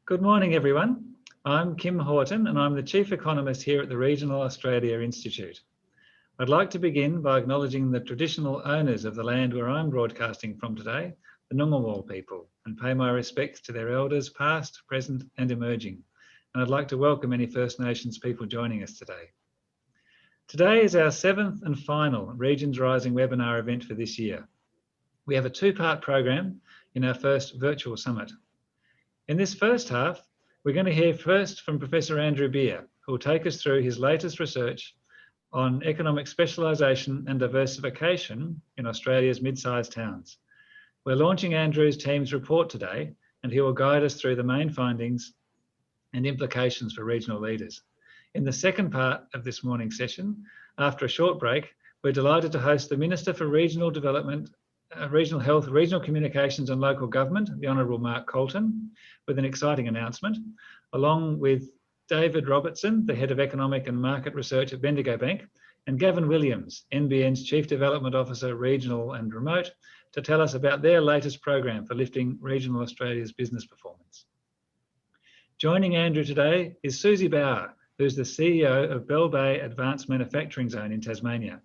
Good morning, everyone. I'm Kim Houghton and I'm the Chief Economist here at the Regional Australia Institute. I'd like to begin by acknowledging the traditional owners of the land where I'm broadcasting from today, the Ngunnawal people, and pay my respects to their elders past, present and emerging. And I'd like to welcome any First Nations people joining us today. Today is our 7th and final Regions Rising webinar event for this year. We have a two-part program in our first virtual summit. In this first half, we're going to hear first from Professor Andrew Beer, who will take us through his latest research on economic specialisation and diversification in Australia's mid-sized towns. We're launching Andrew's team's report today, and he will guide us through the main findings and implications for regional leaders. In the second part of this morning's session, after a short break, we're delighted to host the Minister for Regional Development, Regional Health, Regional Communications and Local Government, the Honourable Mark Coulton, with an exciting announcement, along with David Robertson, the Head of Economic and Market Research at Bendigo Bank, and Gavin Williams, NBN's Chief Development Officer, Regional and Remote, to tell us about their latest program for lifting regional Australia's business performance. Joining Andrew today is Susie Bauer, who's the CEO of Bell Bay Advanced Manufacturing Zone in Tasmania,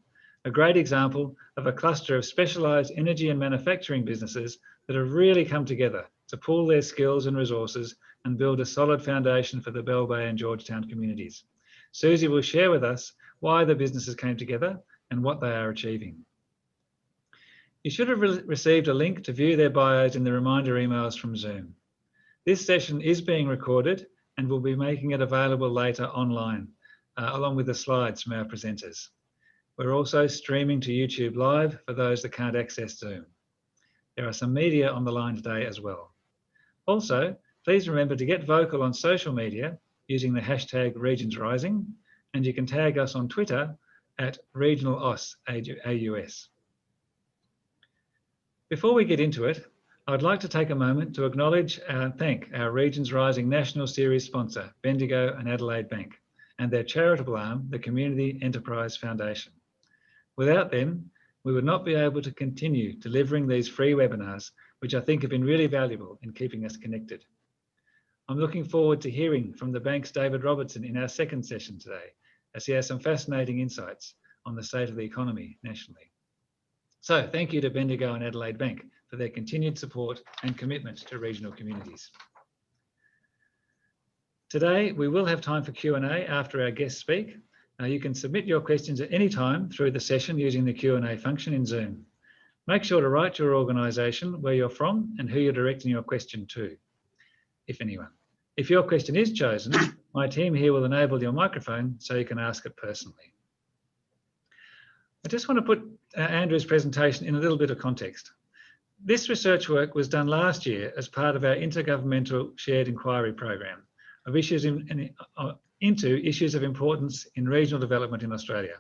a great example of a cluster of specialised energy and manufacturing businesses that have really come together to pool their skills and resources and build a solid foundation for the Bell Bay and Georgetown communities. Susie will share with us why the businesses came together and what they are achieving. You should have received a link to view their bios in the reminder emails from Zoom. This session is being recorded and we'll be making it available later online, along with the slides from our presenters. We're also streaming to YouTube Live for those that can't access Zoom. There are some media on the line today as well. Also, please remember to get vocal on social media using the hashtag RegionsRising, and you can tag us on Twitter at RegionalAus. Before we get into it, I'd like to take a moment to acknowledge and thank our Regions Rising National Series sponsor, Bendigo and Adelaide Bank, and their charitable arm, the Community Enterprise Foundation. Without them, we would not be able to continue delivering these free webinars, which I think have been really valuable in keeping us connected. I'm looking forward to hearing from the bank's David Robertson in our second session today, as he has some fascinating insights on the state of the economy nationally. So thank you to Bendigo and Adelaide Bank for their continued support and commitment to regional communities. Today, we will have time for Q&A after our guests speak. You can submit your questions at any time through the session using the Q&A function in Zoom. Make sure to write your organisation, where you're from and who you're directing your question to, if anyone. If your question is chosen, my team here will enable your microphone so you can ask it personally. I just want to put Andrew's presentation in a little bit of context. This research work was done last year as part of our Intergovernmental Shared Inquiry Program of issues into issues of importance in regional development in Australia.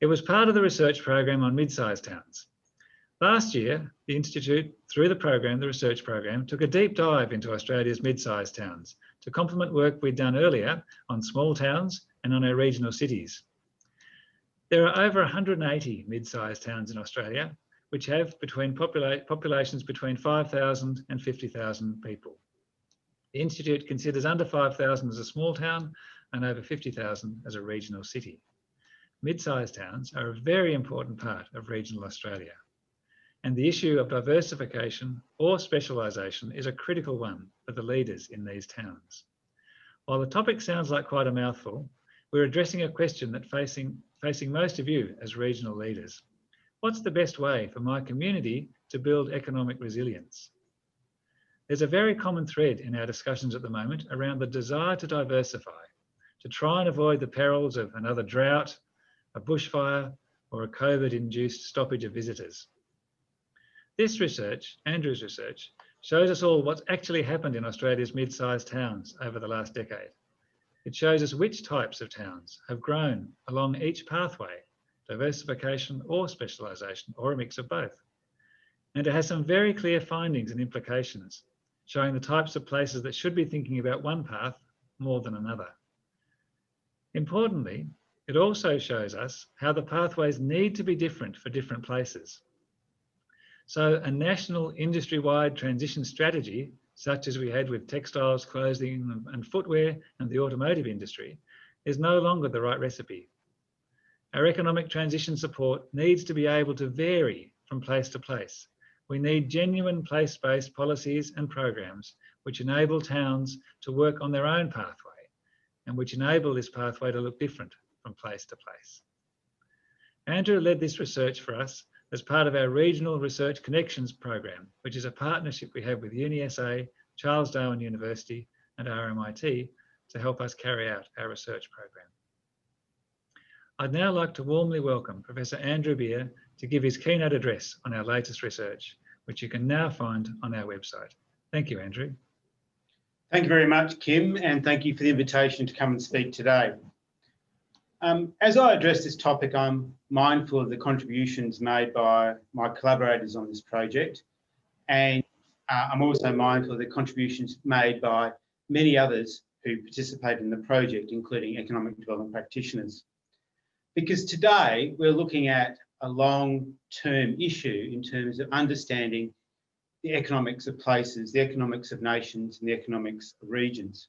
It was part of the research program on mid-sized towns. Last year, the Institute, through the research program, took a deep dive into Australia's mid-sized towns to complement work we'd done earlier on small towns and on our regional cities. There are over 180 mid-sized towns in Australia, which have populations between 5,000 and 50,000 people. The Institute considers under 5,000 as a small town and over 50,000 as a regional city. Mid-sized towns are a very important part of regional Australia, and the issue of diversification or specialisation is a critical one for the leaders in these towns. While the topic sounds like quite a mouthful, we're addressing a question that facing most of you as regional leaders. What's the best way for my community to build economic resilience? There's a very common thread in our discussions at the moment around the desire to diversify, to try and avoid the perils of another drought, a bushfire, or a COVID-induced stoppage of visitors. This research, Andrew's research, shows us all what's actually happened in Australia's mid-sized towns over the last decade. It shows us which types of towns have grown along each pathway, diversification or specialisation, or a mix of both. And it has some very clear findings and implications, showing the types of places that should be thinking about one path more than another. Importantly, it also shows us how the pathways need to be different for different places. So a national industry-wide transition strategy such as we had with textiles, clothing and footwear and the automotive industry, is no longer the right recipe. Our economic transition support needs to be able to vary from place to place. We need genuine place-based policies and programs which enable towns to work on their own pathway and which enable this pathway to look different from place to place. Andrew led this research for us as part of our Regional Research Connections program, which is a partnership we have with UniSA, Charles Darwin University and RMIT to help us carry out our research program. I'd now like to warmly welcome Professor Andrew Beer to give his keynote address on our latest research, which you can now find on our website. Thank you, Andrew. Thank you very much, Kim, and thank you for the invitation to come and speak today. As I address this topic, I'm mindful of the contributions made by my collaborators on this project, and I'm also mindful of the contributions made by many others who participate in the project, including economic development practitioners. Because today we're looking at a long-term issue in terms of understanding the economics of places, the economics of nations, and the economics of regions.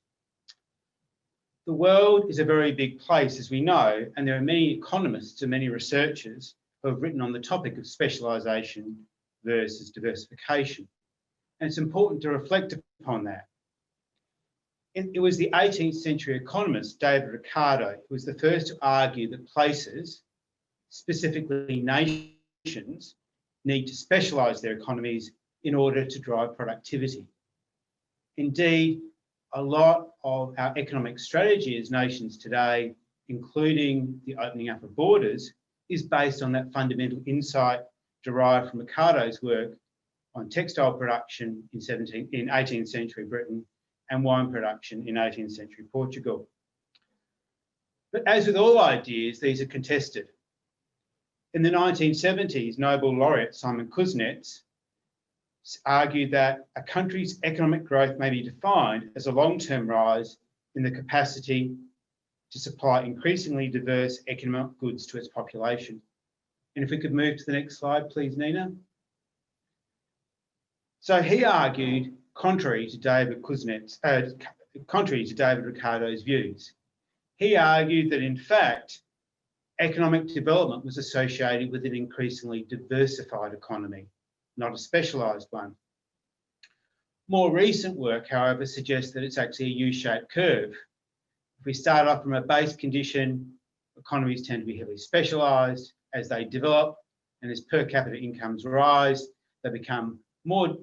The world is a very big place, as we know, and there are many economists and many researchers who have written on the topic of specialisation versus diversification. And it's important to reflect upon that. It was the 18th century economist, David Ricardo, who was the first to argue that places, specifically nations, need to specialise their economies in order to drive productivity. Indeed, a lot of our economic strategy as nations today, including the opening up of borders, is based on that fundamental insight derived from Ricardo's work on textile production in 18th century Britain and wine production in 18th century Portugal. But as with all ideas, these are contested. In the 1970s, Nobel laureate Simon Kuznets argued that a country's economic growth may be defined as a long-term rise in the capacity to supply increasingly diverse economic goods to its population. And if we could move to the next slide, please, Nina. So he argued, contrary to David Ricardo's views, he argued that in fact, economic development was associated with an increasingly diversified economy, not a specialised one. More recent work, however, suggests that it's actually a U-shaped curve. If we start off from a base condition, economies tend to be heavily specialised. As they develop and as per capita incomes rise, they become more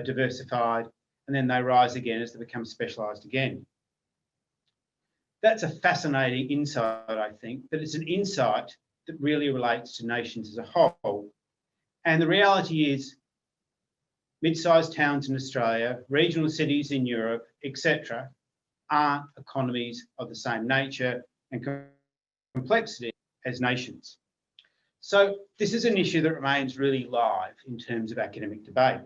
diversified, and then they rise again as they become specialised again. That's a fascinating insight, I think, but it's an insight that really relates to nations as a whole. And the reality is, mid-sized towns in Australia, regional cities in Europe, etc., aren't economies of the same nature and complexity as nations. So this is an issue that remains really live in terms of academic debate.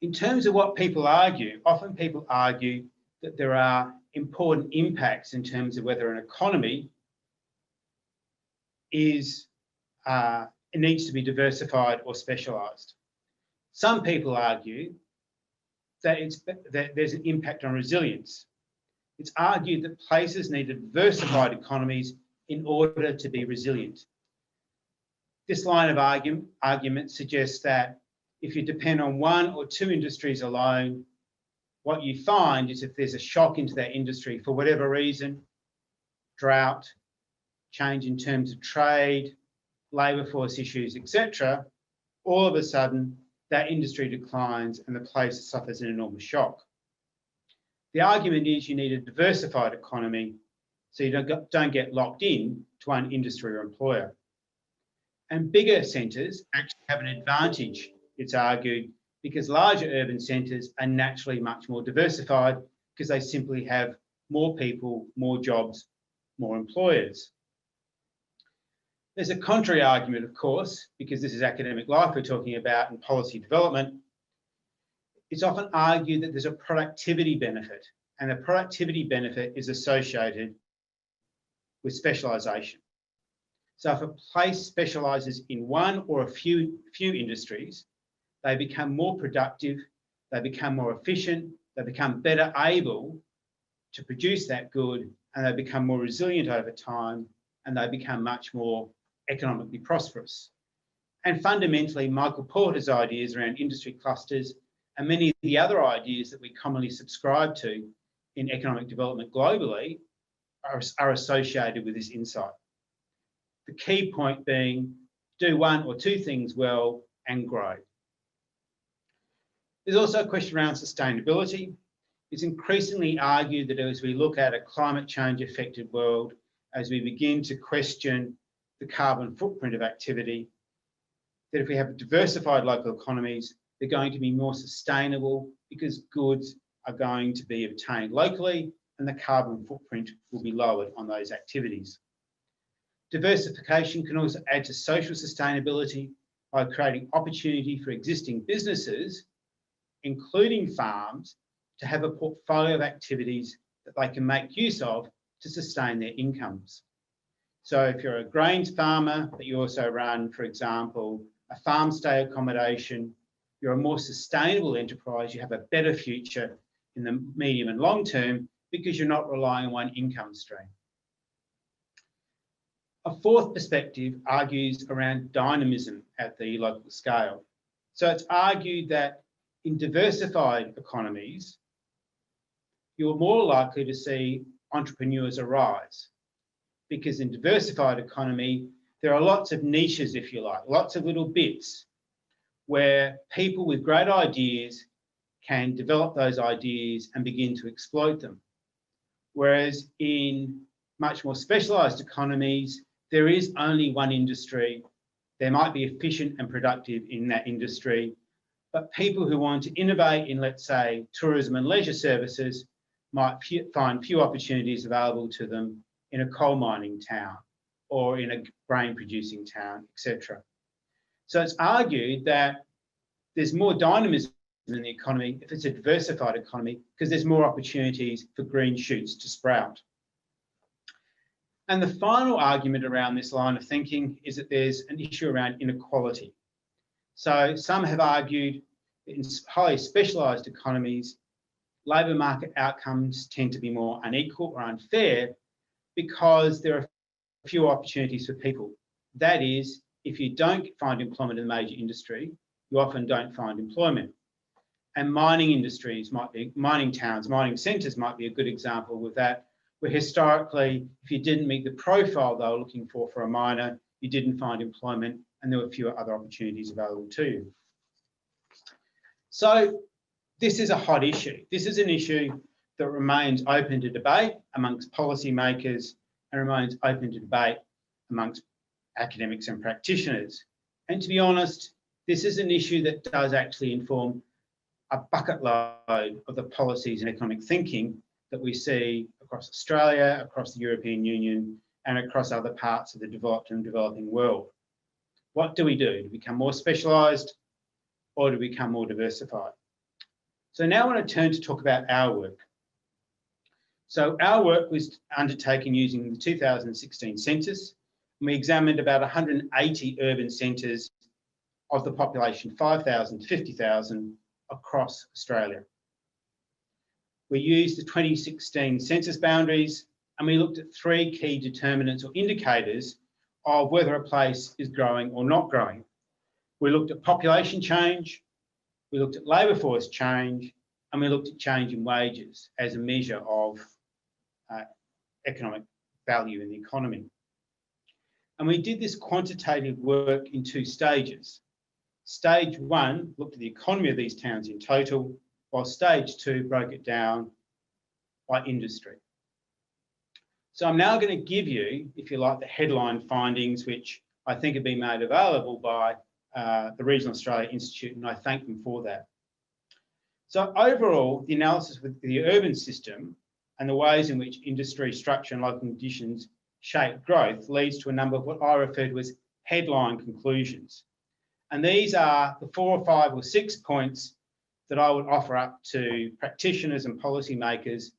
In terms of what people argue, often people argue that there are important impacts in terms of whether an economy is it needs to be diversified or specialised. Some people argue that there's an impact on resilience. It's argued that places need diversified economies in order to be resilient. This line of argument suggests that if you depend on one or two industries alone, what you find is if there's a shock into that industry for whatever reason, drought, change in terms of trade, labour force issues, etc., all of a sudden that industry declines and the place suffers an enormous shock. The argument is you need a diversified economy so you don't get locked in to one industry or employer. And bigger centres actually have an advantage, it's argued, because larger urban centres are naturally much more diversified because they simply have more people, more jobs, more employers. There's a contrary argument, of course, because this is academic life we're talking about and policy development. It's often argued that there's a productivity benefit, and the productivity benefit is associated with specialisation. So if a place specialises in one or a few industries, they become more productive they become more efficient, they become better able to produce that good, and they become more resilient over time, and they become much more economically prosperous. And fundamentally, Michael Porter's ideas around industry clusters and many of the other ideas that we commonly subscribe to in economic development globally are associated with this insight. The key point being, do one or two things well and grow. There's also a question around sustainability. It's increasingly argued that as we look at a climate change affected world, as we begin to question the carbon footprint of activity, that if we have diversified local economies, they're going to be more sustainable because goods are going to be obtained locally and the carbon footprint will be lowered on those activities. Diversification can also add to social sustainability by creating opportunity for existing businesses, including farms, to have a portfolio of activities that they can make use of to sustain their incomes. So if you're a grains farmer, but you also run, for example, a farm stay accommodation, you're a more sustainable enterprise, you have a better future in the medium and long term because you're not relying on one income stream. A fourth perspective argues around dynamism at the local scale. So it's argued that in diversified economies, you're more likely to see entrepreneurs arise because in diversified economy, there are lots of niches, if you like, lots of little bits where people with great ideas can develop those ideas and begin to exploit them. Whereas in much more specialised economies, there is only one industry. They might be efficient and productive in that industry, but people who want to innovate in, let's say, tourism and leisure services might find few opportunities available to them in a coal mining town or in a grain producing town, etc. So it's argued that there's more dynamism in the economy if it's a diversified economy because there's more opportunities for green shoots to sprout. And the final argument around this line of thinking is that there's an issue around inequality. So some have argued that in highly specialised economies, labour market outcomes tend to be more unequal or unfair because there are fewer opportunities for people. That is, if you don't find employment in a major industry, you often don't find employment. And mining industries might be, mining towns, mining centres might be a good example with that, where historically, if you didn't meet the profile they were looking for a miner, you didn't find employment and there were fewer other opportunities available to you. So this is a hot issue. This is an issue that remains open to debate amongst policymakers and remains open to debate amongst academics and practitioners. And to be honest, this is an issue that does actually inform a bucket load of the policies and economic thinking that we see across Australia, across the European Union, and across other parts of the developed and developing world. What do? Do we become more specialised or do we become more diversified? So now I want to turn to talk about our work. So our work was undertaken using the 2016 census, and we examined about 180 urban centres of the population 5,000 to 50,000 across Australia. We used the 2016 census boundaries and we looked at three key determinants or indicators of whether a place is growing or not growing. We looked at population change, we looked at labour force change, and we looked at change in wages as a measure of economic value in the economy. And we did this quantitative work in two stages. Stage one looked at the economy of these towns in total, while stage two broke it down by industry. So I'm now going to give you, if you like, the headline findings, which I think have been made available by the Regional Australia Institute, and I thank them for that. So overall, the analysis with the urban system and the ways in which industry structure and local conditions shape growth leads to a number of what I refer to as headline conclusions. And these are the 4 or 5 or 6 points that I would offer up to practitioners and policymakers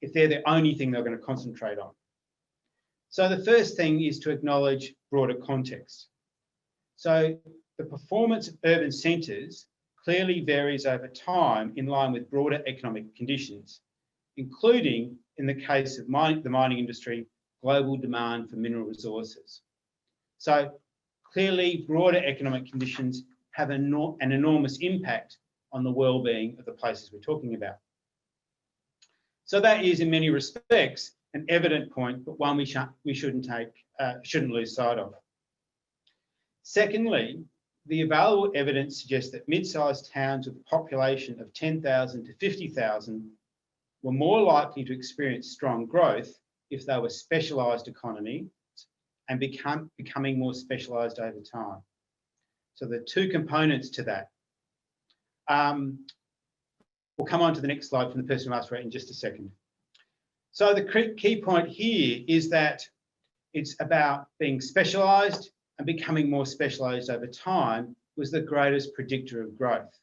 if they're the only thing they're going to concentrate on. So the first thing is to acknowledge broader context. So the performance of urban centres clearly varies over time in line with broader economic conditions, including, in the case of the mining industry, global demand for mineral resources. So clearly, broader economic conditions have an enormous impact on the well-being of the places we're talking about. So that is, in many respects, an evident point, but one we shouldn't lose sight of. Secondly, the available evidence suggests that mid-sized towns with a population of 10,000 to 50,000 were more likely to experience strong growth if they were specialised economies and becoming more specialised over time. So there are two components to that. We'll come on to the next slide from the person who asked for it in just a second. So the key point here is that it's about being specialised and becoming more specialised over time was the greatest predictor of growth.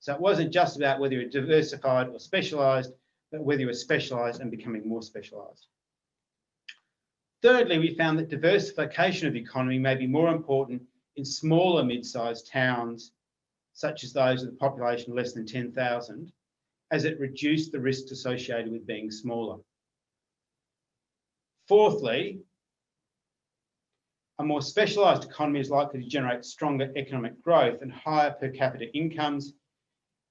So it wasn't just about whether you're diversified or specialised, but whether you were specialised and becoming more specialised. Thirdly, we found that diversification of the economy may be more important in smaller mid-sized towns, such as those with a population less than 10,000, as it reduced the risks associated with being smaller. Fourthly, a more specialised economy is likely to generate stronger economic growth and higher per capita incomes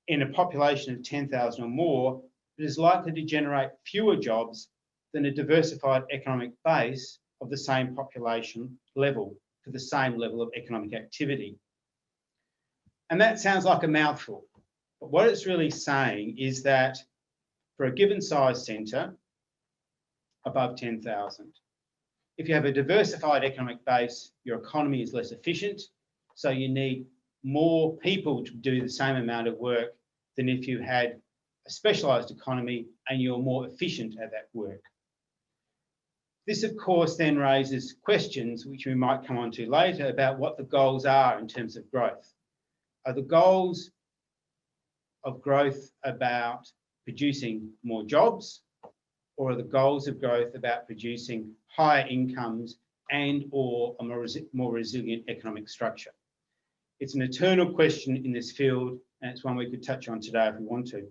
in a population of 10,000 or more, but is likely to generate fewer jobs than a diversified economic base of the same population level for the same level of economic activity. And that sounds like a mouthful, but what it's really saying is that for a given size centre, above 10,000, if you have a diversified economic base, your economy is less efficient, so you need more people to do the same amount of work than if you had a specialised economy and you're more efficient at that work. This, of course, then raises questions, which we might come on to later, about what the goals are in terms of growth. Are the goals of growth about producing more jobs, or are the goals of growth about producing higher incomes and or a more resilient economic structure? It's an eternal question in this field, and it's one we could touch on today if we want to.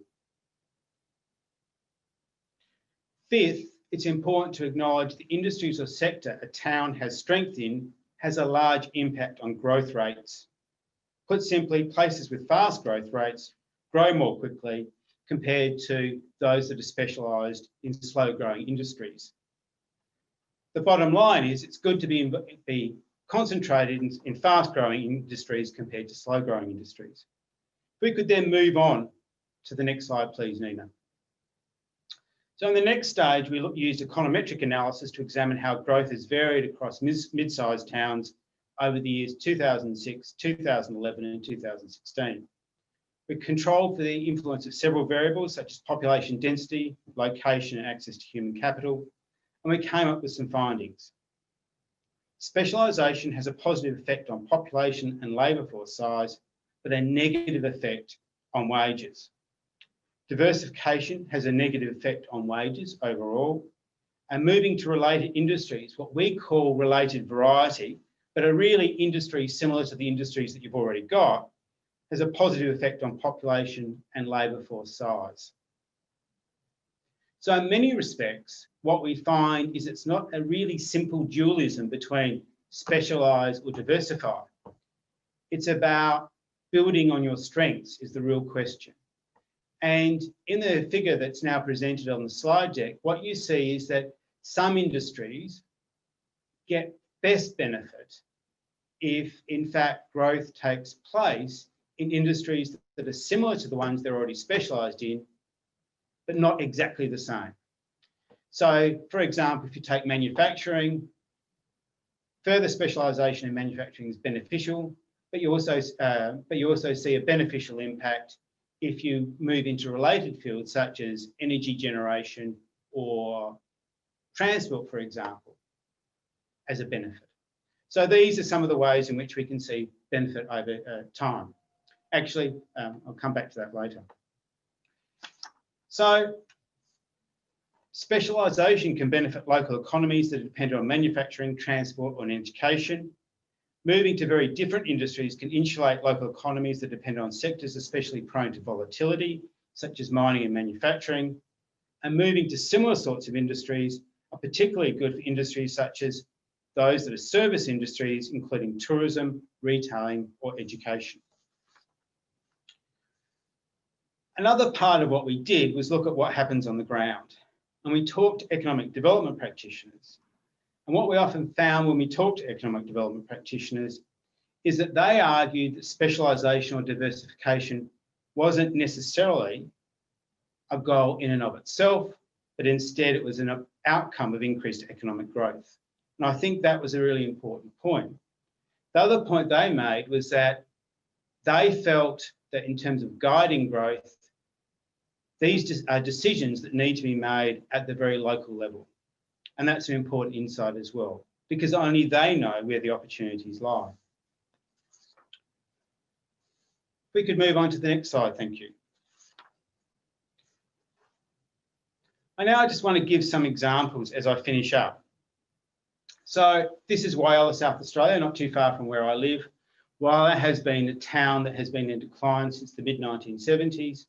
Fifth, it's important to acknowledge the industries or sector a town has strength in has a large impact on growth rates. Put simply, places with fast growth rates grow more quickly compared to those that are specialised in slow-growing industries. The bottom line is it's good to be concentrated in fast-growing industries compared to slow-growing industries. If we could then move on to the next slide, please, Nina. So in the next stage, we used econometric analysis to examine how growth has varied across mid-sized towns over the years 2006, 2011 and 2016. We controlled for the influence of several variables such as population density, location and access to human capital, and we came up with some findings. Specialisation has a positive effect on population and labour force size, but a negative effect on wages. Diversification has a negative effect on wages overall, and moving to related industries, what we call related variety, but are really industries similar to the industries that you've already got, has a positive effect on population and labour force size. So in many respects, what we find is it's not a really simple dualism between specialise or diversify. It's about building on your strengths is the real question. And in the figure that's now presented on the slide deck, what you see is that some industries get best benefit if, in fact, growth takes place in industries that are similar to the ones they're already specialised in, but not exactly the same. So, for example, if you take manufacturing, further specialisation in manufacturing is beneficial, but you also see a beneficial impact if you move into related fields such as energy generation or transport, for example, as a benefit. So these are some of the ways in which we can see benefit over time. Actually, I'll come back to that later. So specialisation can benefit local economies that are dependent on manufacturing, transport or education. Moving to very different industries can insulate local economies that depend on sectors especially prone to volatility, such as mining and manufacturing. And moving to similar sorts of industries are particularly good for industries such as those that are service industries, including tourism, retailing, or education. Another part of what we did was look at what happens on the ground. And we talked to economic development practitioners. And what we often found when we talked to economic development practitioners is that they argued that specialisation or diversification wasn't necessarily a goal in and of itself, but instead it was an outcome of increased economic growth. And I think that was a really important point. The other point they made was that they felt that in terms of guiding growth, these are decisions that need to be made at the very local level. And that's an important insight as well, because only they know where the opportunities lie. If we could move on to the next slide, thank you. I just want to give some examples as I finish up. So this is Whyalla, South Australia, not too far from where I live. Whyalla has been a town that has been in decline since the mid-1970s,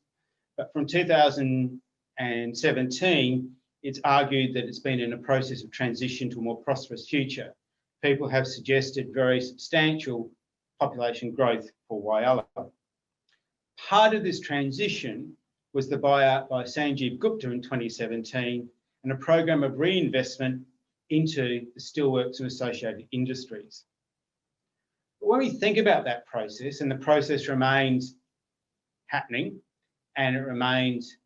but from 2017, it's argued that it's been in a process of transition to a more prosperous future. People have suggested very substantial population growth for Whyalla. Part of this transition was the buyout by Sanjeev Gupta in 2017 and a program of reinvestment into the steelworks and associated industries. But when we think about that process, and the process remains happening and it remains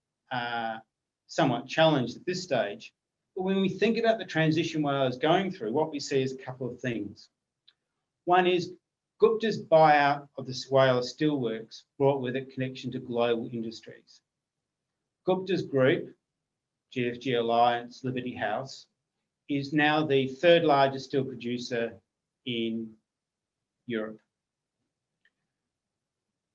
somewhat challenged at this stage, but when we think about the transition Whyalla is going through, what we see is a couple of things. One is Gupta's buyout of the Whyalla Steelworks brought with it connection to global industries. Gupta's group, GFG Alliance, Liberty House, is now the third largest steel producer in Europe.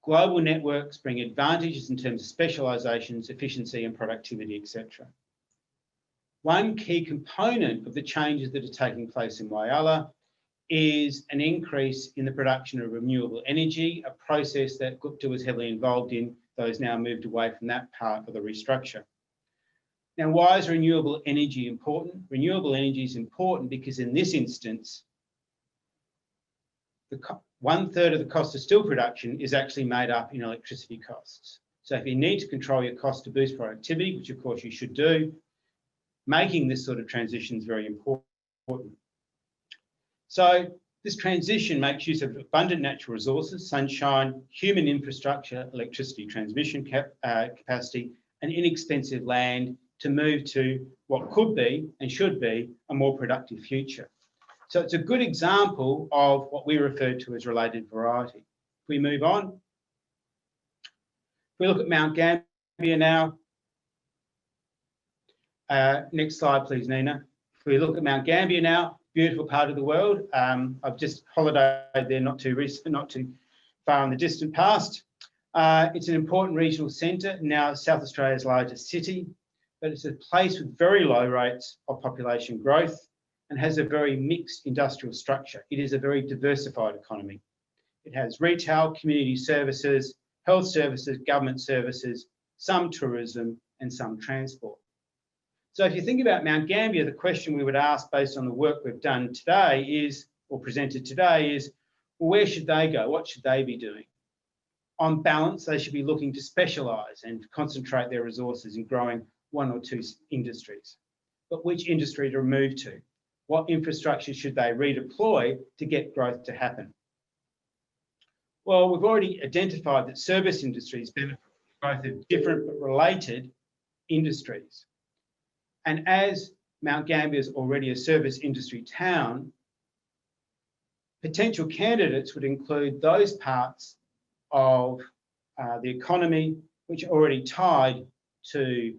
Global networks bring advantages in terms of specialisations, efficiency and productivity, etc. One key component of the changes that are taking place in Whyalla is an increase in the production of renewable energy, a process that Gupta was heavily involved in, though has now moved away from that part of the restructure. Now, why is renewable energy important? Renewable energy is important because in this instance, 1/3 of the cost of steel production is actually made up in electricity costs. So if you need to control your cost to boost productivity, which of course you should do, making this sort of transition is very important. So this transition makes use of abundant natural resources, sunshine, human infrastructure, electricity transmission capacity, and inexpensive land to move to what could be and should be a more productive future. So it's a good example of what we refer to as related variety. If we move on, if we look at Mount Gambier now, next slide please, Nina. If we look at Mount Gambier now, beautiful part of the world. I've just holidayed there not too far in the distant past. It's an important regional centre, now South Australia's largest city, but it's a place with very low rates of population growth and has a very mixed industrial structure. It is a very diversified economy. It has retail, community services, health services, government services, some tourism and some transport. So if you think about Mount Gambier, the question we would ask based on the work we've done today is, or presented today is, well, where should they go? What should they be doing? On balance, they should be looking to specialise and concentrate their resources in growing one or two industries. But which industry to move to? What infrastructure should they redeploy to get growth to happen? Well, we've already identified that service industries benefit from both of different but related industries. And as Mount Gambier is already a service industry town, potential candidates would include those parts of the economy which are already tied to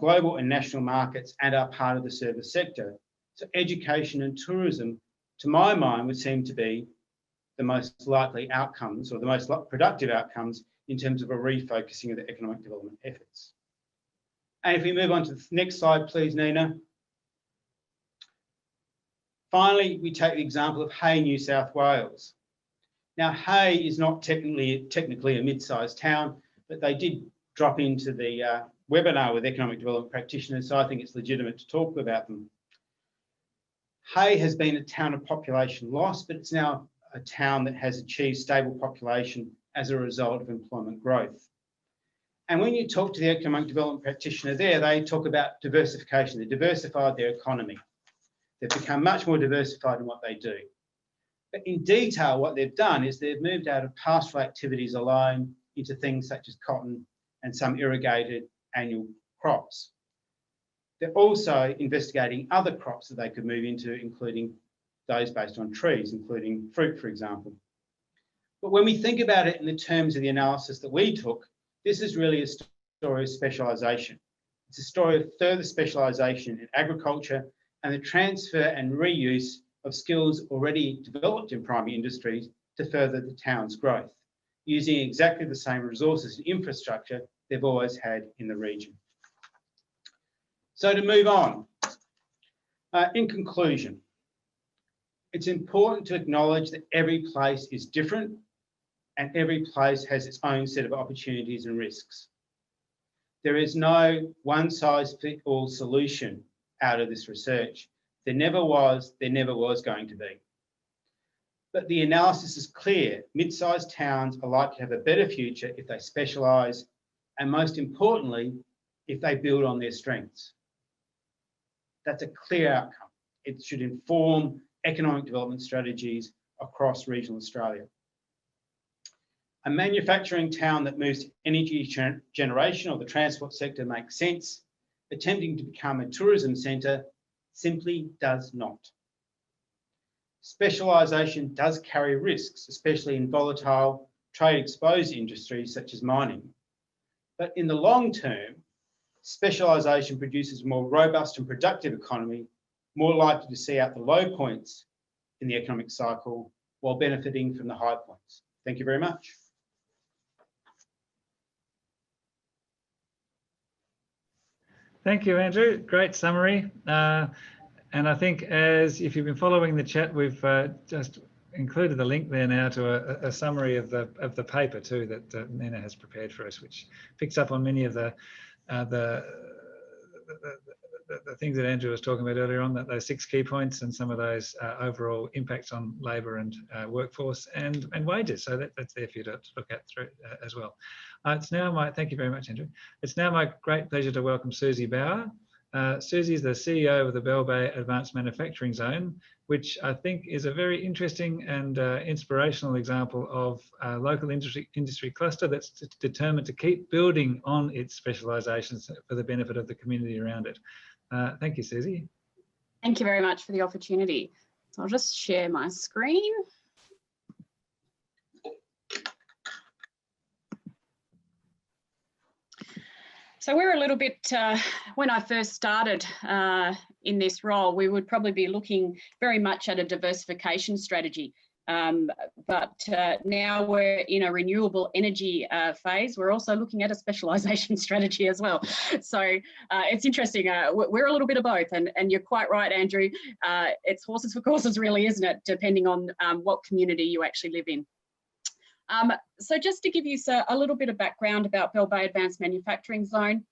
global and national markets and are part of the service sector. So education and tourism, to my mind, would seem to be the most likely outcomes or the most productive outcomes in terms of a refocusing of the economic development efforts. And if we move on to the next slide, please, Nina. Finally, we take the example of Hay, New South Wales. Now, Hay is not technically a mid-sized town, but they did drop into the webinar with economic development practitioners, so I think it's legitimate to talk about them. Hay has been a town of population loss, but it's now a town that has achieved stable population as a result of employment growth. And when you talk to the economic development practitioner there, they talk about diversification. They diversified their economy. They've become much more diversified in what they do. But in detail, what they've done is they've moved out of pastoral activities alone into things such as cotton and some irrigated annual crops. They're also investigating other crops that they could move into, including those based on trees, including fruit, for example. But when we think about it in the terms of the analysis that we took, this is really a story of specialisation. It's a story of further specialisation in agriculture and the transfer and reuse of skills already developed in primary industries to further the town's growth, using exactly the same resources and infrastructure they've always had in the region. So to move on, in conclusion, it's important to acknowledge that every place is different and every place has its own set of opportunities and risks. There is no one-size-fits-all solution out of this research. There never was going to be. But the analysis is clear. Mid-sized towns are likely to have a better future if they specialise, and most importantly, if they build on their strengths. That's a clear outcome. It should inform economic development strategies across regional Australia. A manufacturing town that moves to energy generation or the transport sector makes sense. Attempting to become a tourism centre simply does not. Specialisation does carry risks, especially in volatile, trade-exposed industries such as mining. But in the long term, specialisation produces a more robust and productive economy, more likely to see out the low points in the economic cycle while benefiting from the high points. Thank you very much. Thank you, Andrew. Great summary. And I think if you've been following the chat, we've just included the link there now to a summary of the paper too that Nina has prepared for us, which picks up on many of the things that Andrew was talking about earlier on, those 6 key points and some of those overall impacts on labour and workforce and wages. So that's there for you to look at through as well. It's now thank you very much, Andrew. It's now my great pleasure to welcome Susie Bauer. Susie is the CEO of the Bell Bay Advanced Manufacturing Zone, which I think is a very interesting and inspirational example of a local industry cluster that's determined to keep building on its specialisations for the benefit of the community around it. Thank you, Susie. Thank you very much for the opportunity. So I'll just share my screen. So we're a little bit, when I first started in this role, we would probably be looking very much at a diversification strategy. But now we're in a renewable energy phase. We're also looking at a specialisation strategy as well. So it's interesting. We're a little bit of both. And you're quite right, Andrew. It's horses for courses, really, isn't it? Depending on what community you actually live in. So just to give you a little bit of background about Bell Bay Advanced Manufacturing Zone.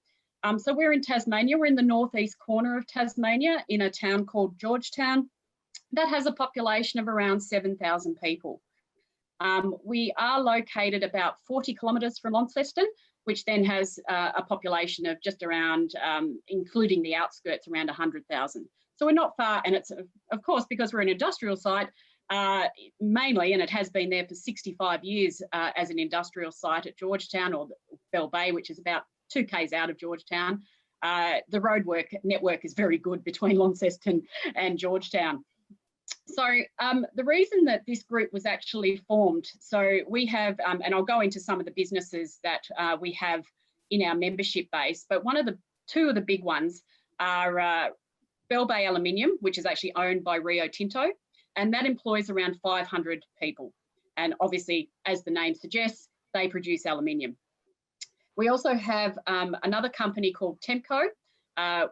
So we're in Tasmania. We're in the northeast corner of Tasmania in a town called Georgetown. That has a population of around 7,000 people. We are located about 40 kilometres from Launceston, which then has a population of just around, including the outskirts, around 100,000. So we're not far, and it's, of course, because we're an industrial site, mainly, and it has been there for 65 years as an industrial site at Georgetown, or Bell Bay, which is about 2 k's out of Georgetown. The road network is very good between Launceston and Georgetown. So the reason that this group was actually formed, so we have, and I'll go into some of the businesses that we have in our membership base, but two of the big ones are Bell Bay Aluminium, which is actually owned by Rio Tinto, and that employs around 500 people. And obviously, as the name suggests, they produce aluminium. We also have another company called Temco,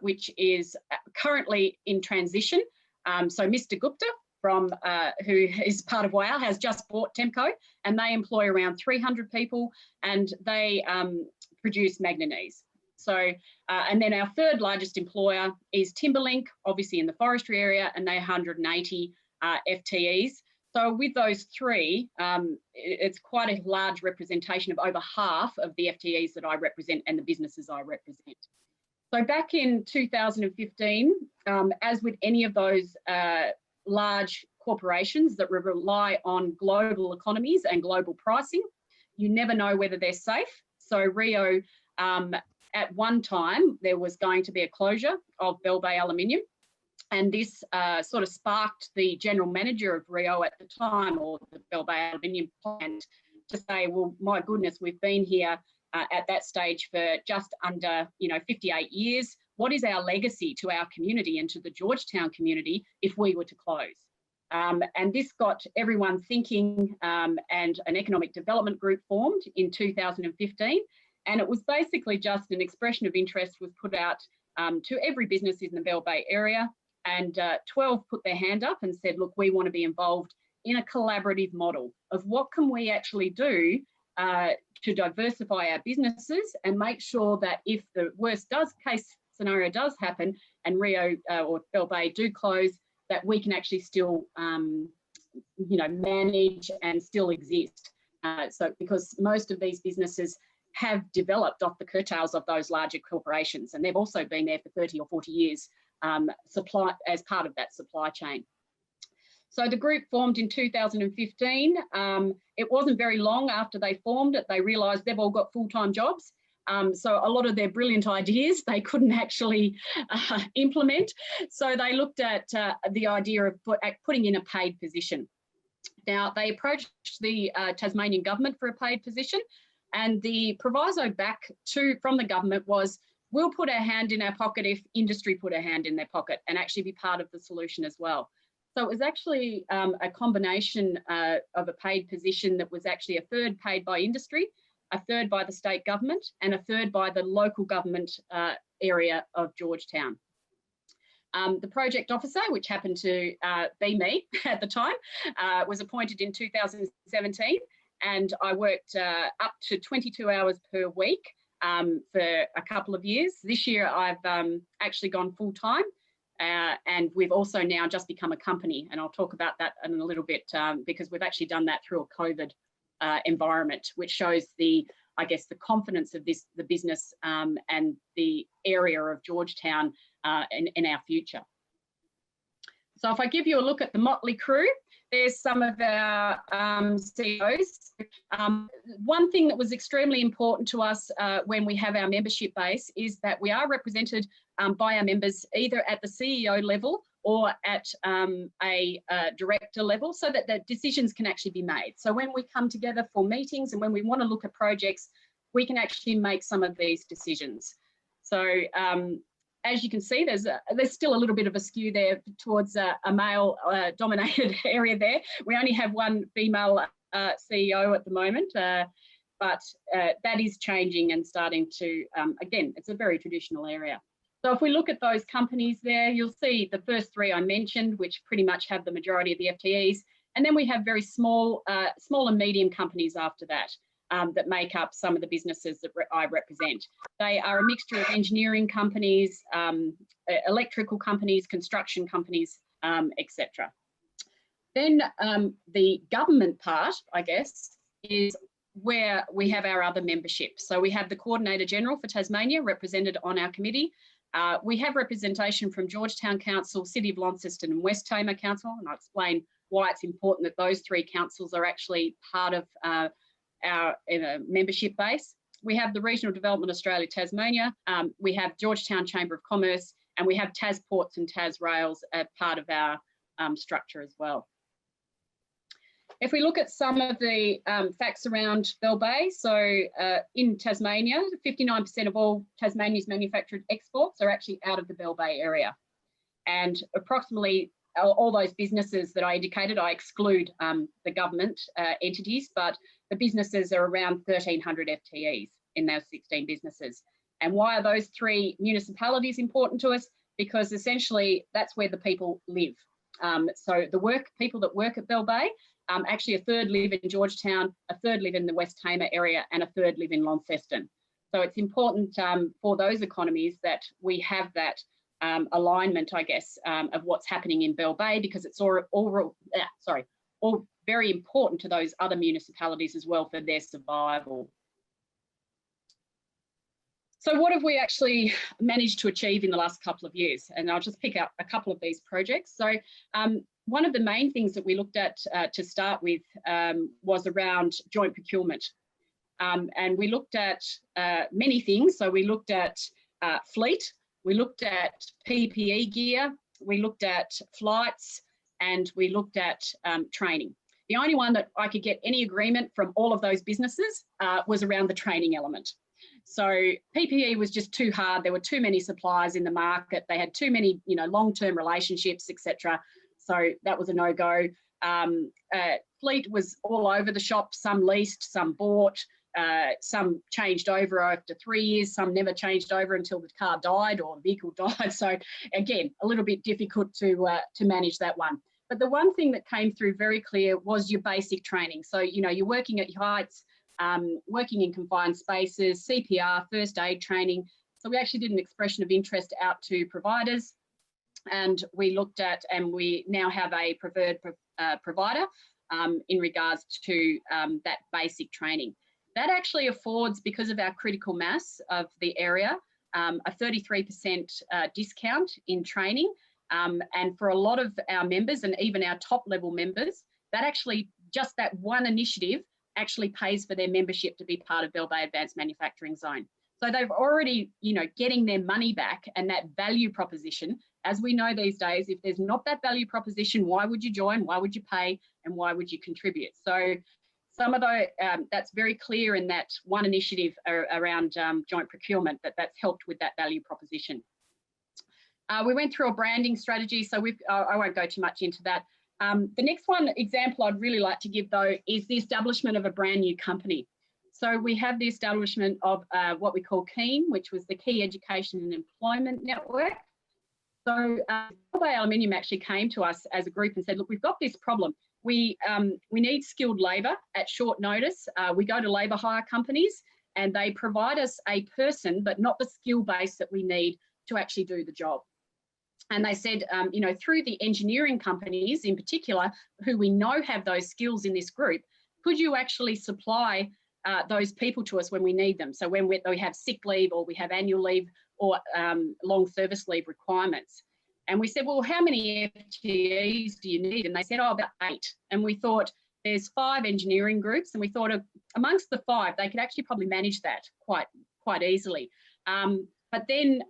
which is currently in transition. So Mr. Gupta, who is part of Whyalla, has just bought Temco, and they employ around 300 people, and they produce manganese. So, and then our third largest employer is Timberlink, obviously in the forestry area, and they're 180 FTEs. So with those three, it's quite a large representation of over half of the FTEs that I represent and the businesses I represent. So back in 2015, as with any of those large corporations that rely on global economies and global pricing, you never know whether they're safe. So Rio, at one time, there was going to be a closure of Bell Bay Aluminium. And this sort of sparked the general manager of Rio at the time, or the Bell Bay Aluminium plant, to say, well, my goodness, we've been here at that stage for just under 58 years. What is our legacy to our community and to the Georgetown community if we were to close? And this got everyone thinking, and an economic development group formed in 2015. And it was basically just an expression of interest was put out to every business in the Bell Bay area. And 12 put their hand up and said, look, we want to be involved in a collaborative model of what can we actually do to diversify our businesses and make sure that if the worst case scenario does happen and Rio or Bell Bay do close, that we can actually still manage and still exist. So because most of these businesses have developed off the curtails of those larger corporations, and they've also been there for 30 or 40 years as part of that supply chain. So the group formed in 2015. It wasn't very long after they formed it, they realised they've all got full-time jobs. So a lot of their brilliant ideas they couldn't actually implement. So they looked at the idea of putting in a paid position. Now, they approached the Tasmanian government for a paid position, and the proviso back from the government was, we'll put our hand in our pocket if industry put a hand in their pocket and actually be part of the solution as well. So it was actually a combination of a paid position that was actually a third paid by industry, a third by the state government, and a third by the local government area of Georgetown. The project officer, which happened to be me at the time, was appointed in 2017, and I worked up to 22 hours per week for a couple of years. This year I've actually gone full time, and we've also now just become a company, and I'll talk about that in a little bit because we've actually done that through a COVID environment, which shows the confidence of the business and the area of Georgetown in our future. So if I give you a look at the motley crew, there's some of our CEOs. One thing that was extremely important to us when we have our membership base is that we are represented by our members either at the CEO level or at a director level, so that the decisions can actually be made. So when we come together for meetings and when we want to look at projects, we can actually make some of these decisions. So as you can see, there's still a little bit of a skew there towards a male dominated area there. We only have one female CEO at the moment, but that is changing and starting to, again, it's a very traditional area. So if we look at those companies there, you'll see the first three I mentioned, which pretty much have the majority of the FTEs. And then we have very small and medium companies after that, that make up some of the businesses that I represent. They are a mixture of engineering companies, electrical companies, construction companies, etc. Then the government part, I guess, is where we have our other membership. So we have the Coordinator General for Tasmania represented on our committee. We have representation from Georgetown Council, City of Launceston and West Tamar Council, and I'll explain why it's important that those three councils are actually part of our membership base. We have the Regional Development Australia Tasmania, we have Georgetown Chamber of Commerce, and we have Tas Ports and Tas Rails as part of our structure as well. If we look at some of the facts around Bell Bay, so in Tasmania, 59% of all Tasmania's manufactured exports are actually out of the Bell Bay area. And approximately all those businesses that I indicated, I exclude the government entities, but the businesses are around 1,300 FTEs in those 16 businesses. And why are those three municipalities important to us? Because essentially that's where the people live. So the people that work at Bell Bay, actually a third live in Georgetown, a third live in the West Tamar area, and a third live in Launceston. So it's important for those economies that we have that alignment, I guess, of what's happening in Bell Bay, because it's all very important to those other municipalities as well for their survival. So what have we actually managed to achieve in the last couple of years? And I'll just pick out a couple of these projects. So one of the main things that we looked at to start with was around joint procurement. And we looked at many things. So we looked at fleet, we looked at PPE gear, we looked at flights, and we looked at training. The only one that I could get any agreement from all of those businesses was around the training element. So PPE was just too hard. There were too many suppliers in the market. They had too many, long-term relationships, etc. So that was a no-go. Fleet was all over the shop. Some leased, some bought, some changed over after 3 years. Some never changed over until the car died or the vehicle died. So again, a little bit difficult to manage that one. But the one thing that came through very clear was your basic training. So, you're working at heights, working in confined spaces, CPR, first aid training. So we actually did an expression of interest out to providers, and we looked at, and we now have a preferred provider in regards to that basic training. That actually affords, because of our critical mass of the area, a 33% discount in training. And for a lot of our members, and even our top level members, that actually, just that one initiative actually pays for their membership to be part of Bell Bay Advanced Manufacturing Zone. So they've already, getting their money back, and that value proposition. As we know these days, if there's not that value proposition, why would you join? Why would you pay? And why would you contribute? So some of those, that's very clear in that one initiative around joint procurement, that's helped with that value proposition. We went through a branding strategy, so I won't go too much into that. The next one example I'd really like to give, though, is the establishment of a brand new company. So we have the establishment of what we call KEEN, which was the Key Education and Employment Network. So Bell Bay Aluminium actually came to us as a group and said, look, we've got this problem. We need skilled labour at short notice. We go to labour hire companies and they provide us a person, but not the skill base that we need to actually do the job. And they said, through the engineering companies in particular, who we know have those skills in this group, could you actually supply those people to us when we need them? So when we have sick leave, or we have annual leave, or long service leave requirements. And we said, well, how many FTEs do you need? And they said, about 8. And we thought, there's 5 engineering groups, and we thought amongst the 5, they could actually probably manage that quite easily. But then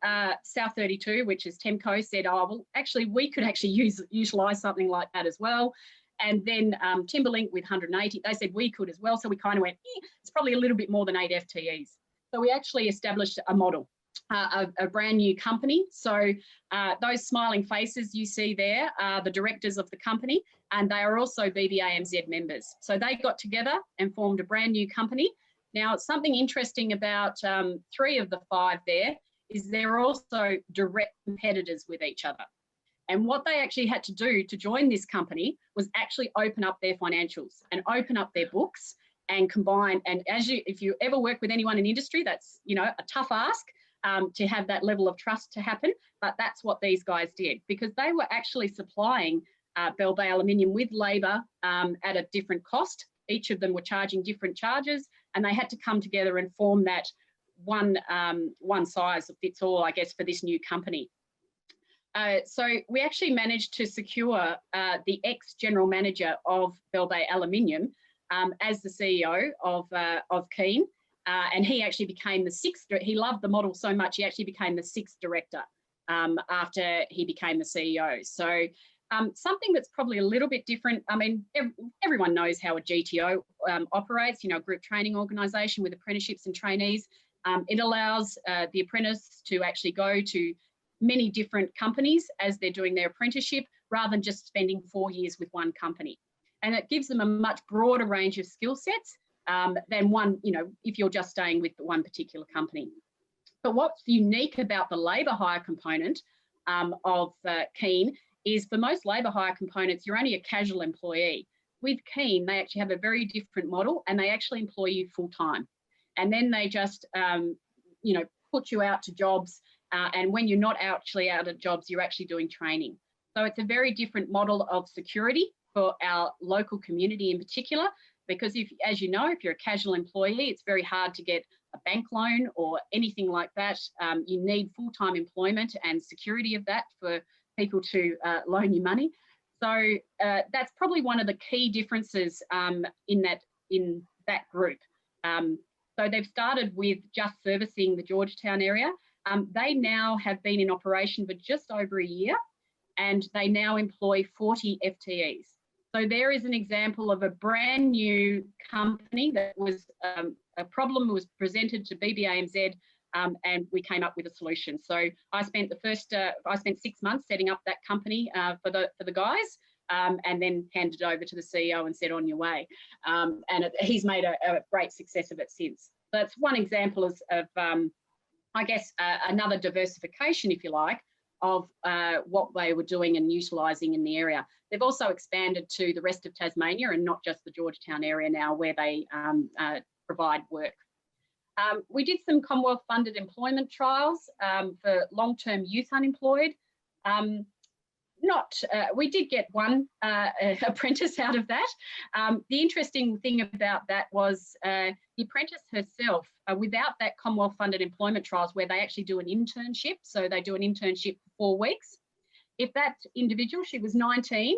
South 32, which is Temco, said, well, actually, we could actually utilise something like that as well. And then Timberlink with 180, they said we could as well. So we kind of went, it's probably a little bit more than 8 FTEs. So we actually established a model, a brand new company. So those smiling faces you see there are the directors of the company, and they are also BBAMZ members. So they got together and formed a brand new company. Now, something interesting about 3 of the 5 there is they're also direct competitors with each other. And what they actually had to do to join this company was actually open up their financials and open up their books and combine. And if you ever work with anyone in industry, that's a tough ask to have that level of trust to happen. But that's what these guys did, because they were actually supplying Bell Bay Aluminium with labour at a different cost. Each of them were charging different charges, and they had to come together and form that one size fits all, I guess, for this new company. So we actually managed to secure the ex-general manager of Bell Bay Aluminium as the CEO of KEEN, and he actually became the 6th. He loved the model so much, he actually became the 6th director after he became the CEO. So something that's probably a little bit different. I mean, everyone knows how a GTO operates, a group training organisation with apprenticeships and trainees. It allows the apprentice to actually go to many different companies as they're doing their apprenticeship, rather than just spending 4 years with one company. And it gives them a much broader range of skill sets than one, if you're just staying with one particular company. But what's unique about the labour hire component of KEEN is for most labour hire components, you're only a casual employee. With Keen, they actually have a very different model, and they actually employ you full time. And then they just, you know, put you out to jobs. And when you're not actually out of jobs, you're actually doing training. So it's a very different model of security for our local community in particular, because if, as you know, if you're a casual employee, it's very hard to get a bank loan or anything like that. You need full-time employment and security of that for people to loan you money. So that's probably one of the key differences in that group. So they've started with just servicing the Georgetown area. They now have been in operation for just over a year, and they now employ 40 FTEs. So there is an example of a brand new company that was a problem was presented to BBAMZ, and we came up with a solution. So I spent I spent 6 months setting up that company for the guys, and then handed it over to the CEO and said, on your way. And he's made a great success of it since. So that's one example of I guess, another diversification, if you like, of what they were doing and utilising in the area. They've also expanded to the rest of Tasmania and not just the Georgetown area now, where they provide work. We did some Commonwealth funded employment trials for long-term youth unemployed. We did get one apprentice out of that. The interesting thing about that was the apprentice herself, without that Commonwealth funded employment trials where they actually do an internship, so they do an internship for 4 weeks. If that individual, she was 19,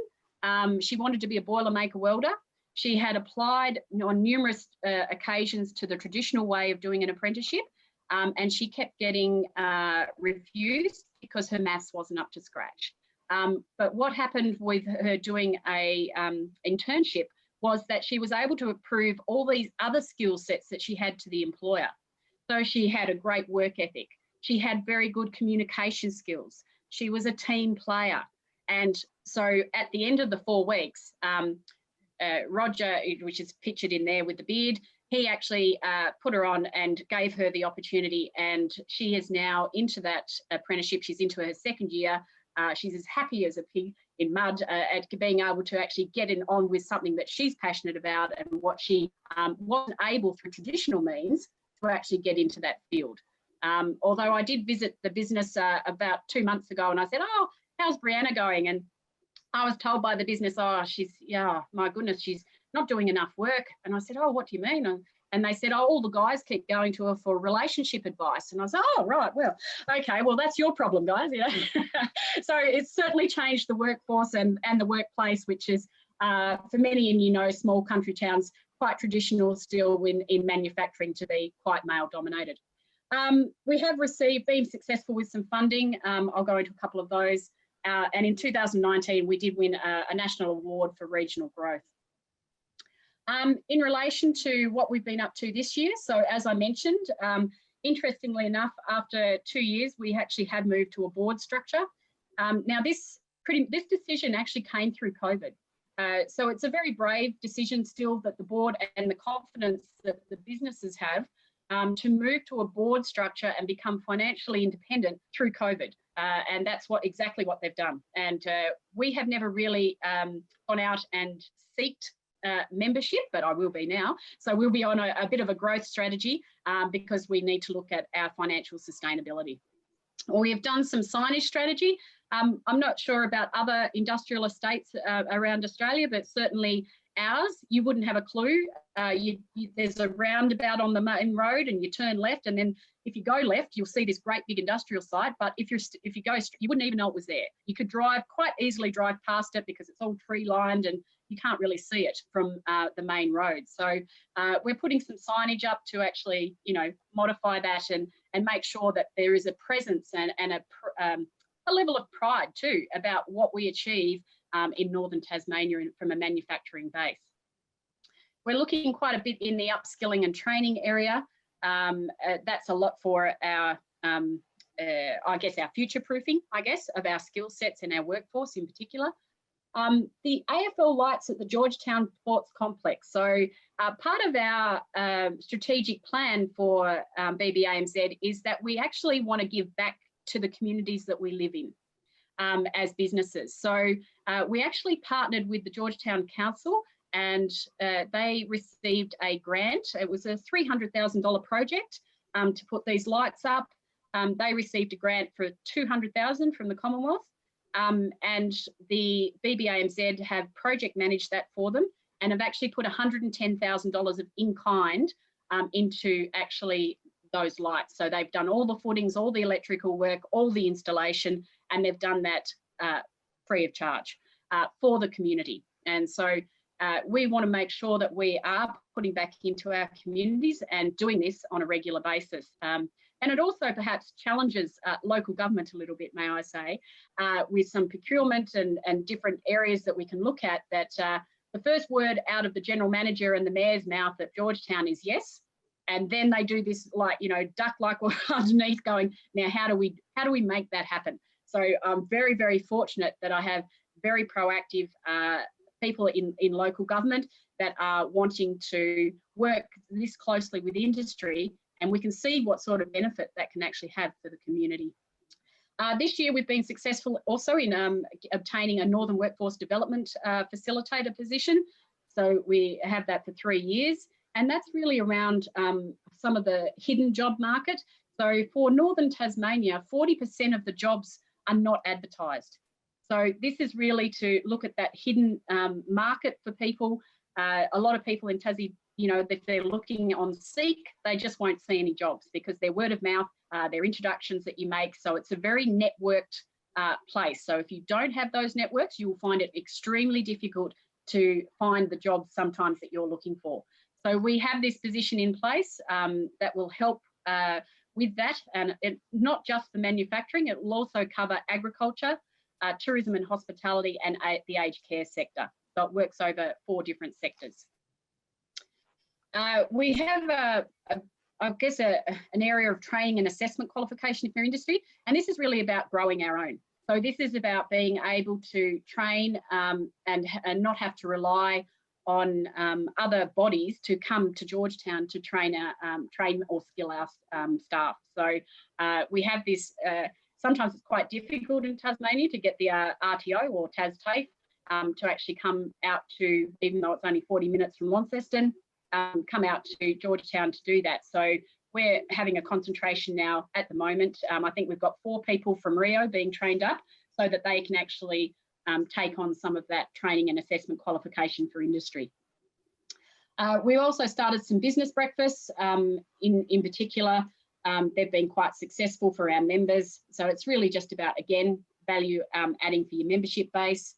she wanted to be a Boilermaker welder. She had applied on numerous occasions to the traditional way of doing an apprenticeship, and she kept getting refused because her maths wasn't up to scratch. But what happened with her doing a internship was that she was able to prove all these other skill sets that she had to the employer. So she had a great work ethic. She had very good communication skills. She was a team player. And so at the end of the 4 weeks, Roger, which is pictured in there with the beard, he actually put her on and gave her the opportunity, and she is now into that apprenticeship. She's into her 2nd year. She's as happy as a pig in mud at being able to actually get on with something that she's passionate about and what she wasn't able through traditional means to actually get into that field. Although I did visit the business about 2 months ago, and I said, oh, how's Brianna going? And I was told by the business, oh, my goodness, she's not doing enough work. And I said, oh, what do you mean? And they said, oh, all the guys keep going to her for relationship advice. And I said, oh, right, well, okay, well, that's your problem, guys. You know? So it's certainly changed the workforce and the workplace, which is, for many in, you know, small country towns, quite traditional still in manufacturing to be quite male dominated. We have been successful with some funding. I'll go into a couple of those. And in 2019, we did win a national award for regional growth. In relation to what we've been up to this year, so as I mentioned, interestingly enough, after 2 years, we actually had moved to a board structure. Now, this decision actually came through COVID. So it's a very brave decision still that the board and the confidence that the businesses have to move to a board structure and become financially independent through COVID. And that's exactly what they've done. And we have never really gone out and sought membership, but I will be now. So we'll be on a bit of a growth strategy because we need to look at our financial sustainability. We have done some signage strategy. I'm not sure about other industrial estates around Australia, but certainly ours, you wouldn't have a clue. There's a roundabout on the main road and you turn left, and then if you go left, you'll see this great big industrial site, but if you go, you wouldn't even know it was there. You could quite easily drive past it because it's all tree lined and you can't really see it from the main road. So we're putting some signage up to actually, you know, modify that and make sure that there is a presence and a level of pride too about what we achieve in northern Tasmania from a manufacturing base. We're looking quite a bit in the upskilling and training area. That's a lot for our, I guess, our future proofing, I guess, of our skill sets and our workforce in particular. The AFL lights at the Georgetown Ports Complex. So part of our strategic plan for BBAMZ is that we actually want to give back to the communities that we live in. as businesses. So we actually partnered with the Georgetown Council, and they received a grant. It was a $300,000 project to put these lights up. They received a grant for $200,000 from the Commonwealth, and the BBAMZ have project managed that for them and have actually put $110,000 of in-kind into actually those lights. So they've done all the footings, all the electrical work, all the installation, and they've done that free of charge for the community. And so we want to make sure that we are putting back into our communities and doing this on a regular basis. And it also perhaps challenges local government a little bit, may I say, with some procurement and different areas that we can look at, that the first word out of the general manager and the mayor's mouth at Georgetown is yes. And then they do this, like, you know, duck-like underneath going, now how do we make that happen? So I'm very, very fortunate that I have very proactive people in local government that are wanting to work this closely with industry, and we can see what sort of benefit that can actually have for the community. This year we've been successful also in obtaining a Northern Workforce Development Facilitator position. So we have that for 3 years, and that's really around some of the hidden job market. So for Northern Tasmania, 40% of the jobs are not advertised. So this is really to look at that hidden market for people. A lot of people in Tassie, you know, if they're looking on Seek, they just won't see any jobs because they're word of mouth, they're introductions that you make. So it's a very networked place. So if you don't have those networks, you will find it extremely difficult to find the jobs sometimes that you're looking for. So we have this position in place that will help with that, and not just the manufacturing, it will also cover agriculture, tourism and hospitality, and the aged care sector. So it works over 4 different sectors. We have, I guess, an area of training and assessment qualification for industry, and this is really about growing our own. So this is about being able to train and not have to rely on other bodies to come to Georgetown to train or skill our staff. So we have this, sometimes it's quite difficult in Tasmania to get the RTO or TASTAFE to actually come out to, even though it's only 40 minutes from Launceston, come out to Georgetown to do that. So we're having a concentration now at the moment. I think we've got 4 people from Rio being trained up so that they can actually take on some of that training and assessment qualification for industry. We also started some business breakfasts. In particular, they've been quite successful for our members. So it's really just about, again, value adding for your membership base.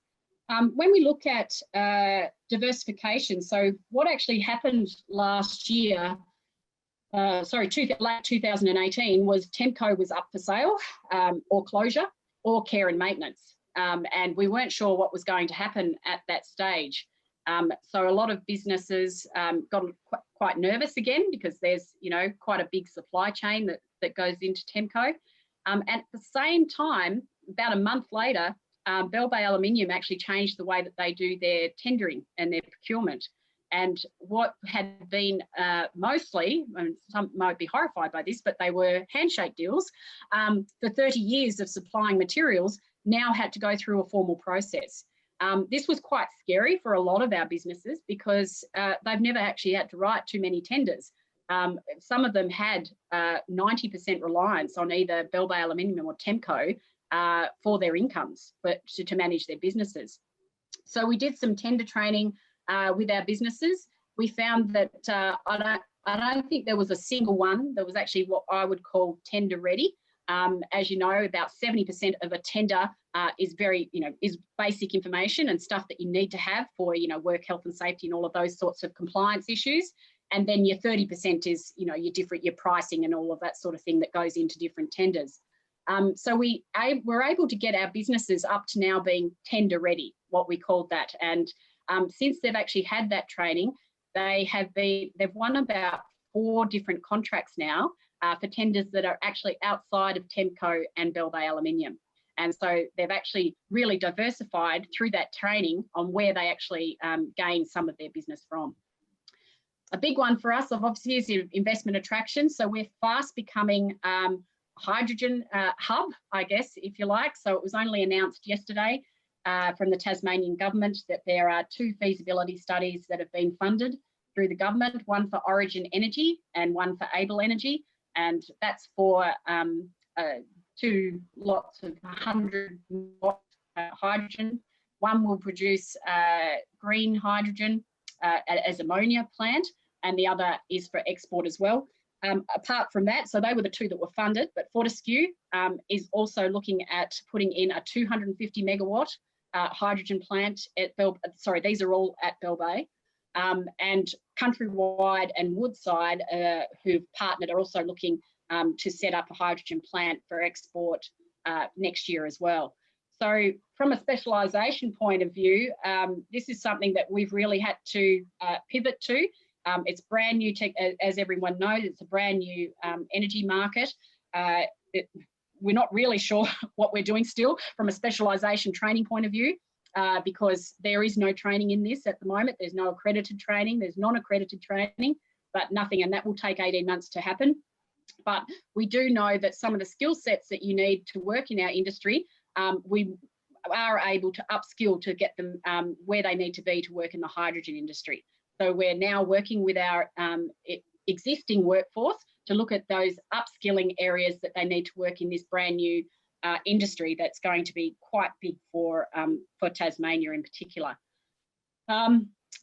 When we look at diversification, so what actually happened last year, late 2018, was Temco was up for sale or closure or care and maintenance. And we weren't sure what was going to happen at that stage. So a lot of businesses got quite nervous again because there's, you know, quite a big supply chain that goes into Temco. At the same time, about a month later, Bell Bay Aluminium actually changed the way that they do their tendering and their procurement. And what had been mostly, and some might be horrified by this, but they were handshake deals for 30 years of supplying materials, now had to go through a formal process. This was quite scary for a lot of our businesses because they've never actually had to write too many tenders. Some of them had 90% reliance on either Bell Bay Aluminium or Temco for their incomes, but to manage their businesses. So we did some tender training with our businesses. We found that I don't think there was a single one that was actually what I would call tender ready. As you know, about 70% of a tender is very, is basic information and stuff that you need to have for, work health and safety and all of those sorts of compliance issues. And then your 30% is, your pricing and all of that sort of thing that goes into different tenders. So we're able to get our businesses up to now being tender ready, what we called that. And since they've actually had that training, they've won about 4 different contracts now for tenders that are actually outside of Temco and Bell Bay Aluminium. And so they've actually really diversified through that training on where they actually gain some of their business from. A big one for us, obviously, is investment attraction. So we're fast becoming hydrogen hub, I guess, if you like. So it was only announced yesterday from the Tasmanian government that there are 2 feasibility studies that have been funded through the government, one for Origin Energy and one for Able Energy. And that's for 2 lots of 100 watt hydrogen. One will produce green hydrogen as ammonia plant, and the other is for export as well. Apart from that, so they were the 2 that were funded, but Fortescue is also looking at putting in a 250 megawatt hydrogen plant at these are all at Bell Bay. And Countrywide and Woodside, who've partnered, are also looking to set up a hydrogen plant for export next year as well. So from a specialisation point of view, this is something that we've really had to pivot to. It's brand new tech, as everyone knows, it's a brand new energy market. We're not really sure what we're doing still from a specialisation training point of view, because there is no training in this at the moment. There's no accredited training, there's non-accredited training, but nothing, and that will take 18 months to happen. But we do know that some of the skill sets that you need to work in our industry, we are able to upskill to get them where they need to be to work in the hydrogen industry. So we're now working with our existing workforce to look at those upskilling areas that they need to work in this brand new industry that's going to be quite big for Tasmania in particular.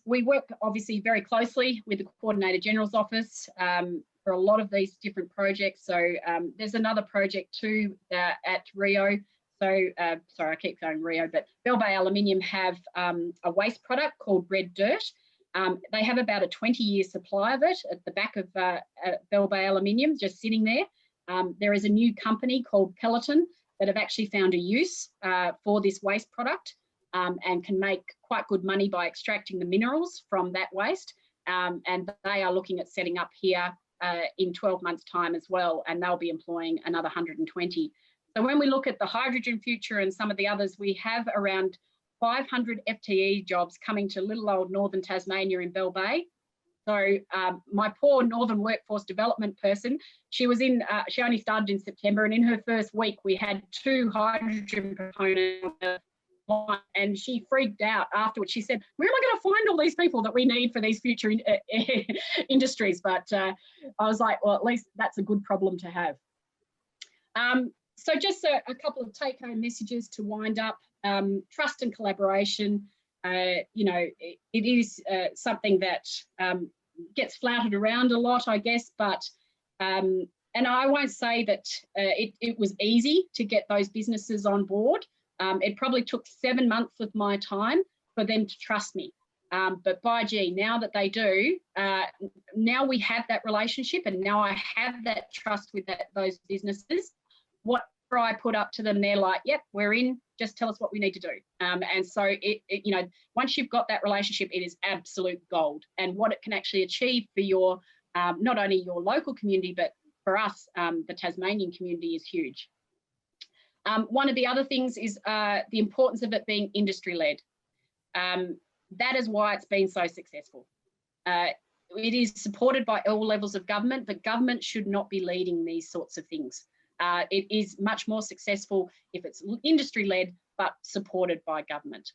We work obviously very closely with the Coordinator General's office for a lot of these different projects. So there's another project too at Rio. So, sorry, I keep going Rio, but Bell Bay Aluminium have a waste product called red dirt. They have about a 20-year supply of it at the back of Bell Bay Aluminium, just sitting there. There is a new company called Coulton that have actually found a use for this waste product and can make quite good money by extracting the minerals from that waste. And they are looking at setting up here in 12 months' time as well, and they'll be employing another 120. So when we look at the hydrogen future and some of the others, we have around 500 FTE jobs coming to little old northern Tasmania in Bell Bay. So my poor northern workforce development person, she only started in September, and in her first week we had 2 hydrogen proponents, and she freaked out afterwards. She said, where am I going to find all these people that we need for these future industries? But I was like, well, at least that's a good problem to have. So just a couple of take-home messages to wind up. Trust and collaboration, you know, it is something that gets flouted around a lot, I guess, but, and I won't say that it was easy to get those businesses on board. It probably took 7 months of my time for them to trust me. But by gee, now that they do, now we have that relationship, and now I have that trust with those businesses. Whatever I put up to them, they're like, yep, we're in, just tell us what we need to do. And so you know, once you've got that relationship, it is absolute gold. And what it can actually achieve for your, not only your local community, but for us, the Tasmanian community is huge. One of the other things is the importance of it being industry-led. That is why it's been so successful. It is supported by all levels of government, but government should not be leading these sorts of things. It is much more successful if it's industry-led, but supported by government.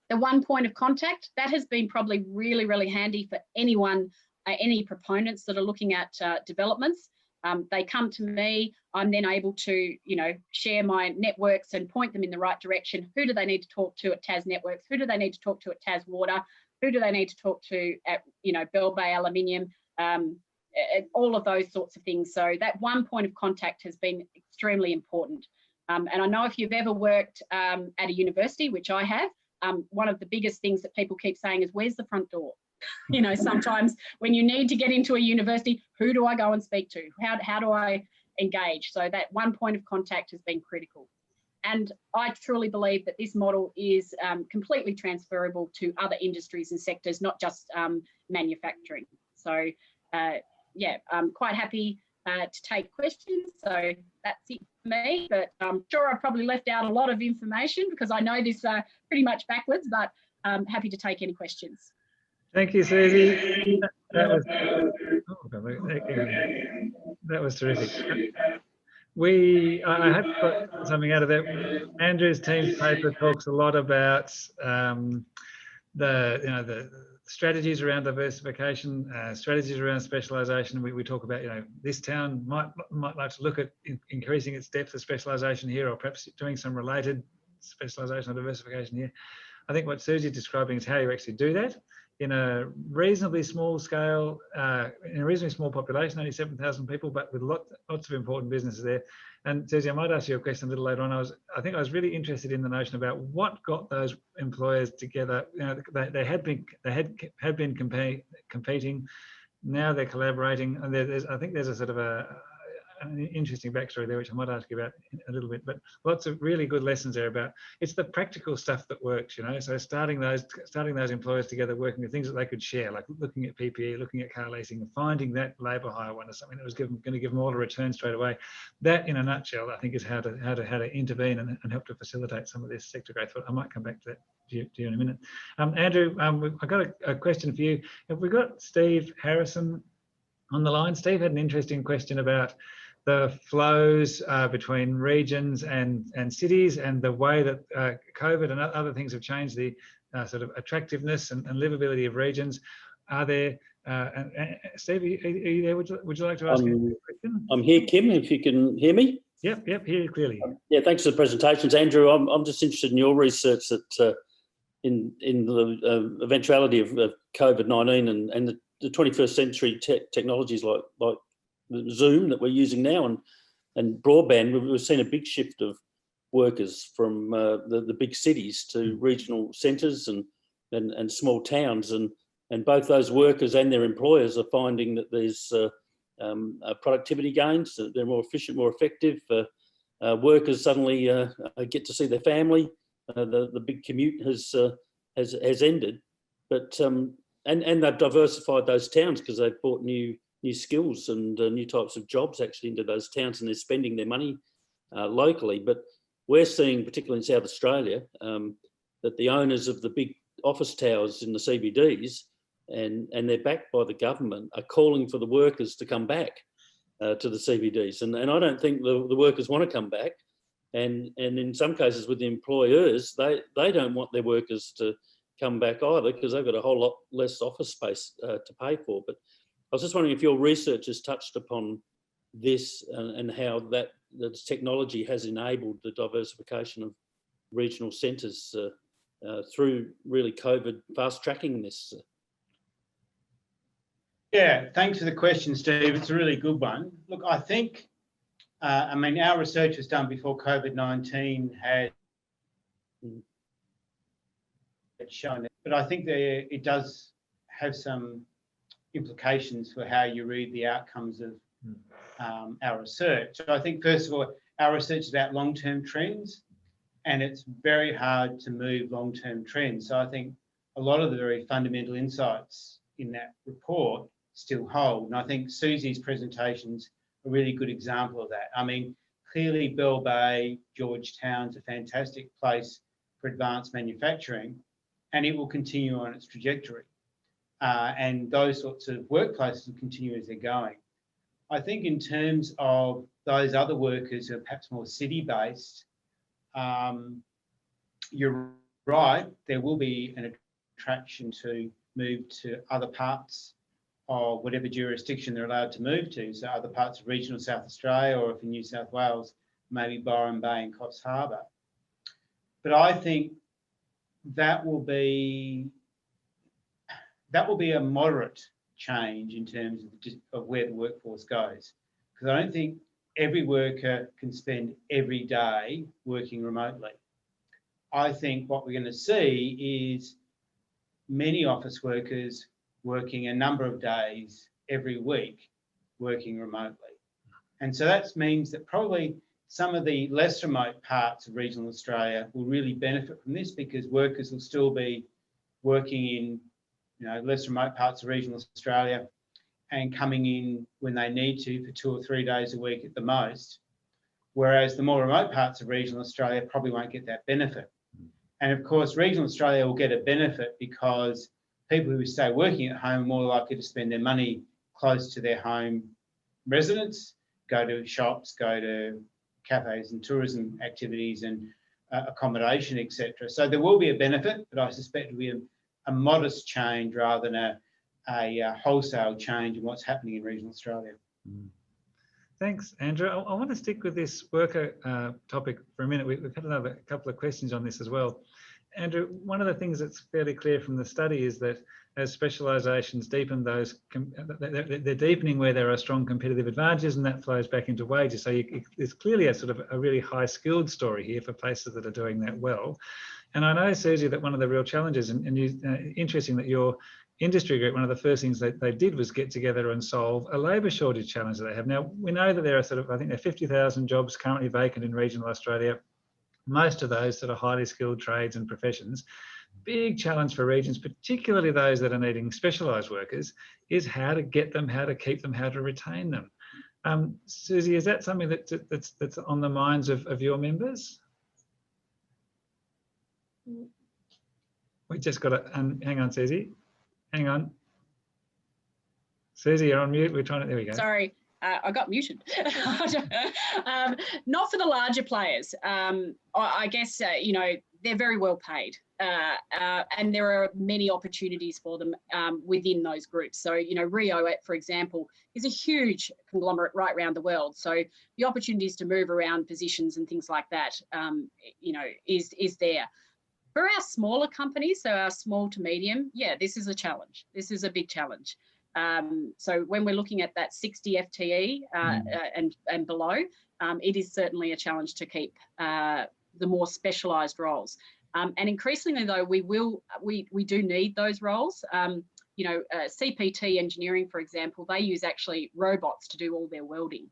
The one point of contact, that has been probably really, really handy for anyone, any proponents that are looking at developments. They come to me, I'm then able to, you know, share my networks and point them in the right direction. Who do they need to talk to at Tas Networks? Who do they need to talk to at Tas Water? Who do they need to talk to at, you know, Bell Bay Aluminium? All of those sorts of things. So that one point of contact has been extremely important. And I know if you've ever worked at a university, which I have, one of the biggest things that people keep saying is, where's the front door? You know, sometimes when you need to get into a university, who do I go and speak to? How do I engage? So that one point of contact has been critical. And I truly believe that this model is completely transferable to other industries and sectors, not just manufacturing. So yeah, I'm quite happy to take questions. So that's it for me, but I'm sure I've probably left out a lot of information because I know this pretty much backwards, but I'm happy to take any questions. Thank you, Susie. That was terrific. I have got something out of that. Andrew's team's paper talks a lot about the strategies around diversification, strategies around specialisation. We talk about, this town might like to look at increasing its depth of specialisation here, or perhaps doing some related specialisation or diversification here. I think what Susie's describing is how you actually do that in a reasonably small scale, in a reasonably small population, only 7,000 people, but with lots of important businesses there. And Susie, I might ask you a question a little later on. I think I was really interested in the notion about what got those employers together. They had been competing. Now they're collaborating, and I think there's a sort of an interesting backstory there, which I might ask you about a little bit, but lots of really good lessons there about it's the practical stuff that works, so starting those employers together, working with things that they could share, like looking at PPE, looking at car leasing, finding that labour hire one or something that was going to give them all a return straight away. That, in a nutshell, I think is how to intervene and help to facilitate some of this sector growth. But I might come back to that to you in a minute. Andrew, I've got a question for you. Have we got Steve Harrison on the line? Steve had an interesting question about the flows between regions and cities, and the way that COVID and other things have changed the sort of attractiveness and livability of regions. Are there, Steve, are you there? Would you like to ask a question? I'm here, Kim, if you can hear me. Yep, hear you clearly. Yeah, thanks for the presentations. Andrew, I'm just interested in your research that in the eventuality of COVID-19 and the 21st century technologies like Zoom that we're using now and broadband. We've seen a big shift of workers from the big cities to regional centres and small towns, and both those workers and their employers are finding that there's productivity gains, that they're more efficient, more effective. Workers suddenly get to see their family. The big commute has ended, but and they've diversified those towns because they've bought new skills and new types of jobs actually into those towns, and they're spending their money locally. But we're seeing, particularly in South Australia, that the owners of the big office towers in the CBDs, and they're backed by the government, are calling for the workers to come back to the CBDs. And I don't think the workers want to come back. And in some cases with the employers, they don't want their workers to come back either, because they've got a whole lot less office space to pay for. But I was just wondering if your research has touched upon this and how that technology has enabled the diversification of regional centres through really COVID fast tracking this. Yeah, thanks for the question, Steve. It's a really good one. Look, I think, our research was done before COVID-19 had shown it, but I think it does have some implications for how you read the outcomes of our research. So I think, first of all, our research is about long-term trends, and it's very hard to move long-term trends. So I think a lot of the very fundamental insights in that report still hold. And I think Susie's presentation's a really good example of that. I mean, clearly Bell Bay, Georgetown's a fantastic place for advanced manufacturing, and it will continue on its trajectory. And those sorts of workplaces will continue as they're going. I think in terms of those other workers who are perhaps more city-based, you're right, there will be an attraction to move to other parts of whatever jurisdiction they're allowed to move to. So other parts of regional South Australia, or if in New South Wales, maybe Byron Bay and Coffs Harbour. But I think that will be a moderate change in terms of where the workforce goes, because I don't think every worker can spend every day working remotely. I think what we're going to see is many office workers working a number of days every week working remotely. And so that means that probably some of the less remote parts of regional Australia will really benefit from this, because workers will still be working in less remote parts of regional Australia and coming in when they need to for 2 or 3 days a week at the most, whereas the more remote parts of regional Australia probably won't get that benefit. And of course, regional Australia will get a benefit because people who stay working at home are more likely to spend their money close to their home residence, go to shops, go to cafes and tourism activities and accommodation, etc. So there will be a benefit, but I suspect it will be a modest change rather than a wholesale change in what's happening in regional Australia. Thanks, Andrew. I want to stick with this worker topic for a minute. We've had a couple of questions on this as well. Andrew, one of the things that's fairly clear from the study is that as specialisations deepen, they're deepening where there are strong competitive advantages, and that flows back into wages. So there's clearly a sort of a really high skilled story here for places that are doing that well. And I know, Susie, that one of the real challenges, and interesting that your industry group, one of the first things they did was get together and solve a labour shortage challenge that they have. Now, we know that there are I think there are 50,000 jobs currently vacant in regional Australia. Most of those sort of highly skilled trades and professions. Big challenge for regions, particularly those that are needing specialised workers, is how to get them, how to keep them, how to retain them. Susie, is that something that's on the minds of your members? We just got to, hang on, Susie. Hang on. Susie, you're on mute. We're trying to, there we go. Sorry. I got muted. Not for the larger players. I guess, you know, they're very well paid and there are many opportunities for them within those groups. So, you know, Rio, for example, is a huge conglomerate right around the world. So the opportunities to move around positions and things like that, you know, is there. For our smaller companies, so our small to medium, yeah, this is a challenge. This is a big challenge. So when we're looking at that 60 FTE and below, it is certainly a challenge to keep the more specialised roles. And increasingly, though, we do need those roles. You know, CPT engineering, for example, they use actually robots to do all their welding.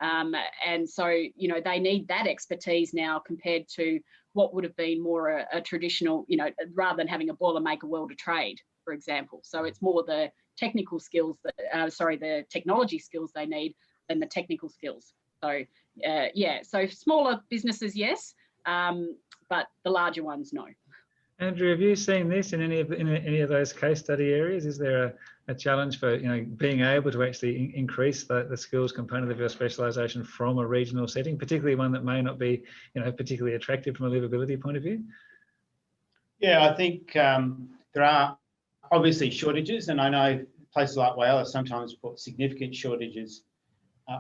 And so, you know, they need that expertise now compared to what would have been more a traditional, you know, rather than having a boilermaker welder trade, for example. So it's more the technical skills that, the technology skills they need than the technical skills. So yeah, so smaller businesses, yes, but the larger ones, no. Andrew, have you seen this in any of those case study areas? Is there a challenge for, you know, being able to actually increase the skills component of your specialisation from a regional setting, particularly one that may not be, you know, particularly attractive from a livability point of view? Yeah, I think there are obviously shortages, and I know places like Whyalla sometimes report significant shortages.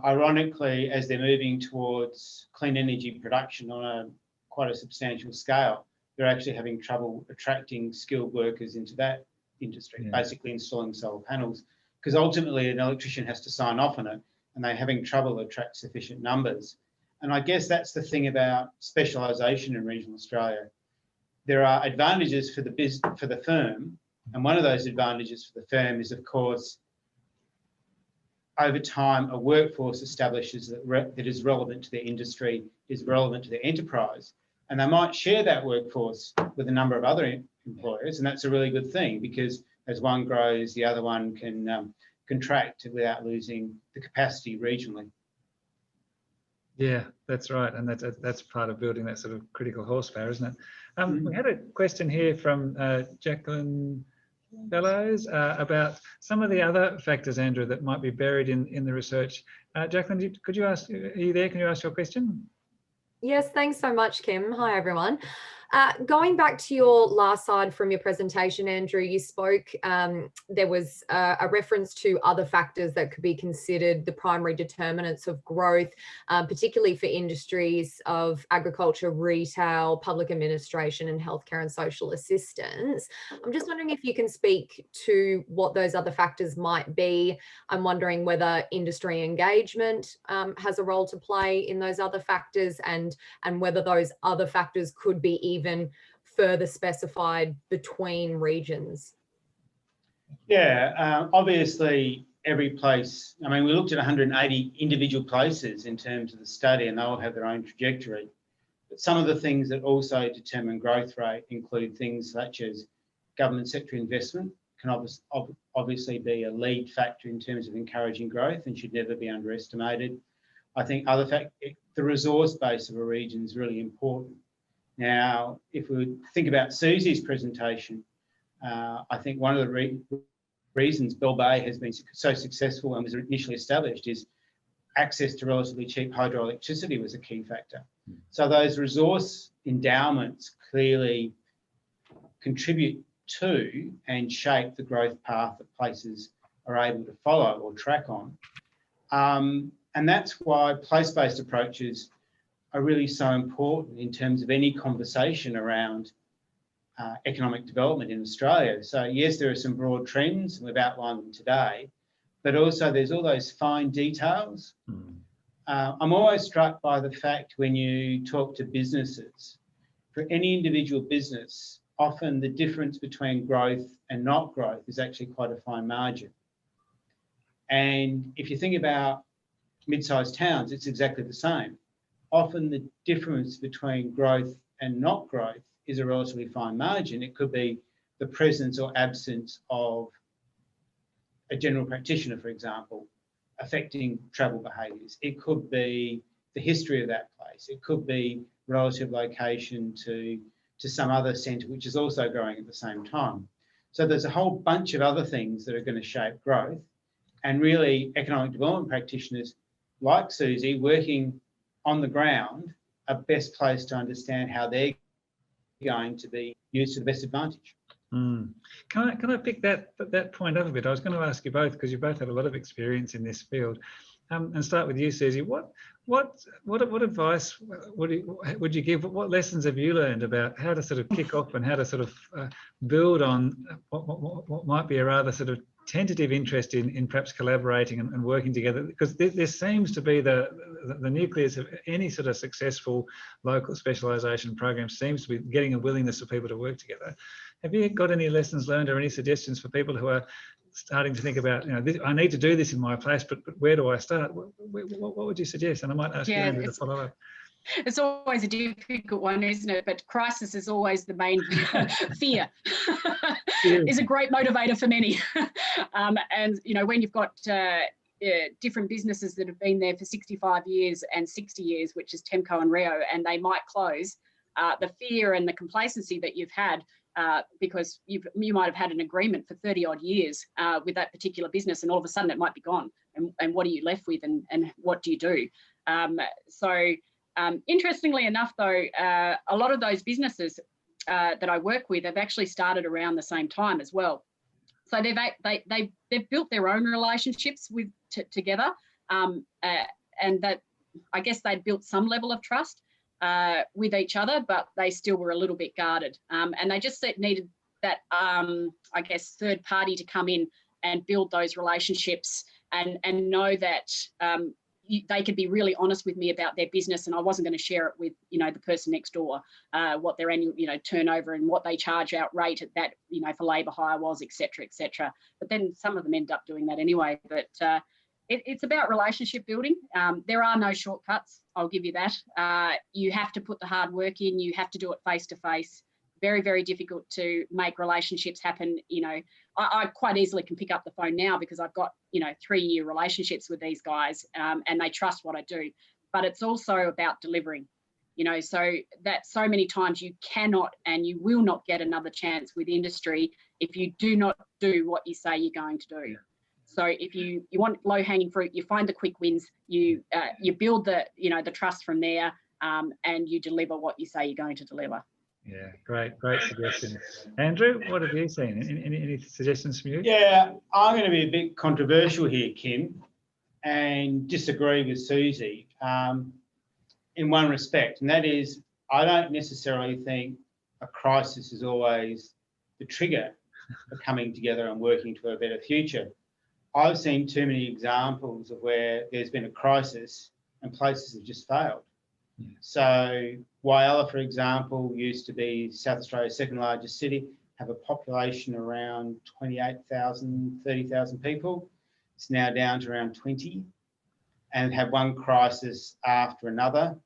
Ironically, as they're moving towards clean energy production on quite a substantial scale, they're actually having trouble attracting skilled workers into that industry, basically installing solar panels, because ultimately an electrician has to sign off on it, and they're having trouble to attract sufficient numbers. And I guess that's the thing about specialisation in regional Australia. There are advantages for the firm, and one of those advantages for the firm is, of course, over time, a workforce establishes that is relevant to their industry, is relevant to their enterprise. And they might share that workforce with a number of other employers, and that's a really good thing, because as one grows, the other one can contract without losing the capacity regionally. Yeah, that's right, and that's part of building that sort of critical horsepower, isn't it? We had a question here from Jacqueline Fellows about some of the other factors, Andrew, that might be buried in the research. Jacqueline, could you ask? Are you there? Can you ask your question? Yes, thanks so much, Kim. Hi, everyone. Going back to your last slide from your presentation, Andrew, you spoke, there was a reference to other factors that could be considered the primary determinants of growth, particularly for industries of agriculture, retail, public administration, and healthcare and social assistance. I'm just wondering if you can speak to what those other factors might be. I'm wondering whether industry engagement has a role to play in those other factors, and whether those other factors could be even further specified between regions. Yeah, obviously every place, I mean, we looked at 180 individual places in terms of the study, and they all have their own trajectory. But some of the things that also determine growth rate include things such as government sector investment can obviously be a lead factor in terms of encouraging growth and should never be underestimated. I think the resource base of a region is really important. Now, if we think about Susie's presentation, I think one of the reasons Bell Bay has been so successful and was initially established is access to relatively cheap hydroelectricity was a key factor. So those resource endowments clearly contribute to and shape the growth path that places are able to follow or track on. And that's why place-based approaches are really so important in terms of any conversation around economic development in Australia. So yes, there are some broad trends, and we've outlined them today, but also there's all those fine details. I'm always struck by the fact when you talk to businesses, for any individual business, often the difference between growth and not growth is actually quite a fine margin. And if you think about mid-sized towns, it's exactly the same. Often the difference between growth and not growth is a relatively fine margin. It could be the presence or absence of a general practitioner, for example, affecting travel behaviours. It could be the history of that place. It could be relative location to some other centre which is also growing at the same time. So there's a whole bunch of other things that are going to shape growth. And really, economic development practitioners like Susie, working on the ground, are best placed to understand how they're going to be used to the best advantage. Can I pick that point up a bit? I was going to ask you both, because you both have a lot of experience in this field, and start with you, Susie. What advice would you give? What lessons have you learned about how to sort of kick off and how to sort of build on what might be a rather sort of tentative interest in perhaps collaborating and working together? Because there seems to be the nucleus of any sort of successful local specialisation program seems to be getting a willingness for people to work together. Have you got any lessons learned or any suggestions for people who are starting to think about, I need to do this in my place, but where do I start? What would you suggest? And I might ask you, Andrew, to follow up. It's always a difficult one, isn't it? But crisis is always the main fear. Is a great motivator for many. And, when you've got different businesses that have been there for 65 years and 60 years, which is Temco and Rio, and they might close, the fear and the complacency that you've had because you might have had an agreement for 30 odd years with that particular business, and all of a sudden it might be gone. And what are you left with, and what do you do? Interestingly enough, though, a lot of those businesses that I work with have actually started around the same time as well. So they've built their own relationships together, and that I guess they'd built some level of trust with each other, but they still were a little bit guarded, and they just needed that I guess third party to come in and build those relationships and know that they could be really honest with me about their business, and I wasn't going to share it with the person next door, what their annual turnover and what they charge out rate at that for labour hire was, etc., etc. But then some of them end up doing that anyway. But it's about relationship building. There are no shortcuts, I'll give you that. You have to put the hard work in. You have to do it face to face. Very, very difficult to make relationships happen. I quite easily can pick up the phone now because I've got 3-year relationships with these guys, and they trust what I do. But it's also about delivering, so that so many times you cannot and you will not get another chance with industry if you do not do what you say you're going to do. Yeah. So if you want low-hanging fruit, you find the quick wins, you build the the trust from there, and you deliver what you say you're going to deliver. Yeah, great suggestion. Andrew, what have you seen? Any suggestions from you? Yeah, I'm going to be a bit controversial here, Kim, and disagree with Susie in one respect, and that is I don't necessarily think a crisis is always the trigger for coming together and working to a better future. I've seen too many examples of where there's been a crisis and places have just failed. Yeah. So Whyalla, for example, used to be South Australia's second largest city, have a population around 28,000, 30,000 people. It's now down to around 20 and have one crisis after another.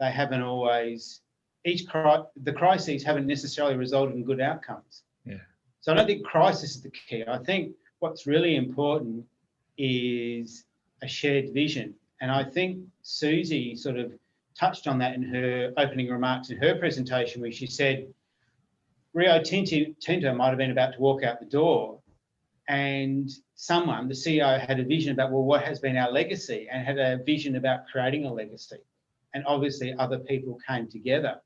They haven't always, the crises haven't necessarily resulted in good outcomes. Yeah. So I don't think crisis is the key. I think what's really important is a shared vision. And I think Susie sort of touched on that in her opening remarks in her presentation, where she said Rio Tinto might have been about to walk out the door, and someone, the CEO, had a vision about, well, what has been our legacy, and had a vision about creating a legacy. And obviously other people came together.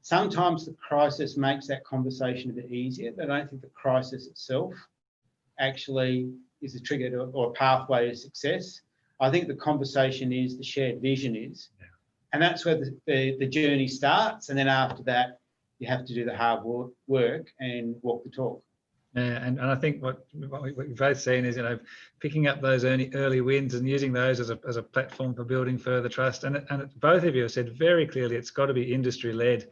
Sometimes the crisis makes that conversation a bit easier, but I don't think the crisis itself actually is a trigger or a pathway to success. I think the conversation is, the shared vision is, and that's where the journey starts. And then after that, you have to do the hard work and walk the talk. And I think what we've both seen is, picking up those early wins and using those as a platform for building further trust. And both of you have said very clearly it's got to be industry led.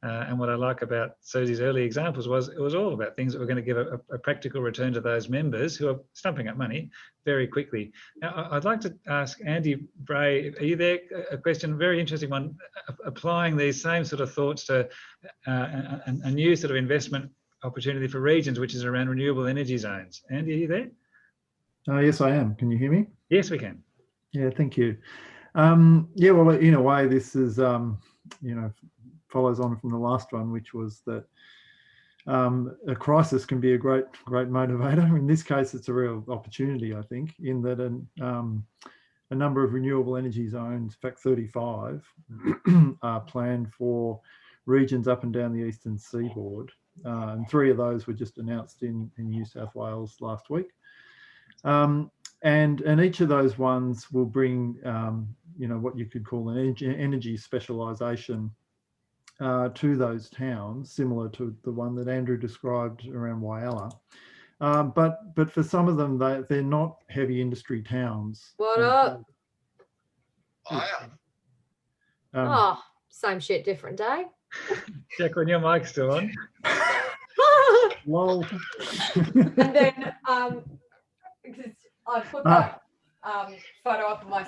And what I like about Susie's early examples was it was all about things that were going to give a practical return to those members who are stumping up money very quickly. Now, I'd like to ask Andy Bray, are you there? A question, very interesting one, applying these same sort of thoughts to a new sort of investment opportunity for regions, which is around renewable energy zones. Andy, are you there? Yes, I am. Can you hear me? Yes, we can. Yeah, thank you. Yeah, well, in a way, this is, follows on from the last one, which was that a crisis can be a great motivator. In this case, it's a real opportunity, I think, in that a number of renewable energy zones, in fact 35, are planned for regions up and down the eastern seaboard. And 3 of those were just announced in New South Wales last week. And each of those ones will bring, what you could call an energy specialisation to those towns, similar to the one that Andrew described around Whyalla. But for some of them, they're not heavy industry towns. What up? Same shit, different day. Check when your mic's still on. Lol. And then I put that photo up of my.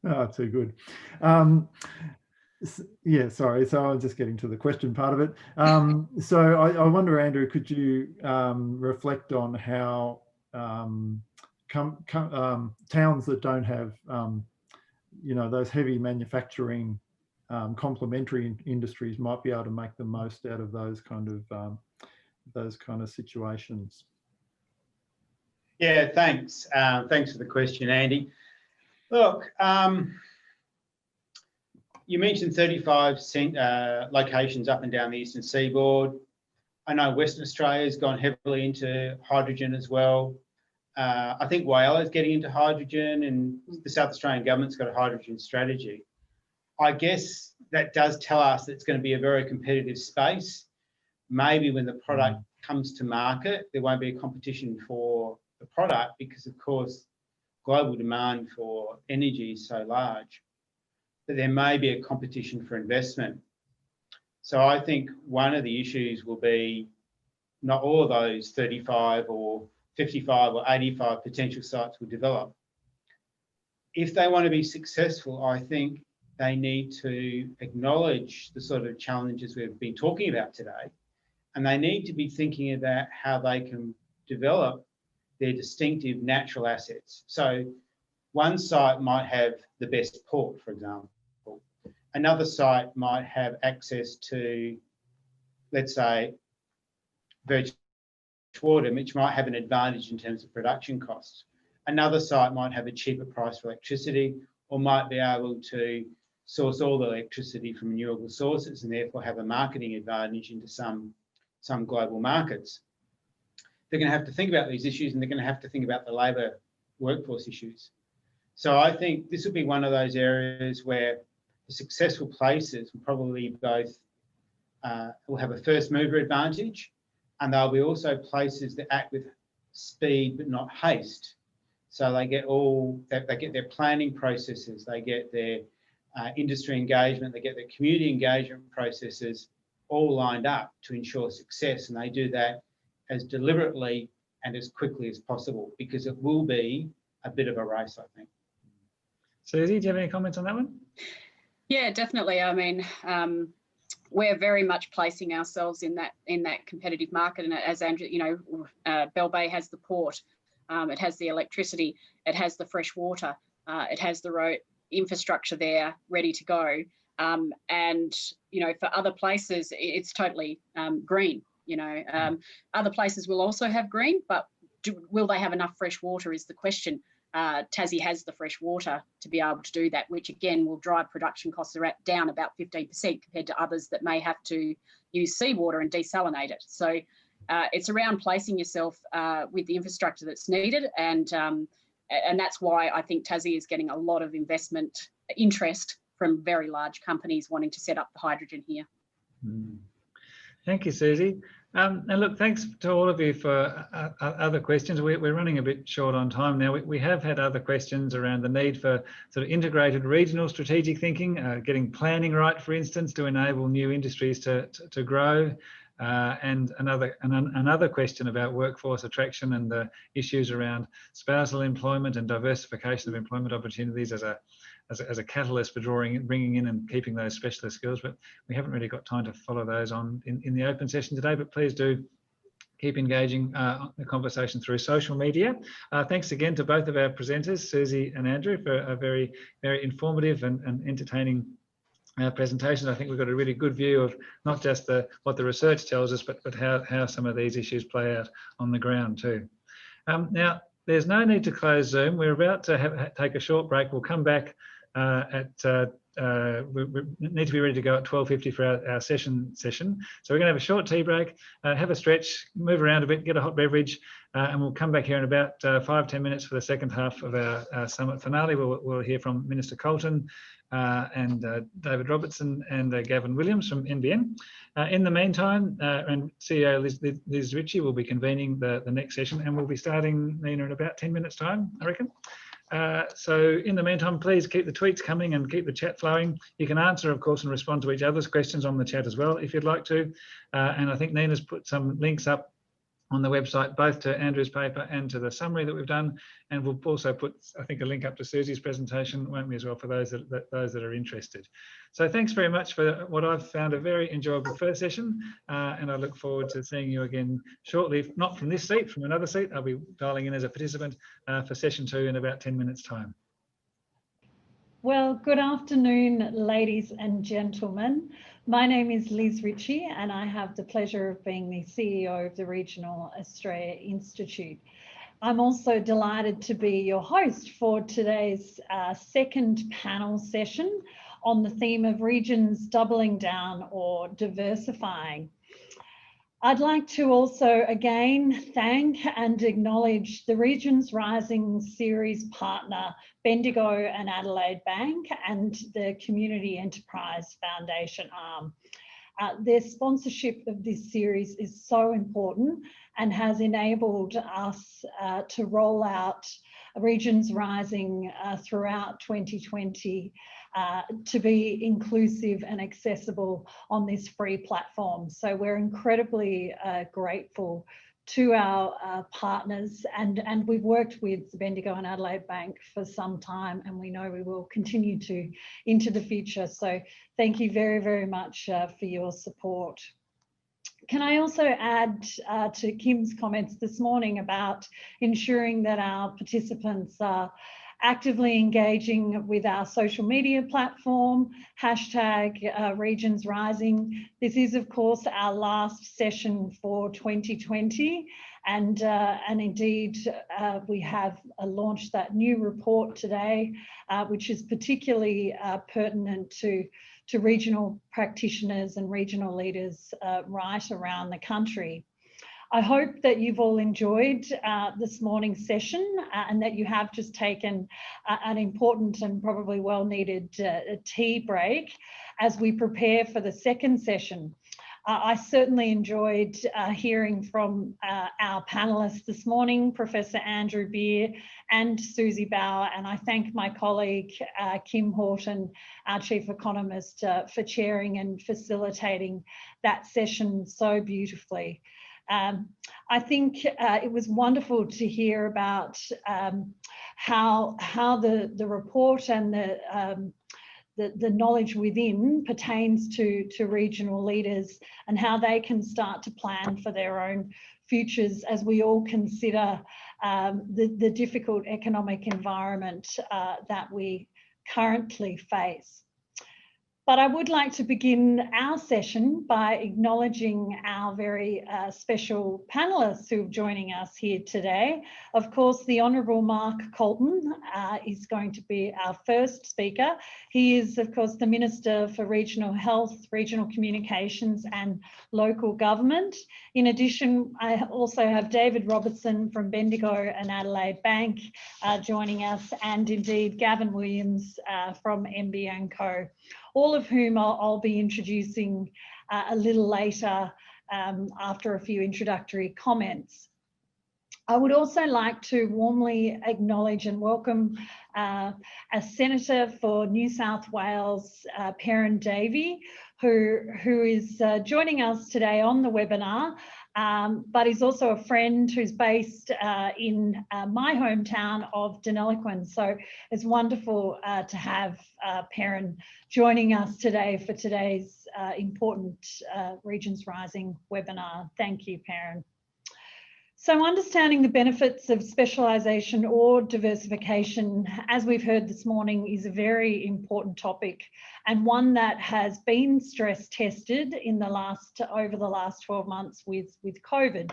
Oh, too good. Yeah, sorry. So I'm just getting to the question part of it. So I wonder, Andrew, could you reflect on how towns that don't have, those heavy manufacturing complementary industries might be able to make the most out of those kind of situations? Yeah, thanks. Thanks for the question, Andy. Look, you mentioned 35 locations up and down the eastern seaboard. I know Western Australia's gone heavily into hydrogen as well. I think Whyalla is getting into hydrogen, and the South Australian government's got a hydrogen strategy. I guess that does tell us that it's going to be a very competitive space. Maybe when the product comes to market, there won't be a competition for the product because, of course, global demand for energy is so large. But there may be a competition for investment. So I think one of the issues will be not all of those 35 or 55 or 85 potential sites will develop. If they want to be successful, I think they need to acknowledge the sort of challenges we've been talking about today, and they need to be thinking about how they can develop their distinctive natural assets. So one site might have the best port, for example. Another site might have access to, let's say, virgin water, which might have an advantage in terms of production costs. Another site might have a cheaper price for electricity, or might be able to source all the electricity from renewable sources and therefore have a marketing advantage into some global markets. They're going to have to think about these issues, and they're going to have to think about the labour workforce issues. So I think this will be one of those areas where the successful places will probably both will have a first mover advantage, and there'll be also places that act with speed but not haste. So they get their planning processes, they get their industry engagement, they get their community engagement processes all lined up to ensure success, and they do that as deliberately and as quickly as possible, because it will be a bit of a race, I think. Susie, do you have any comments on that one? Yeah, definitely. I mean, we're very much placing ourselves in that competitive market, and as Andrew, Bell Bay has the port, it has the electricity, it has the fresh water, it has the road infrastructure there ready to go, and for other places it's totally green. You know, other places will also have green, but will they have enough fresh water is the question. Tassie has the fresh water to be able to do that, which again will drive production costs down about 15% compared to others that may have to use seawater and desalinate it. So it's around placing yourself with the infrastructure that's needed, and that's why I think Tassie is getting a lot of investment interest from very large companies wanting to set up the hydrogen here. Thank you, Susie. And look, thanks to all of you for other questions. We're running a bit short on time now. We have had other questions around the need for sort of integrated regional strategic thinking, getting planning right, for instance, to enable new industries to grow. And another question about workforce attraction and the issues around spousal employment and diversification of employment opportunities as a catalyst for bringing in and keeping those specialist skills. But we haven't really got time to follow those on in the open session today, but please do keep engaging the conversation through social media. Thanks again to both of our presenters, Susie and Andrew, for a very, very informative and entertaining presentations. I think we've got a really good view of not just what the research tells us, but how some of these issues play out on the ground too. Now, there's no need to close Zoom. We're about to take a short break. We'll come back we need to be ready to go at 12:50 for our session. So we're going to have a short tea break, have a stretch, move around a bit, get a hot beverage, and we'll come back here in about 5-10 minutes for the second half of our summit finale. We'll hear from Minister Coulton and David Robertson and Gavin Williams from NBN. In the meantime, and CEO Liz Ritchie will be convening the next session, and we'll be starting, Nina, in about 10 minutes time, I reckon. So in the meantime, please keep the tweets coming and keep the chat flowing. You can answer, of course, and respond to each other's questions on the chat as well, if you'd like to. And I think Nina's put some links up on the website, both to Andrew's paper and to the summary that we've done. And we'll also put, I think, a link up to Susie's presentation, won't we, as well, for those that are interested. So thanks very much for what I've found a very enjoyable first session. And I look forward to seeing you again shortly, if not from this seat, from another seat. I'll be dialing in as a participant for session 2 in about 10 minutes time. Well, good afternoon, ladies and gentlemen. My name is Liz Ritchie, and I have the pleasure of being the CEO of the Regional Australia Institute. I'm also delighted to be your host for today's second panel session on the theme of regions doubling down or diversifying. I'd like to also again thank and acknowledge the Regions Rising series partner, Bendigo and Adelaide Bank, and the Community Enterprise Foundation arm. Their sponsorship of this series is so important and has enabled us to roll out Regions Rising throughout 2020 to be inclusive and accessible on this free platform. So we're incredibly grateful to our partners, and we've worked with Bendigo and Adelaide Bank for some time, and we know we will continue to into the future. So thank you very, very much for your support. Can I also add to Kim's comments this morning about ensuring that our participants are actively engaging with our social media platform, #Regions Rising. This is, of course, our last session for 2020. And indeed, we have launched that new report today, which is particularly pertinent to regional practitioners and regional leaders right around the country. I hope that you've all enjoyed this morning's session and that you have just taken an important and probably well-needed tea break as we prepare for the second session. I certainly enjoyed hearing from our panelists this morning, Professor Andrew Beer and Susie Bauer, and I thank my colleague Kim Houghton, our Chief Economist, for chairing and facilitating that session so beautifully. I think it was wonderful to hear about how the report and the knowledge within pertains to regional leaders and how they can start to plan for their own futures as we all consider the difficult economic environment that we currently face. But I would like to begin our session by acknowledging our very special panellists who are joining us here today. Of course, the Honourable Mark Coulton is going to be our first speaker. He is, of course, the Minister for Regional Health, Regional Communications and Local Government. In addition, I also have David Robertson from Bendigo and Adelaide Bank joining us, and indeed Gavin Williams from MB & Co. All of whom I'll be introducing a little later after a few introductory comments. I would also like to warmly acknowledge and welcome a Senator for New South Wales, Perrin Davey, who is joining us today on the webinar, but is also a friend who's based in my hometown of Deniliquin. So it's wonderful to have Perrin joining us today for today's important Regions Rising webinar. Thank you, Perrin. So understanding the benefits of specialisation or diversification, as we've heard this morning, is a very important topic and one that has been stress tested in over the last 12 months with COVID.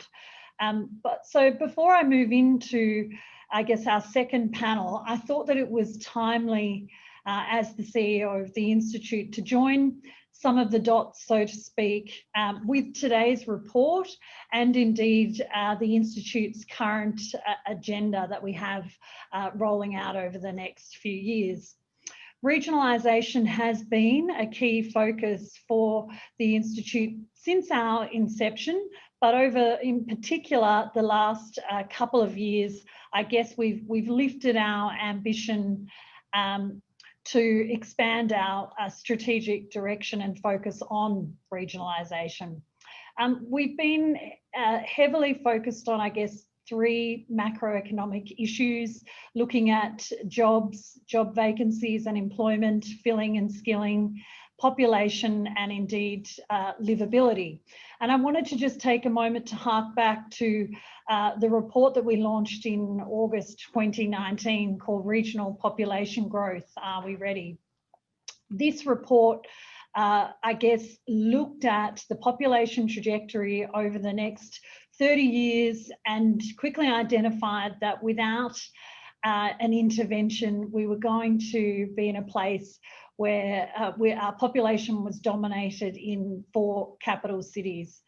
So before I move into, I guess, our second panel, I thought that it was timely as the CEO of the Institute to join some of the dots, so to speak, with today's report and indeed the Institute's current agenda that we have rolling out over the next few years. Regionalisation has been a key focus for the Institute since our inception, but over, in particular, the last couple of years, I guess we've lifted our ambition to expand our strategic direction and focus on regionalisation. We've been heavily focused on, I guess, three macroeconomic issues, looking at jobs, job vacancies and employment, filling and skilling, population and indeed livability. And I wanted to just take a moment to hark back to the report that we launched in August 2019 called Regional Population Growth, Are We Ready? This report, I guess, looked at the population trajectory over the next 30 years and quickly identified that without an intervention, we were going to be in a place where our population was dominated in 4 capital cities.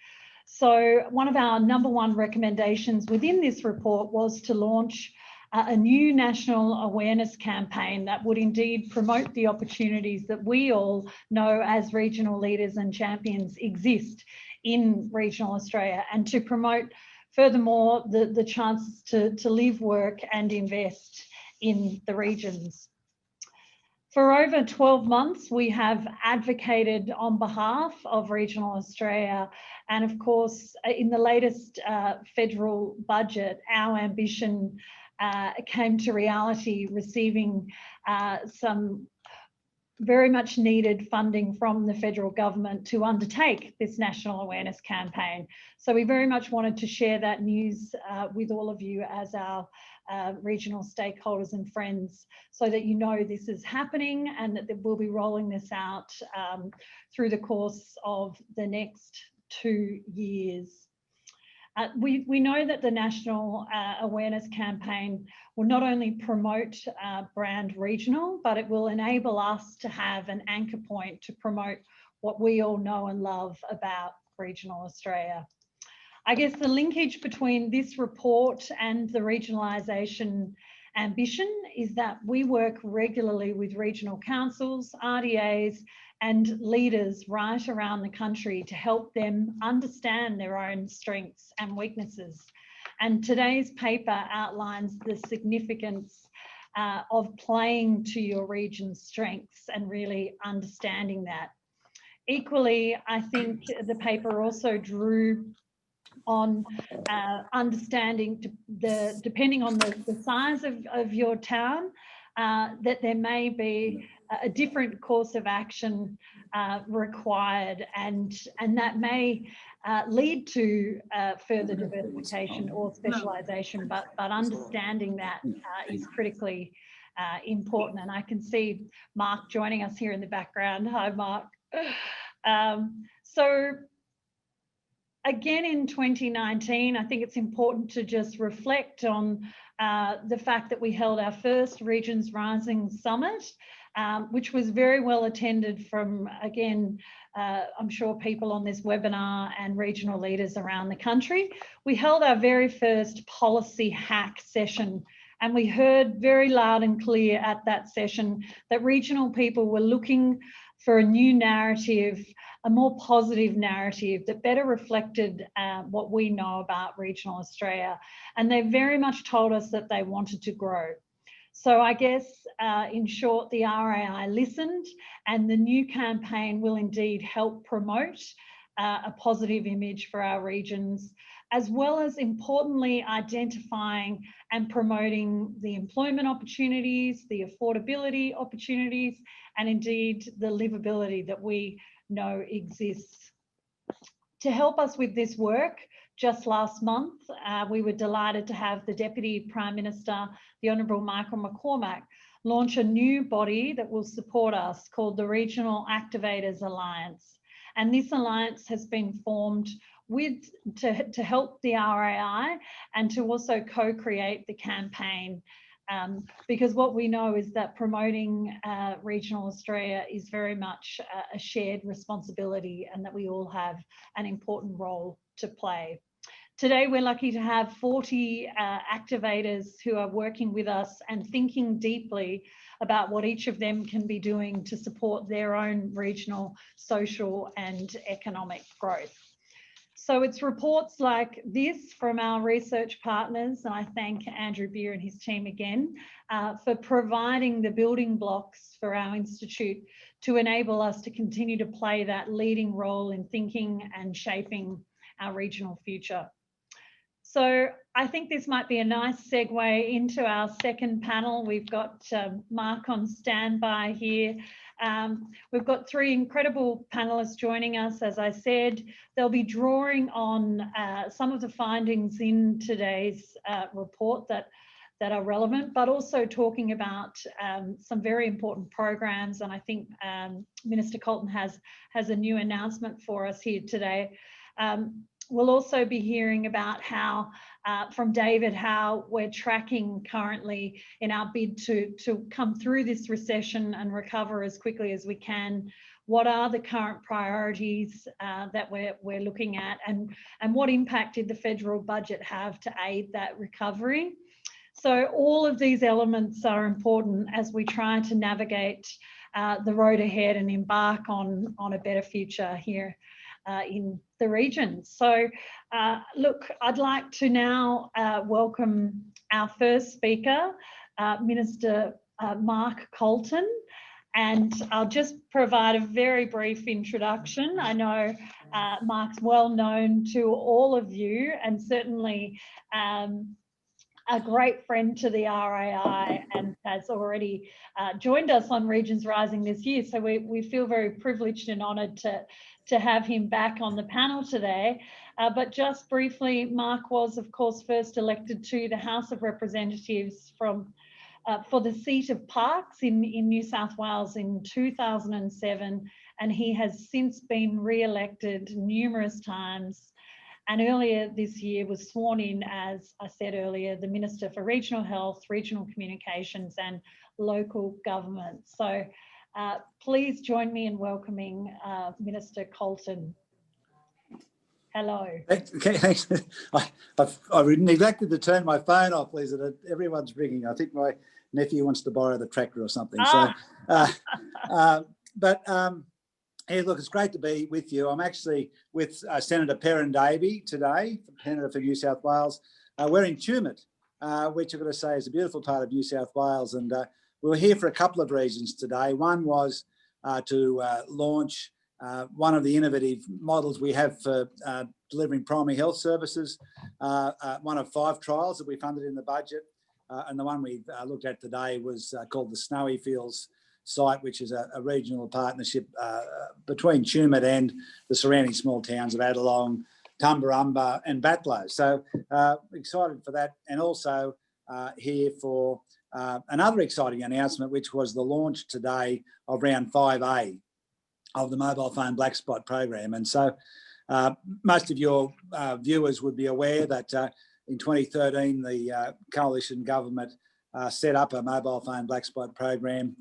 So one of our #1 recommendations within this report was to launch a new national awareness campaign that would indeed promote the opportunities that we all know as regional leaders and champions exist in regional Australia, and to promote furthermore the chances to live, work and invest in the regions. For over 12 months, we have advocated on behalf of regional Australia, and of course, in the latest federal budget, our ambition came to reality, receiving some very much needed funding from the federal government to undertake this national awareness campaign. So we very much wanted to share that news with all of you as our regional stakeholders and friends, so that you know this is happening and that we'll be rolling this out through the course of the next 2 years. We know that the National Awareness Campaign will not only promote brand regional, but it will enable us to have an anchor point to promote what we all know and love about regional Australia. I guess the linkage between this report and the regionalisation ambition is that we work regularly with regional councils, RDAs and leaders right around the country to help them understand their own strengths and weaknesses. And today's paper outlines the significance of playing to your region's strengths and really understanding that. Equally, I think the paper also drew on understanding depending on the size of your town, that there may be a different course of action required, and that may lead to further diversification or specialisation, but understanding that is critically important. And I can see Mark joining us here in the background. Hi, Mark. So again, in 2019, I think it's important to just reflect on the fact that we held our first Regions Rising Summit, which was very well attended from, again, I'm sure people on this webinar and regional leaders around the country. We held our very first policy hack session, and we heard very loud and clear at that session that regional people were looking for a new narrative, a more positive narrative that better reflected what we know about regional Australia. And they very much told us that they wanted to grow. So I guess, in short, the RAI listened, and the new campaign will indeed help promote a positive image for our regions, as well as importantly identifying and promoting the employment opportunities, the affordability opportunities, and indeed the livability that we know exists. To help us with this work, just last month, we were delighted to have the Deputy Prime Minister, the Honourable Michael McCormack, launch a new body that will support us called the Regional Activators Alliance. And this alliance has been formed to help the RAI and to also co-create the campaign. Because what we know is that promoting regional Australia is very much a shared responsibility, and that we all have an important role to play. Today, we're lucky to have 40 activators who are working with us and thinking deeply about what each of them can be doing to support their own regional, social and economic growth. So it's reports like this from our research partners, and I thank Andrew Beer and his team again for providing the building blocks for our institute to enable us to continue to play that leading role in thinking and shaping our regional future. So I think this might be a nice segue into our second panel. We've got Mark on standby here. We've got three incredible panelists joining us. As I said, they'll be drawing on some of the findings in today's report that are relevant, but also talking about some very important programs. And I think Minister Coulton has a new announcement for us here today. We'll also be hearing about how, from David, how we're tracking currently in our bid to come through this recession and recover as quickly as we can. What are the current priorities that we're looking at, and what impact did the federal budget have to aid that recovery? So all of these elements are important as we try to navigate the road ahead and embark on a better future here in the region. So look, I'd like to now welcome our first speaker, Minister Mark Coulton, and I'll just provide a very brief introduction. I know Mark's well known to all of you, and certainly a great friend to the RAI, and has already joined us on Regions Rising this year. So we feel very privileged and honoured to have him back on the panel today. But just briefly, Mark was, of course, first elected to the House of Representatives for the seat of Parkes in New South Wales in 2007, and he has since been re-elected numerous times. And earlier this year was sworn in, as I said earlier, the Minister for Regional Health, Regional Communications and Local Government. So please join me in welcoming Minister Coulton. Hello. Okay, thanks. I've neglected to turn my phone off, Lisa. Everyone's ringing. I think my nephew wants to borrow the tractor or something. Hey, look, it's great to be with you. I'm actually with Senator Perrin Davey today, Senator for New South Wales. We're in Tumut, which I've got to say is a beautiful part of New South Wales. And we were here for a couple of reasons today. One was to launch one of the innovative models we have for delivering primary health services, one of 5 trials that we funded in the budget. And the one we looked at today was called the Snowy Fields site, which is a regional partnership between Tumut and the surrounding small towns of Adelaide, Tumbarumba and Batlow. So excited for that, and also here for another exciting announcement, which was the launch today of round 5A of the mobile phone black spot program. And so most of your viewers would be aware that in 2013, the coalition government set up a mobile phone black spot program.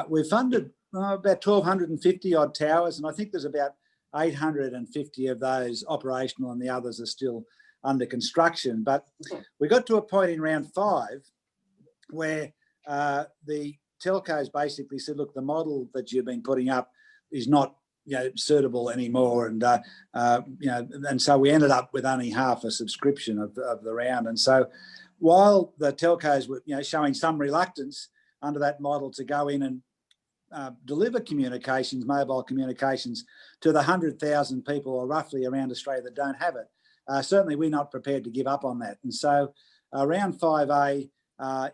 We've funded about 1,250 odd towers, and I think there's about 850 of those operational and the others are still under construction. But we got to a point in round 5 where the telcos basically said, look, the model that you've been putting up is not suitable anymore, and and so we ended up with only half a subscription of the round. And so while the telcos were showing some reluctance under that model to go in and deliver communications, mobile communications, to the 100,000 people or roughly around Australia that don't have it, certainly we're not prepared to give up on that. And so round 5A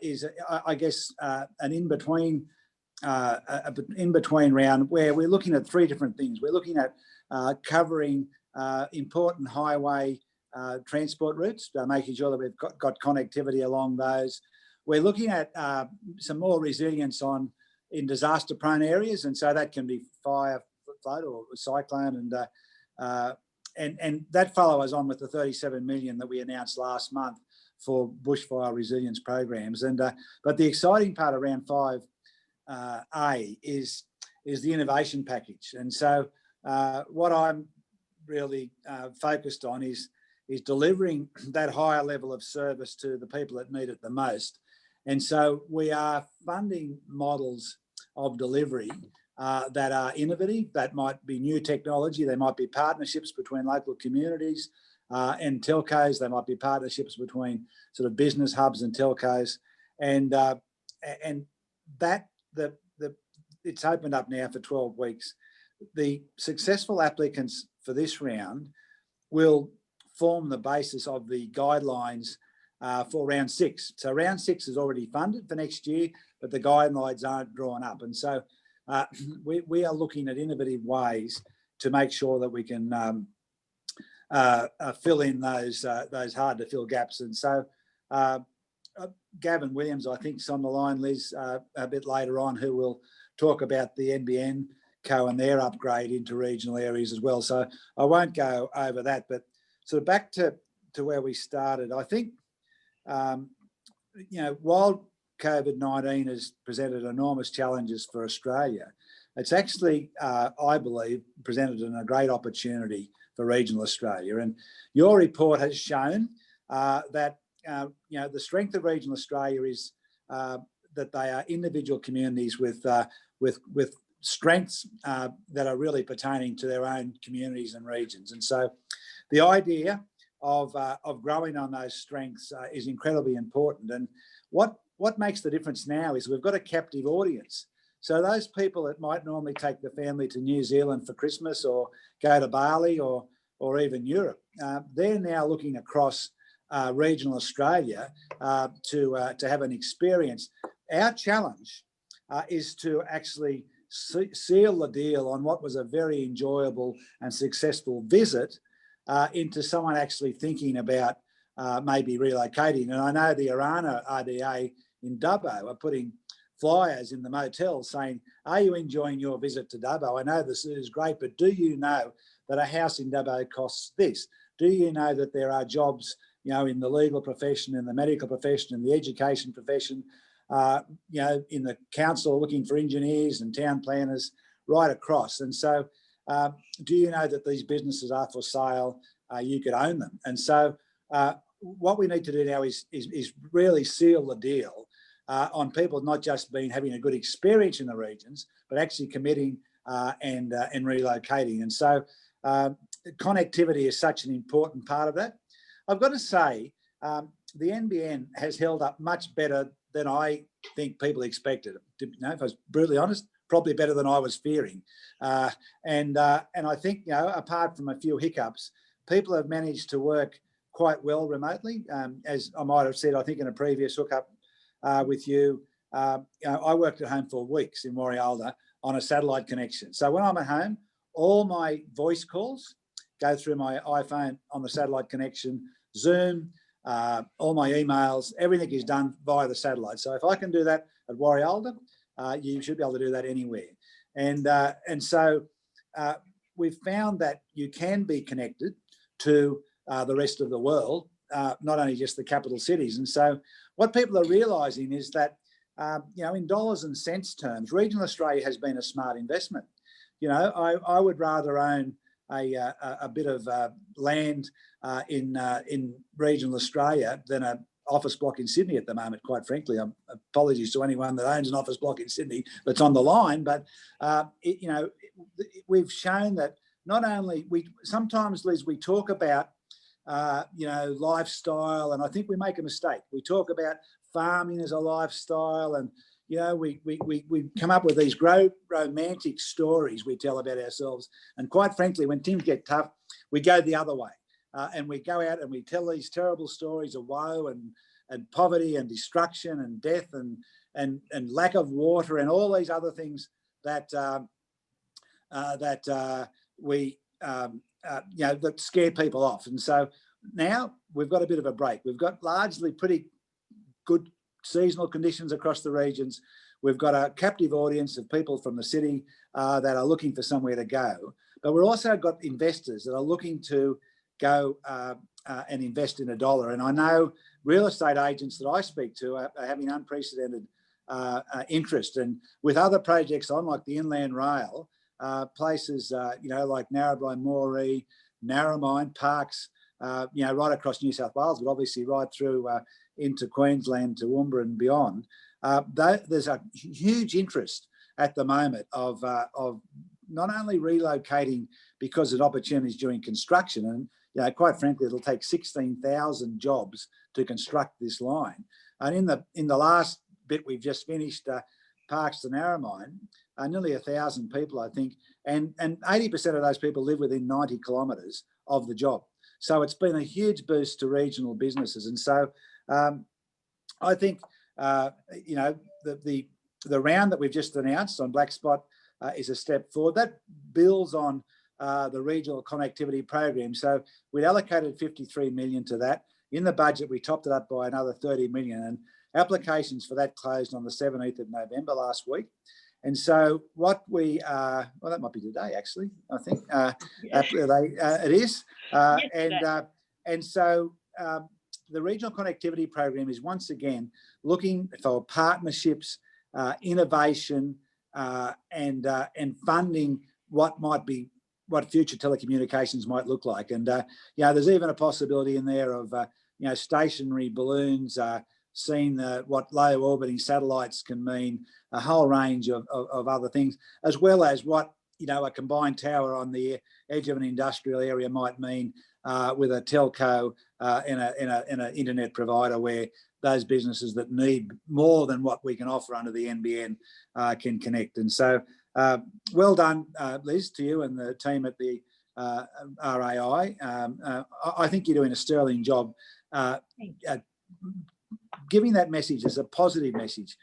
is, I guess, an in-between round where we're looking at 3 different things. We're looking at covering important highway transport routes, making sure that we've got connectivity along those. We're looking at some more resilience in disaster-prone areas, and so that can be fire, flood, or cyclone, and that follows on with the 37 million that we announced last month for bushfire resilience programs. And but the exciting part around 5A is the innovation package. And so what I'm really focused on is delivering that higher level of service to the people that need it the most. And so we are funding models of delivery that are innovative, that might be new technology, they might be partnerships between local communities and telcos, they might be partnerships between sort of business hubs and telcos, and that it's opened up now for 12 weeks. The successful applicants for this round will form the basis of the guidelines for round 6. So round 6 is already funded for next year, but the guidelines aren't drawn up. And so we are looking at innovative ways to make sure that we can fill in those hard to fill gaps. And so Gavin Williams, I think, is on the line, Liz, a bit later on, who will talk about the NBN Co and their upgrade into regional areas as well. So I won't go over that, but sort of back to where we started. I think, while COVID-19 has presented enormous challenges for Australia, it's actually, I believe, presented a great opportunity for regional Australia. And your report has shown that the strength of regional Australia is that they are individual communities with strengths that are really pertaining to their own communities and regions. And so the idea of growing on those strengths is incredibly important. And what makes the difference now is we've got a captive audience. So those people that might normally take the family to New Zealand for Christmas or go to Bali or even Europe, they're now looking across regional Australia to have an experience. Our challenge is to actually seal the deal on what was a very enjoyable and successful visit into someone actually thinking about maybe relocating. And I know the Arana RDA in Dubbo are putting flyers in the motel saying, are you enjoying your visit to Dubbo? I know this is great, but do you know that a house in Dubbo costs this? Do you know that there are jobs, in the legal profession, in the medical profession, in the education profession, in the council looking for engineers and town planners right across? And so do you know that these businesses are for sale? You could own them. And so what we need to do now is really seal the deal on people not just having a good experience in the regions, but actually committing and relocating. And so connectivity is such an important part of that. I've got to say, the NBN has held up much better than I think people expected. If I was brutally honest, probably better than I was fearing. And I think, apart from a few hiccups, people have managed to work quite well remotely. As I might have said, I think in a previous hookup with you, I worked at home for weeks in Whyalla on a satellite connection. So when I'm at home, all my voice calls go through my iPhone on the satellite connection. Zoom, all my emails, everything is done via the satellite. So if I can do that at Whyalla, you should be able to do that anywhere. And so we've found that you can be connected to the rest of the world, not only just the capital cities. And so what people are realising is that, in dollars and cents terms, regional Australia has been a smart investment. I would rather own a bit of land in regional Australia than an office block in Sydney at the moment, quite frankly. Apologies to anyone that owns an office block in Sydney that's on the line, but we've shown that not only sometimes, Liz, we talk about lifestyle, and I think we make a mistake. We talk about farming as a lifestyle, and we come up with these romantic stories we tell about ourselves. And quite frankly, when things get tough, we go the other way. And we go out and we tell these terrible stories of woe and poverty and destruction and death and lack of water and all these other things that scare people off. And so now we've got a bit of a break. We've got largely pretty good seasonal conditions across the regions. We've got a captive audience of people from the city that are looking for somewhere to go. But we've also got investors that are looking to go and invest in a dollar. And I know real estate agents that I speak to are having unprecedented interest. And with other projects on, like the Inland Rail, places, like Narrabri, Moree, Narromine, Parks, right across New South Wales, but obviously right through into Queensland to Woomera and beyond. There's a huge interest at the moment of not only relocating because of opportunities during construction, and quite frankly, it'll take 16,000 jobs to construct this line. And in the last bit we've just finished, Parks to Narromine, nearly 1,000 people, I think, and 80% of those people live within 90 kilometres of the job. So it's been a huge boost to regional businesses. And so I think, the round that we've just announced on Black Spot is a step forward. That builds on the regional connectivity program. So we allocated 53 million to that. In the budget, we topped it up by another 30 million, and applications for that closed on the 17th of November last week. And so what we, well, that might be today, actually, I think. It is. And so the regional connectivity program is once again looking for partnerships, innovation, and funding what future telecommunications might look like. And there's even a possibility in there of stationary balloons, seeing what low orbiting satellites can mean, a whole range of other things, as well as what a combined tower on the edge of an industrial area might mean with a telco and an internet provider, where those businesses that need more than what we can offer under the NBN can connect. And so well done, Liz, to you and the team at the RAI. I think you're doing a sterling job giving that message as a positive message.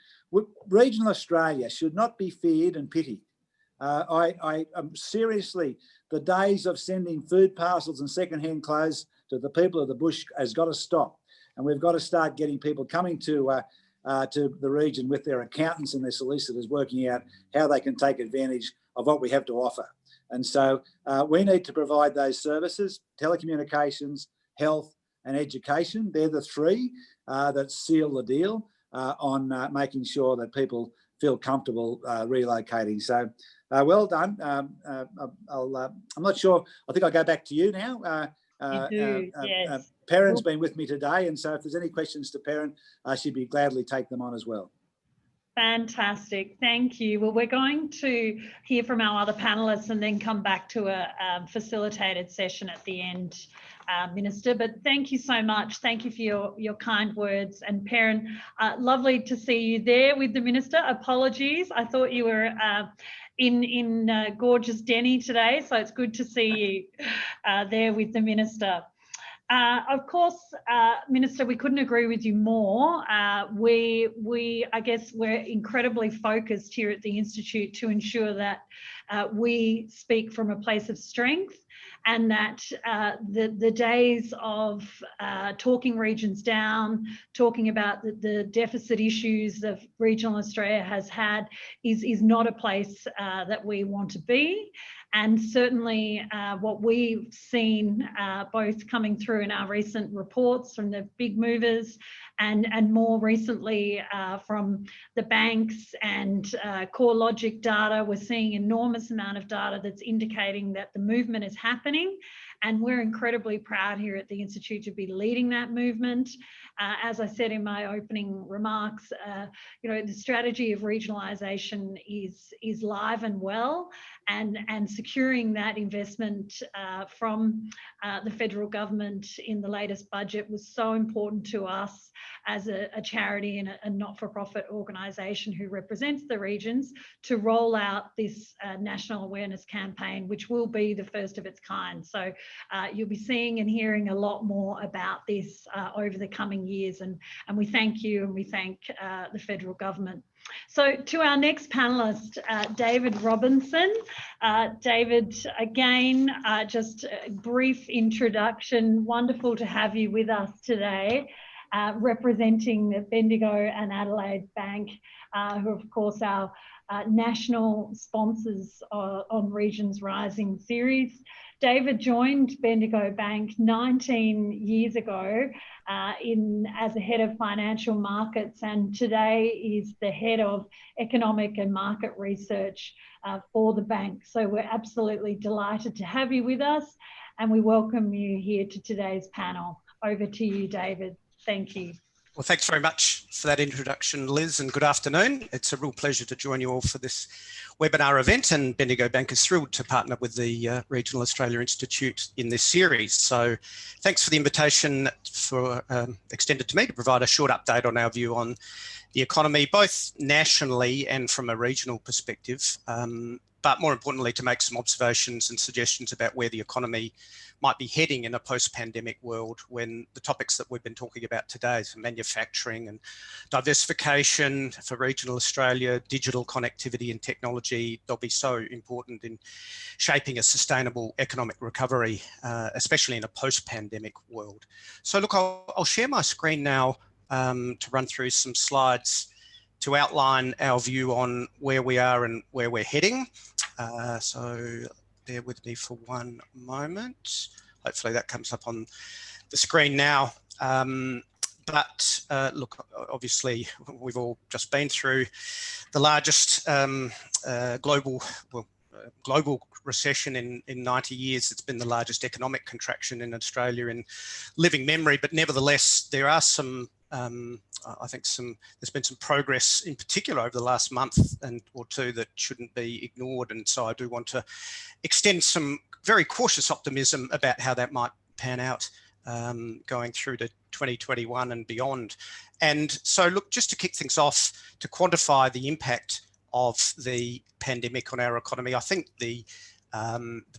Regional Australia should not be feared and pitied. I'm seriously, the days of sending food parcels and secondhand clothes to the people of the bush has got to stop. And we've got to start getting people coming to the region with their accountants and their solicitors, working out how they can take advantage of what we have to offer. And so we need to provide those services: telecommunications, health, and education. They're the three that seal the deal on making sure that people feel comfortable relocating. So well done. I'm not sure. I think I'll go back to you now. Yes. Perrin's been with me today, and so if there's any questions to Perrin, she'd be gladly take them on as well. Fantastic. Thank you. Well, we're going to hear from our other panellists and then come back to a facilitated session at the end, Minister. But thank you so much. Thank you for your kind words. And Perrin, lovely to see you there with the Minister. Apologies. I thought you were in gorgeous Denny today, so it's good to see you there with the Minister. Of course, Minister, we couldn't agree with you more. I guess we're incredibly focused here at the Institute to ensure that we speak from a place of strength, and that the days of talking regions down, talking about the deficit issues that regional Australia has had is not a place that we want to be. And certainly what we've seen both coming through in our recent reports from the big movers and more recently from the banks and CoreLogic data, we're seeing enormous amount of data that's indicating that the movement is happening. And we're incredibly proud here at the Institute to be leading that movement. As I said in my opening remarks, the strategy of regionalisation is live and well, and securing that investment from the federal government in the latest budget was so important to us as a charity and a not-for-profit organisation who represents the regions to roll out this national awareness campaign, which will be the first of its kind. So you'll be seeing and hearing a lot more about this over the coming years, and we thank you and we thank the federal government. So to our next panellist, David Robertson. David, again, just a brief introduction. Wonderful to have you with us today, representing the Bendigo and Adelaide Bank, who are of course our national sponsors on Regions Rising series. David joined Bendigo Bank 19 years ago as a head of financial markets, and today is the head of economic and market research for the bank. So we're absolutely delighted to have you with us, and we welcome you here to today's panel. Over to you, David. Thank you. Well, thanks very much for that introduction, Liz, and good afternoon. It's a real pleasure to join you all for this webinar event, and Bendigo Bank is thrilled to partner with the Regional Australia Institute in this series. So thanks for the invitation for extended to me to provide a short update on our view on the economy, both nationally and from a regional perspective, but more importantly to make some observations and suggestions about where the economy might be heading in a post-pandemic world, when the topics that we've been talking about today, so manufacturing and diversification for regional Australia, digital connectivity and technology, they'll be so important in shaping a sustainable economic recovery, especially in a post-pandemic world. So look, I'll share my screen now to run through some slides to outline our view on where we are and where we're heading. So bear with me for one moment. Hopefully that comes up on the screen now. Look, obviously we've all just been through the largest global recession in 90 years. It's been the largest economic contraction in Australia in living memory, but nevertheless there are some I think there's been some progress in particular over the last month or two that shouldn't be ignored, and so I do want to extend some very cautious optimism about how that might pan out going through to 2021 and beyond. And so look, just to kick things off, to quantify the impact of the pandemic on our economy, I think the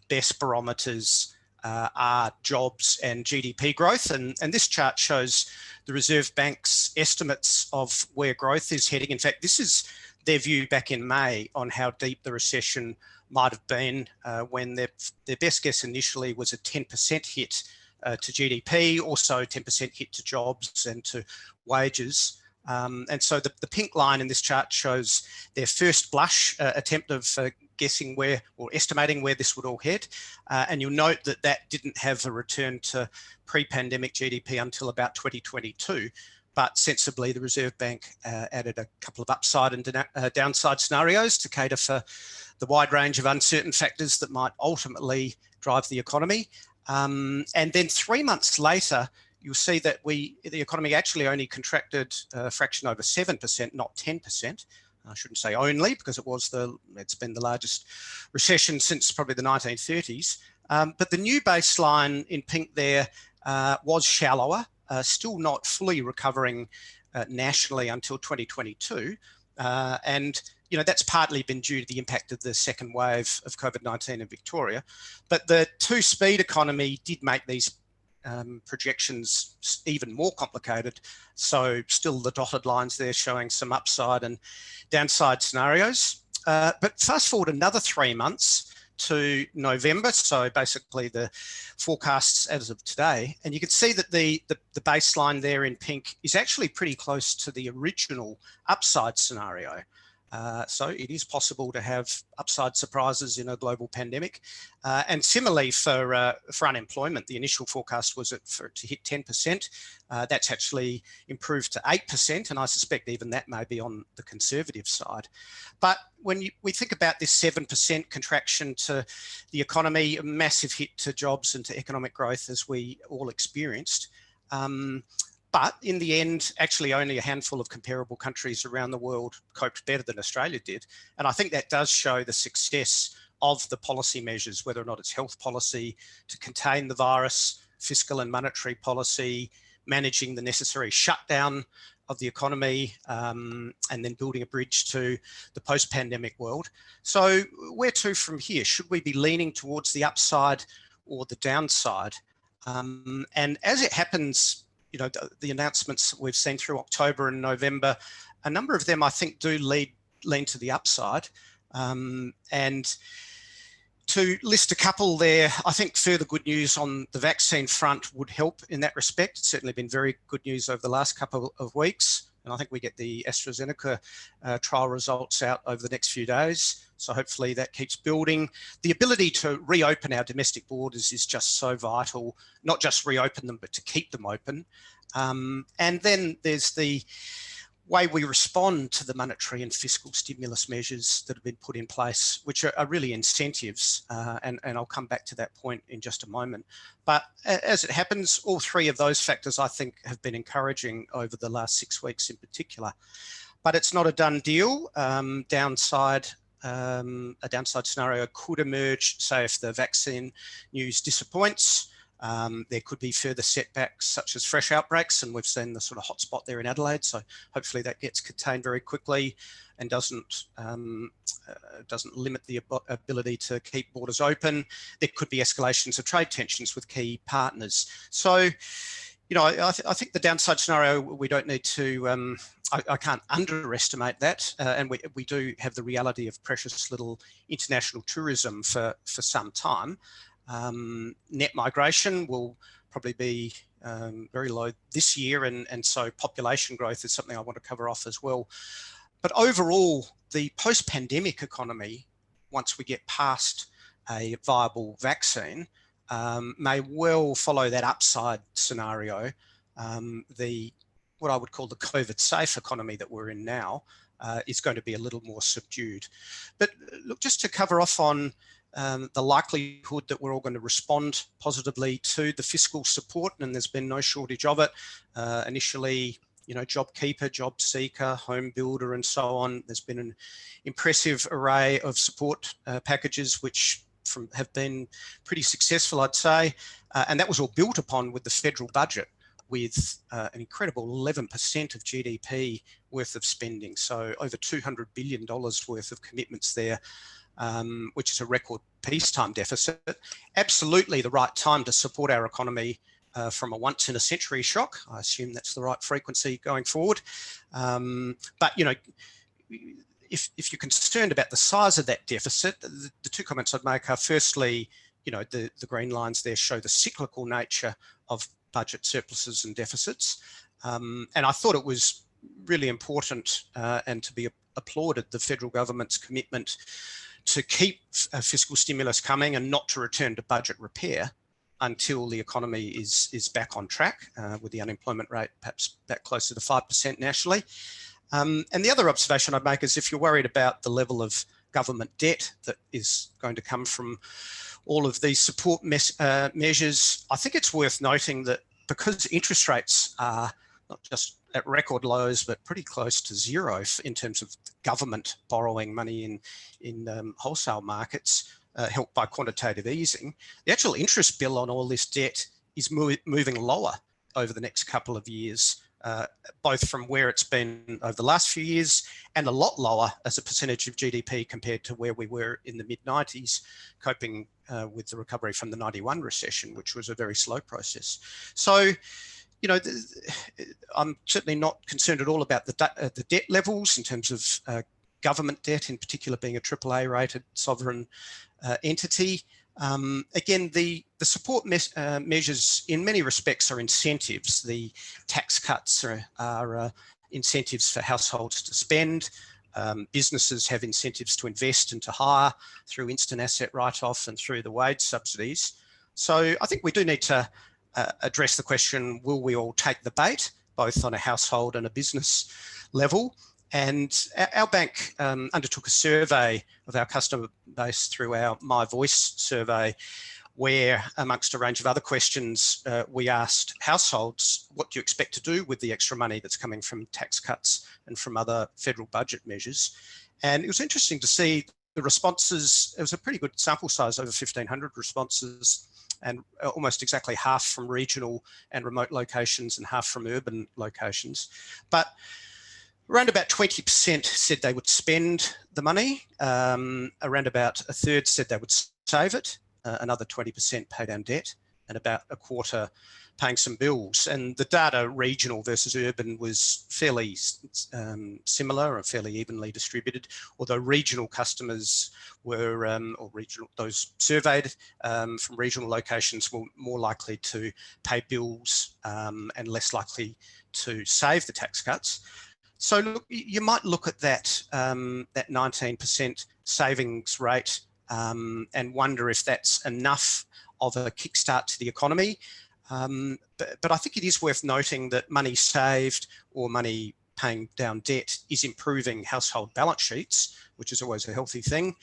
best barometers are jobs and GDP growth, and this chart shows the Reserve Bank's estimates of where growth is heading. In fact, this is their view back in May on how deep the recession might have been, when their best guess initially was a 10% hit to GDP, also 10% hit to jobs and to wages. And so the pink line in this chart shows their first blush attempt of guessing where or estimating where this would all head. And you'll note that that didn't have a return to pre-pandemic GDP until about 2022. But sensibly, the Reserve Bank added a couple of upside and downside scenarios to cater for the wide range of uncertain factors that might ultimately drive the economy. And then 3 months later, you'll see that the economy actually only contracted a fraction over 7%, not 10%. I shouldn't say only, because it's been the largest recession since probably the 1930s. But the new baseline in pink there was shallower, still not fully recovering nationally until 2022. And that's partly been due to the impact of the second wave of COVID-19 in Victoria. But the two-speed economy did make these projections even more complicated. So still the dotted lines there showing some upside and downside scenarios. But fast forward another 3 months to November, so basically the forecasts as of today, and you can see that the baseline there in pink is actually pretty close to the original upside scenario. So it is possible to have upside surprises in a global pandemic. And similarly for unemployment, the initial forecast was for it to hit 10%. That's actually improved to 8%, and I suspect even that may be on the conservative side. But when we think about this 7% contraction to the economy, a massive hit to jobs and to economic growth as we all experienced, but in the end, actually only a handful of comparable countries around the world coped better than Australia did. And I think that does show the success of the policy measures, whether or not it's health policy to contain the virus, fiscal and monetary policy, managing the necessary shutdown of the economy, and then building a bridge to the post-pandemic world. So where to from here? Should we be leaning towards the upside or the downside? And as it happens, you know, the announcements that we've seen through October and November, a number of them I think do lean to the upside. And to list a couple there, I think further good news on the vaccine front would help in that respect. It's certainly been very good news over the last couple of weeks. And I think we get the AstraZeneca trial results out over the next few days. So hopefully that keeps building. The ability to reopen our domestic borders is just so vital, not just reopen them, but to keep them open. And then there's the way we respond to the monetary and fiscal stimulus measures that have been put in place, which are really incentives. And I'll come back to that point in just a moment. But as it happens, all three of those factors, I think, have been encouraging over the last 6 weeks in particular. But it's not a done deal. A downside scenario could emerge, say, if the vaccine news disappoints. There could be further setbacks such as fresh outbreaks, and we've seen the sort of hotspot there in Adelaide. So hopefully that gets contained very quickly and doesn't limit the ability to keep borders open. There could be escalations of trade tensions with key partners. So, you know, I think the downside scenario, we don't need to, I can't underestimate that. And we do have the reality of precious little international tourism for some time. Net migration will probably be very low this year, and so population growth is something I want to cover off as well. But overall, the post-pandemic economy, once we get past a viable vaccine, may well follow that upside scenario. What I would call the COVID-safe economy that we're in now is going to be a little more subdued. But look, just to cover off on the likelihood that we're all going to respond positively to the fiscal support, and there's been no shortage of it. Initially, you know, JobKeeper, JobSeeker, Home Builder, and so on. There's been an impressive array of support packages which have been pretty successful, I'd say. And that was all built upon with the federal budget, with an incredible 11% of GDP worth of spending. So over $200 billion worth of commitments there. Which is a record peacetime deficit. Absolutely the right time to support our economy from a once-in-a-century shock. I assume that's the right frequency going forward. But, you know, if you're concerned about the size of that deficit, the two comments I'd make are, firstly, you know, the green lines there show the cyclical nature of budget surpluses and deficits. And I thought it was really important and to be applauded, the federal government's commitment to keep fiscal stimulus coming and not to return to budget repair until the economy is back on track, with the unemployment rate perhaps back closer to 5% nationally. And the other observation I'd make is, if you're worried about the level of government debt that is going to come from all of these support measures, I think it's worth noting that because interest rates are not just at record lows, but pretty close to zero in terms of government borrowing money in wholesale markets, helped by quantitative easing, the actual interest bill on all this debt is moving lower over the next couple of years, both from where it's been over the last few years and a lot lower as a percentage of GDP compared to where we were in the mid-90s, coping with the recovery from the 91 recession, which was a very slow process. So, you know, I'm certainly not concerned at all about the debt levels in terms of government debt, in particular being a AAA rated sovereign entity. Again, the support measures in many respects are incentives. The tax cuts are incentives for households to spend. Businesses have incentives to invest and to hire through instant asset write-off and through the wage subsidies. So I think we do need to address the question, will we all take the bait, both on a household and a business level? And our bank undertook a survey of our customer base through our My Voice survey, where amongst a range of other questions, we asked households, what do you expect to do with the extra money that's coming from tax cuts and from other federal budget measures? And it was interesting to see the responses. It was a pretty good sample size, over 1,500 responses, and almost exactly half from regional and remote locations and half from urban locations. But around about 20% said they would spend the money. Around about a third said they would save it. Another 20% pay down debt, and about a quarter paying some bills. And the data, regional versus urban, was fairly similar or fairly evenly distributed, although regional customers were, or regional, those surveyed from regional locations were more likely to pay bills and less likely to save the tax cuts. So look, you might look at that, that 19% savings rate and wonder if that's enough of a kickstart to the economy. But I think it is worth noting that money saved or money paying down debt is improving household balance sheets, which is always a healthy thing,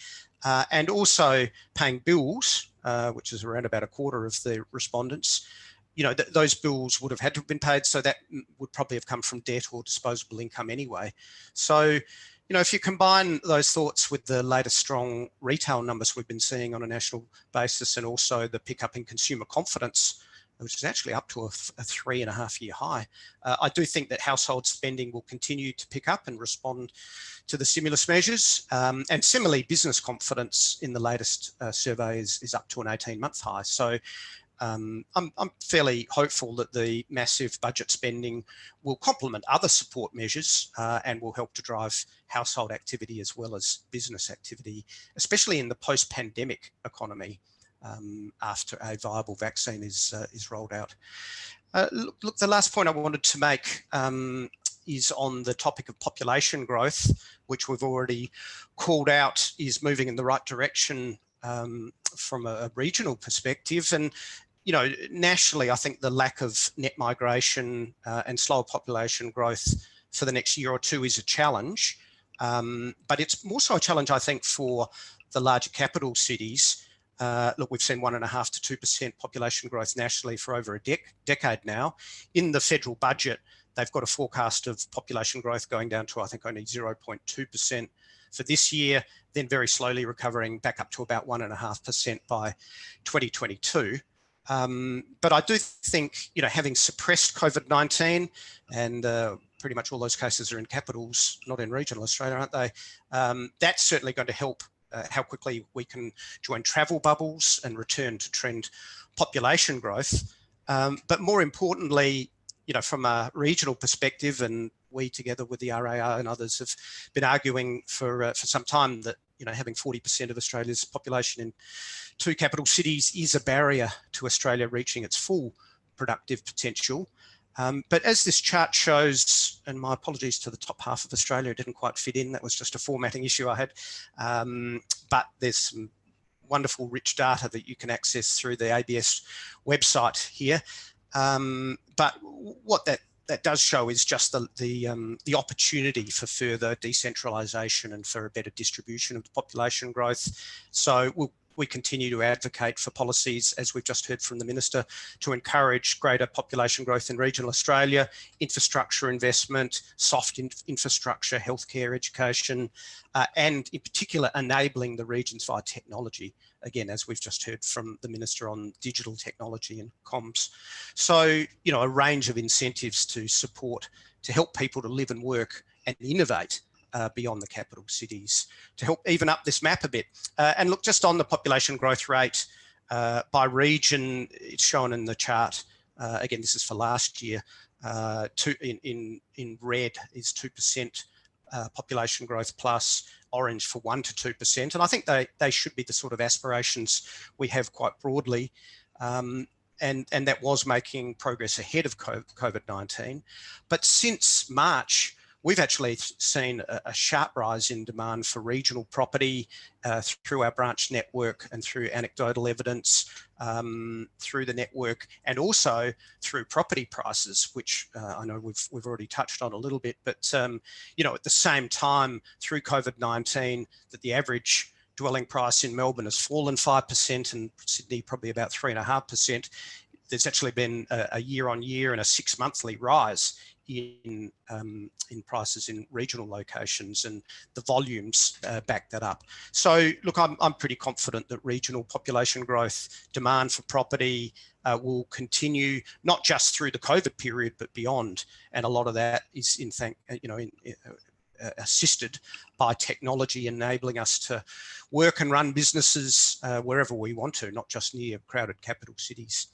and also paying bills, which is around about a quarter of the respondents. You know, those bills would have had to have been paid, so that would probably have come from debt or disposable income anyway. So, you know, if you combine those thoughts with the latest strong retail numbers we've been seeing on a national basis, and also the pickup in consumer confidence, which is actually up to a 3.5-year high, I do think that household spending will continue to pick up and respond to the stimulus measures. And similarly, business confidence in the latest survey is up to an 18-month high. So I'm fairly hopeful that the massive budget spending will complement other support measures and will help to drive household activity as well as business activity, especially in the post-pandemic economy after a viable vaccine is rolled out. Look, the last point I wanted to make is on the topic of population growth, which we've already called out is moving in the right direction from a regional perspective. And you know, nationally, I think the lack of net migration and slower population growth for the next year or two is a challenge. But it's more so a challenge, I think, for the larger capital cities. Look, we've seen 1.5 to 2% population growth nationally for over a decade now. In the federal budget, they've got a forecast of population growth going down to, I think, only 0.2% for this year, then very slowly recovering back up to about 1.5% by 2022. But I do think, you know, having suppressed COVID-19, and pretty much all those cases are in capitals, not in regional Australia, aren't they? That's certainly going to help how quickly we can join travel bubbles and return to trend population growth. But more importantly, you know, from a regional perspective, and we together with the RAR and others have been arguing for some time that, you know, having 40% of Australia's population in 2 capital cities is a barrier to Australia reaching its full productive potential. But as this chart shows, and my apologies to the top half of Australia, it didn't quite fit in. That was just a formatting issue I had. But there's some wonderful rich data that you can access through the ABS website here. But what that does show is just the opportunity for further decentralisation and for a better distribution of the population growth. So we'll we continue to advocate for policies, as we've just heard from the Minister, to encourage greater population growth in regional Australia, infrastructure investment, soft infrastructure, healthcare, education, and in particular enabling the regions via technology. Again, as we've just heard from the Minister on digital technology and comms. So, you know, a range of incentives to support, to help people to live and work and innovate beyond the capital cities, to help even up this map a bit. And look, just on the population growth rate by region, it's shown in the chart. Again, this is for last year. In red is 2% population growth plus, orange for 1 to 2%. And I think they should be the sort of aspirations we have quite broadly. And that was making progress ahead of COVID-19. But since March, we've actually seen a sharp rise in demand for regional property through our branch network and through anecdotal evidence through the network, and also through property prices, which I know we've already touched on a little bit. But you know, at the same time, through COVID-19, that the average dwelling price in Melbourne has fallen 5%, and Sydney probably about 3.5%. There's actually been a year-on-year and a 6-monthly rise in prices in regional locations, and the volumes back that up. So look, I'm pretty confident that regional population growth, demand for property will continue, not just through the COVID period, but beyond. And a lot of that is assisted by technology, enabling us to work and run businesses wherever we want to, not just near crowded capital cities.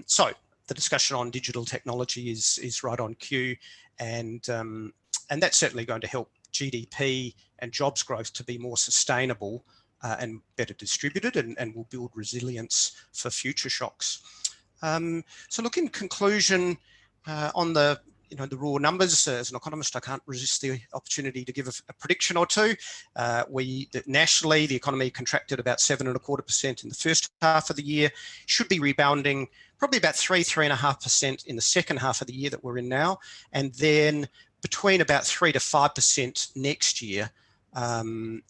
So the discussion on digital technology is right on cue, and that's certainly going to help GDP and jobs growth to be more sustainable and better distributed, and will build resilience for future shocks. So look, in conclusion, on the raw numbers, as an economist, I can't resist the opportunity to give a prediction or two. Nationally, the economy contracted about 7.25% in the first half of the year, should be rebounding probably about 3.5% in the second half of the year that we're in now, and then between about 3 to 5% next year. And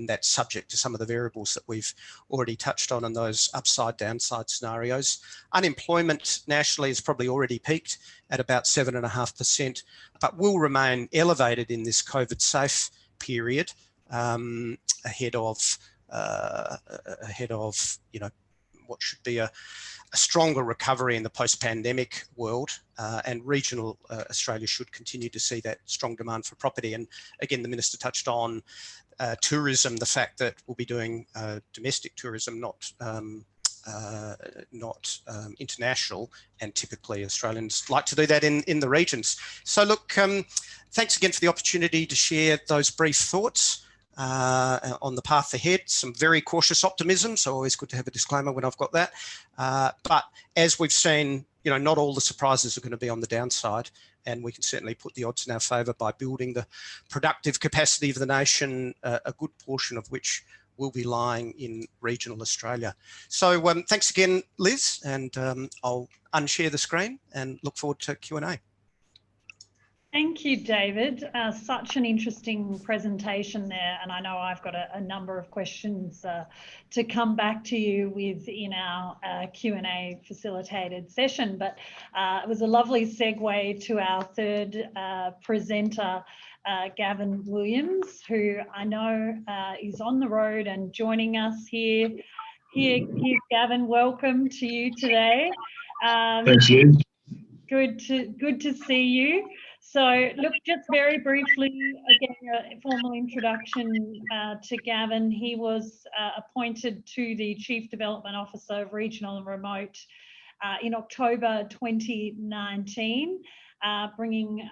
that's subject to some of the variables that we've already touched on in those upside downside scenarios. Unemployment nationally has probably already peaked at about 7.5%, but will remain elevated in this COVID safe period ahead of what should be a stronger recovery in the post-pandemic world, and regional Australia should continue to see that strong demand for property. And again, the Minister touched on tourism, the fact that we'll be doing domestic tourism, not international, and typically Australians like to do that in the regions. So look, thanks again for the opportunity to share those brief thoughts on the path ahead. Some very cautious optimism, so always good to have a disclaimer when I've got that. But as we've seen, not all the surprises are going to be on the downside, and we can certainly put the odds in our favour by building the productive capacity of the nation, a good portion of which will be lying in regional Australia. So thanks again, Liz, and I'll unshare the screen and look forward to Q&A. Thank you, David. Such an interesting presentation there, and I know I've got a number of questions to come back to you with in our Q&A facilitated session, but it was a lovely segue to our third presenter, Gavin Williams, who I know is on the road and joining us here. Here's Gavin, welcome to you today. Thanks, Liz. Good to see you. So look, just very briefly, again, a formal introduction to Gavin. He was appointed to the Chief Development Officer of Regional and Remote in October 2019, bringing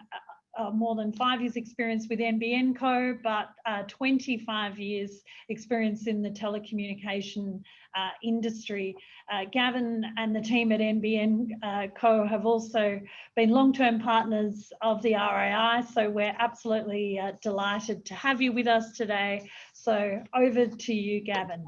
more than 5 years experience with NBN Co, but 25 years experience in the telecommunication industry. Gavin and the team at NBN Co have also been long-term partners of the RAI, so we're absolutely delighted to have you with us today. So over to you, Gavin.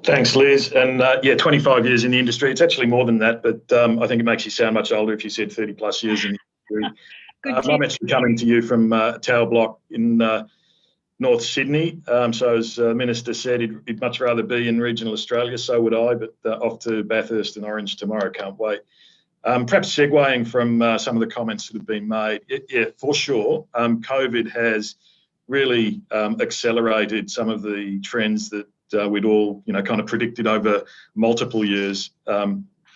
Thanks, Liz. And yeah, 25 years in the industry. It's actually more than that, but I think it makes you sound much older if you said 30 plus years in the industry. I'm actually coming to you from Tower Block in North Sydney. So as the Minister said, he'd much rather be in regional Australia, so would I, but off to Bathurst and Orange tomorrow, can't wait. Perhaps segueing from some of the comments that have been made, yeah, for sure, COVID has really accelerated some of the trends that we'd all, kind of predicted over multiple years,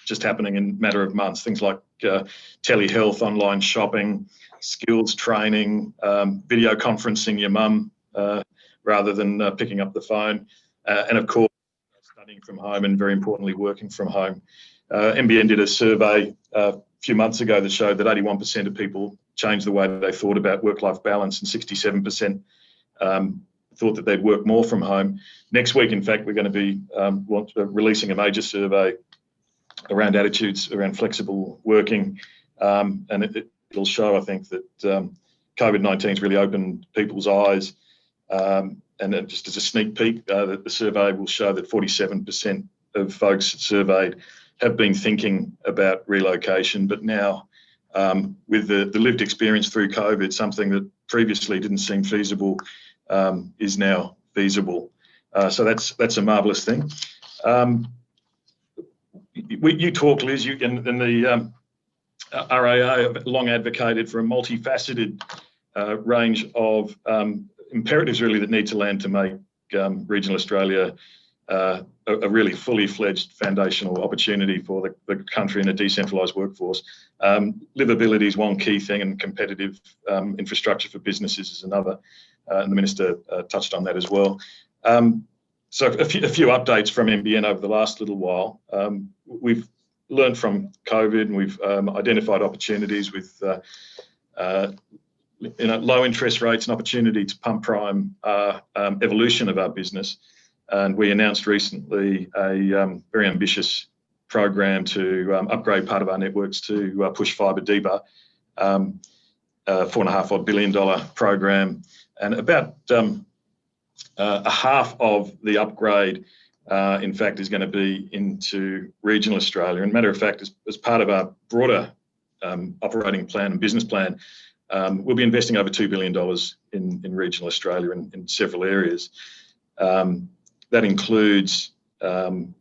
just happening in a matter of months. Things like telehealth, online shopping, skills training, video conferencing your mum rather than picking up the phone, and of course, studying from home and very importantly, working from home. NBN did a survey a few months ago that showed that 81% of people changed the way that they thought about work-life balance, and 67% thought that they'd work more from home. Next week, in fact, we're going to be releasing a major survey around attitudes around flexible working, and it'll show, I think, that COVID-19 has really opened people's eyes. And just as a sneak peek, the survey will show that 47% of folks surveyed have been thinking about relocation, but now with the lived experience through COVID, something that previously didn't seem feasible is now feasible. So that's a marvellous thing. You talk, Liz, and the RAA have long advocated for a multifaceted range of imperatives really that need to land to make regional Australia a really fully fledged foundational opportunity for the country and a decentralised workforce. Livability is one key thing, and competitive infrastructure for businesses is another. And the Minister touched on that as well. So a few updates from NBN over the last little while. We've learned from COVID, and we've identified opportunities with low interest rates and opportunity to pump prime evolution of our business. And we announced recently a very ambitious program to upgrade part of our networks to push fibre deeper, $4.5 billion program, and about a half of the upgrade, in fact, is going to be into regional Australia. And matter of fact, as part of our broader operating plan and business plan, we'll be investing over $2 billion in regional Australia in several areas. That includes the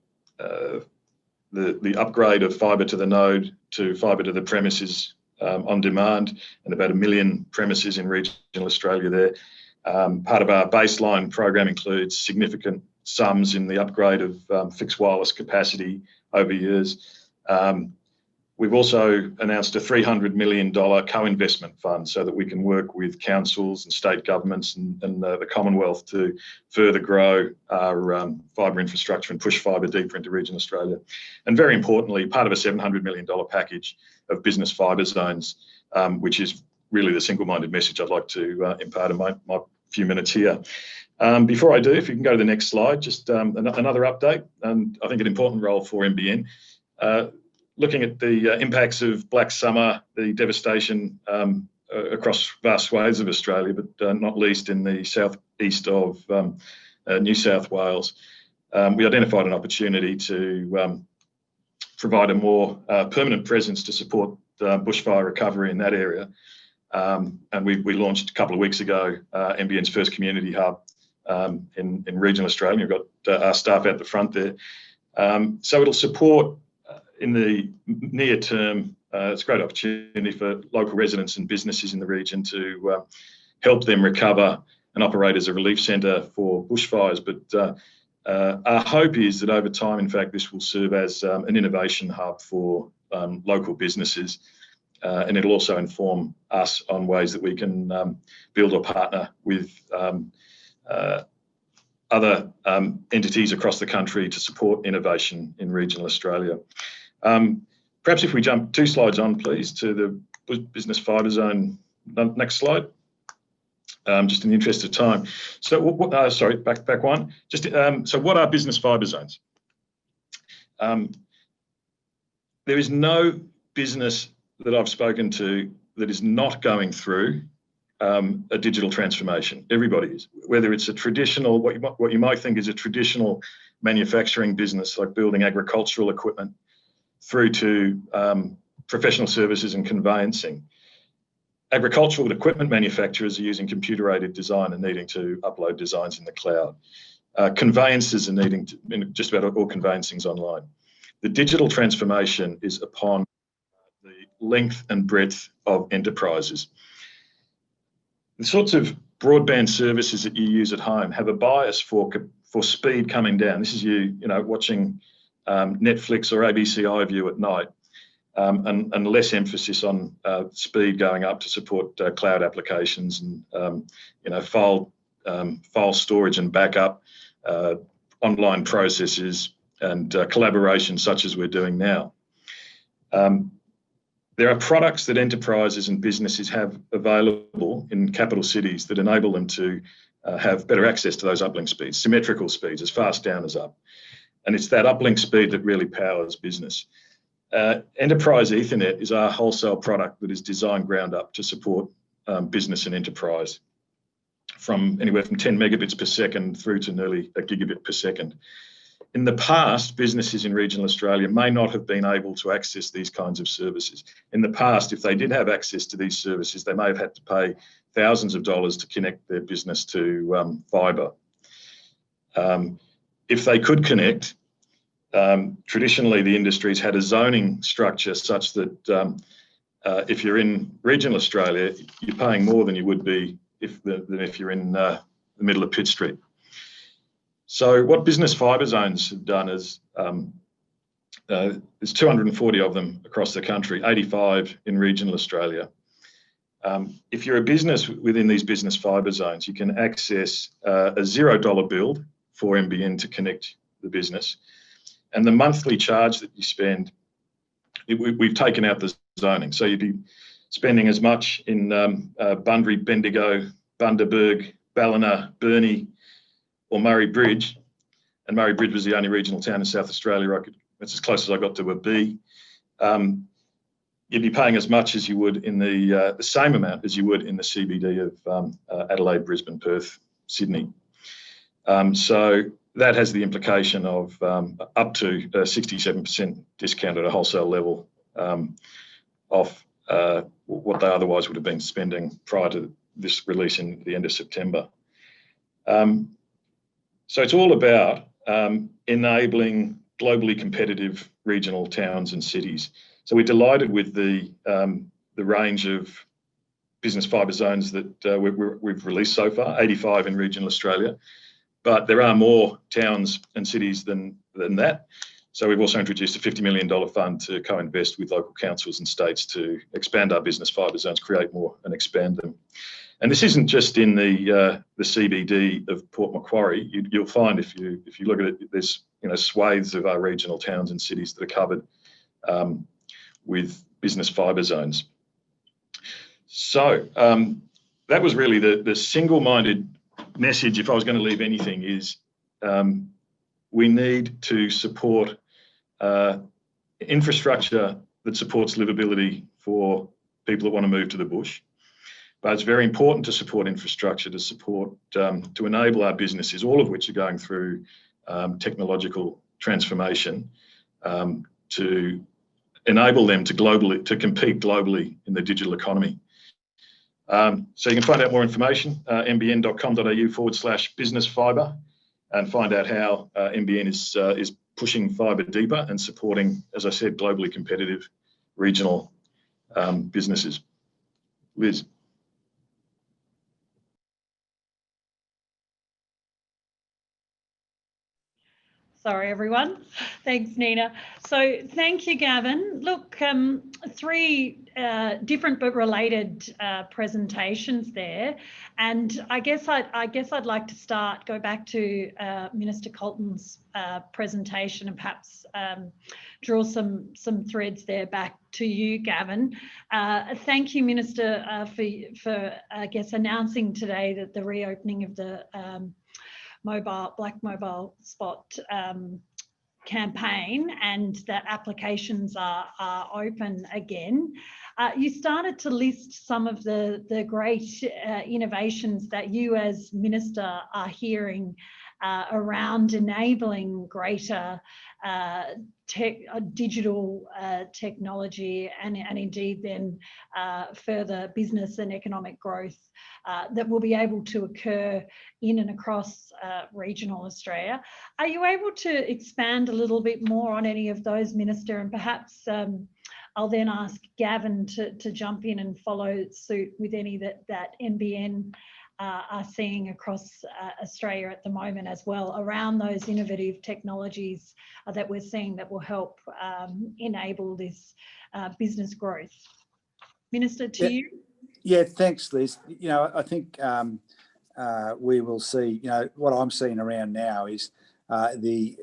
upgrade of fibre to the node to fibre to the premises on demand, and about 1 million premises in regional Australia there. Part of our baseline program includes significant sums in the upgrade of fixed wireless capacity over years. We've also announced a $300 million co-investment fund so that we can work with councils and state governments and the Commonwealth to further grow our fibre infrastructure and push fibre deeper into regional Australia. And very importantly, part of a $700 million package of business fibre zones, which is really the single-minded message I'd like to impart in my few minutes here. Before I do, if you can go to the next slide, just another update, and I think an important role for NBN. Looking at the impacts of Black Summer, the devastation across vast swathes of Australia, but not least in the southeast of New South Wales, we identified an opportunity to provide a more permanent presence to support bushfire recovery in that area. And we launched a couple of weeks ago NBN's first community hub in regional Australia. We've got our staff out the front there. So it'll support in the near term, it's a great opportunity for local residents and businesses in the region to help them recover and operate as a relief centre for bushfires. But our hope is that over time, in fact, this will serve as an innovation hub for local businesses. And it'll also inform us on ways that we can build or partner with other entities across the country to support innovation in regional Australia. Perhaps if we jump 2 slides on, please, to the business fibre zone. Next slide. Just in the interest of time. So, sorry, back one. Just so, what are business fibre zones? There is no business that I've spoken to that is not going through a digital transformation. Everybody is, whether it's a traditional, what you might think is a traditional manufacturing business like building agricultural equipment, through to professional services and conveyancing. Agricultural equipment manufacturers are using computer-aided design and needing to upload designs in the cloud. Conveyancers are needing to, just about all conveyancing's online. The digital transformation is upon the length and breadth of enterprises. The sorts of broadband services that you use at home have a bias for speed coming down. This is you watching Netflix or ABC iView at night, and less emphasis on speed going up to support cloud applications and file storage and backup, online processes and collaboration such as we're doing now. There are products that enterprises and businesses have available in capital cities that enable them to have better access to those uplink speeds, symmetrical speeds, as fast down as up. And it's that uplink speed that really powers business. Enterprise Ethernet is our wholesale product that is designed ground up to support business and enterprise, from anywhere from 10 megabits per second through to nearly a gigabit per second. In the past, businesses in regional Australia may not have been able to access these kinds of services. In the past, if they did have access to these services, they may have had to pay thousands of dollars to connect their business to fibre. If they could connect, traditionally the industry's had a zoning structure such that if you're in regional Australia, you're paying more than you would be than if you're in the middle of Pitt Street. So what business fibre zones have done is there's 240 of them across the country, 85 in regional Australia. If you're a business within these business fibre zones, you can access a $0 build for NBN to connect the business. And the monthly charge that you spend, we've taken out the zoning. So you'd be spending as much in Bunbury, Bendigo, Bundaberg, Ballina, Burnie, or Murray Bridge. And Murray Bridge was the only regional town in South Australia that's as close as I got to a B. You'd be paying as much as you would in the same amount as you would in the CBD of Adelaide, Brisbane, Perth, Sydney. So that has the implication of up to 67% discount at a wholesale level off what they otherwise would have been spending prior to this release in the end of September. So it's all about enabling globally competitive regional towns and cities. So we're delighted with the range of business fibre zones that we've released so far, 85 in regional Australia. But there are more towns and cities than that. So we've also introduced a $50 million fund to co-invest with local councils and states to expand our business fibre zones, create more and expand them. And this isn't just in the CBD of Port Macquarie. You'll find if you look at it, there's swathes of our regional towns and cities that are covered with business fibre zones. So that was really the single-minded message, if I was going to leave anything, is we need to support infrastructure that supports livability for people that want to move to the bush. But it's very important to support infrastructure to enable our businesses, all of which are going through technological transformation, to enable them to compete globally in the digital economy. So you can find out more information, nbn.com.au/business fibre, and find out how NBN is pushing fibre deeper and supporting, as I said, globally competitive regional businesses. Liz. Sorry, everyone. Thanks, Nina. So thank you, Gavin. Look, three different but related presentations there. And I guess I'd like to go back to Minister Coulton's presentation and perhaps draw some threads there back to you, Gavin. Thank you, Minister, for I guess announcing today that the reopening of the Black Mobile Spot campaign and that applications are open again. You started to list some of the great innovations that you as Minister are hearing around enabling greater digital technology and indeed then further business and economic growth that will be able to occur in and across regional Australia. Are you able to expand a little bit more on any of those, Minister? And perhaps I'll then ask Gavin to jump in and follow suit with any that NBN are seeing across Australia at the moment as well, around those innovative technologies that we're seeing that will help enable this business growth. Minister, to you. Yeah, thanks, Liz. You know, I think we will see, you know, what I'm seeing around now is the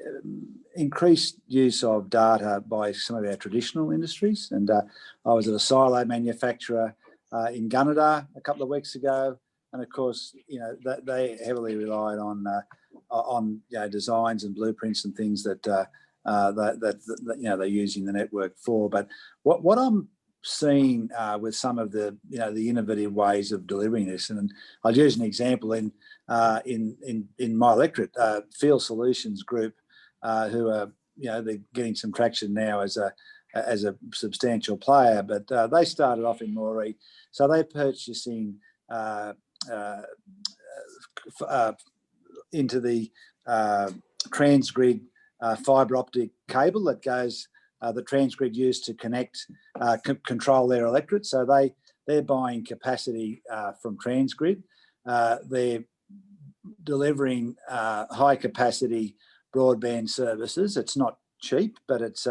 increased use of data by some of our traditional industries. And I was at a silo manufacturer in Gunnedah a couple of weeks ago. And of course, you know, they heavily relied on you know, designs and blueprints and things that you know, they're using the network for. But what I'm seeing with some of the, you know, the innovative ways of delivering this, and I'll use an example in my electorate, Field Solutions Group, who are, you know, they're getting some traction now as a substantial player, but they started off in Moree, so they're purchasing into the Transgrid fibre optic cable that goes, the Transgrid used to connect, control their electorate. So they're buying capacity from Transgrid. They're delivering high capacity broadband services. It's not cheap, but it's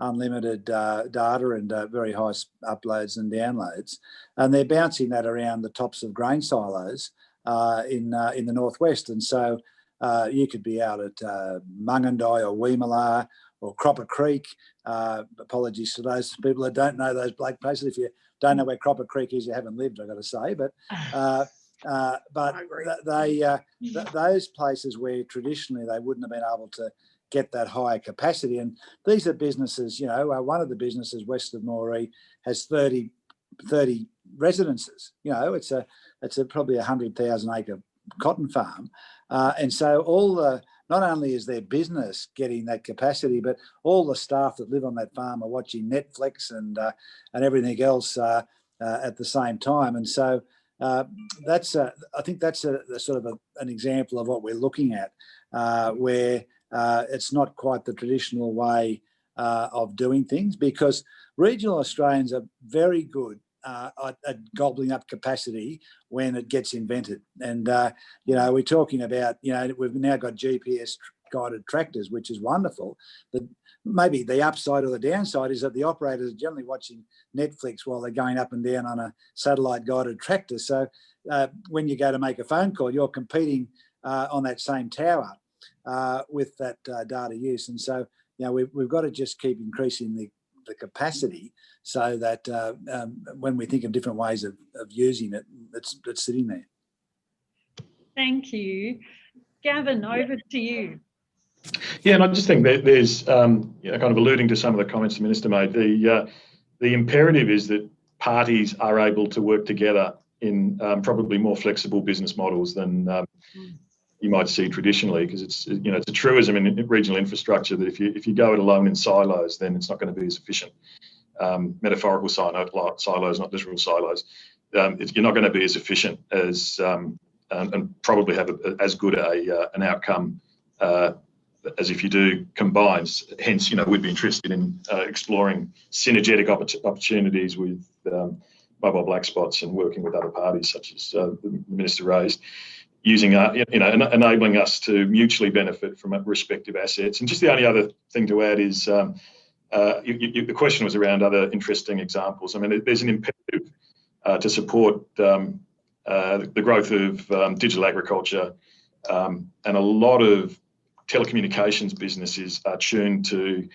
unlimited data and very high uploads and downloads, and they're bouncing that around the tops of grain silos in the northwest. And so you could be out at Mungandai or Whyalla or Cropper Creek. Apologies to those people that don't know those Blake places. If you don't know where Cropper Creek is, you haven't lived, I've got to say. But those places where traditionally they wouldn't have been able to get that higher capacity. And these are businesses, you know, one of the businesses west of Moree has 30 residences. You know, it's probably 100,000 acre cotton farm. And so all the, not only is their business getting that capacity, but all the staff that live on that farm are watching Netflix and everything else at the same time. And so I think that's a sort of an example of what we're looking at, where it's not quite the traditional way of doing things, because regional Australians are very good at gobbling up capacity when it gets invented. And, you know, we're talking about, you know, we've now got GPS guided tractors, which is wonderful. But maybe the upside or the downside is that the operators are generally watching Netflix while they're going up and down on a satellite guided tractor. So when you go to make a phone call, you're competing on that same tower with that data use. And so, you know, we've got to just keep increasing the capacity so that when we think of different ways of using it, it's sitting there. Thank you. Gavin, over to you. Yeah, and I just think that there's, you know, kind of alluding to some of the comments the Minister made, the imperative is that parties are able to work together in probably more flexible business models than you might see traditionally, because it's, you know, it's a truism in regional infrastructure that if you go it alone in silos, then it's not going to be as efficient. Metaphorical silos, not literal silos. You're not going to be as efficient as and probably have as good an outcome as if you do combines. Hence, you know, we'd be interested in exploring synergetic opportunities with mobile black spots and working with other parties, such as the Minister raised, using, you know, enabling us to mutually benefit from respective assets. And just the only other thing to add is the question was around other interesting examples. I mean, there's an imperative to support the growth of digital agriculture, and a lot of telecommunications businesses are tuned to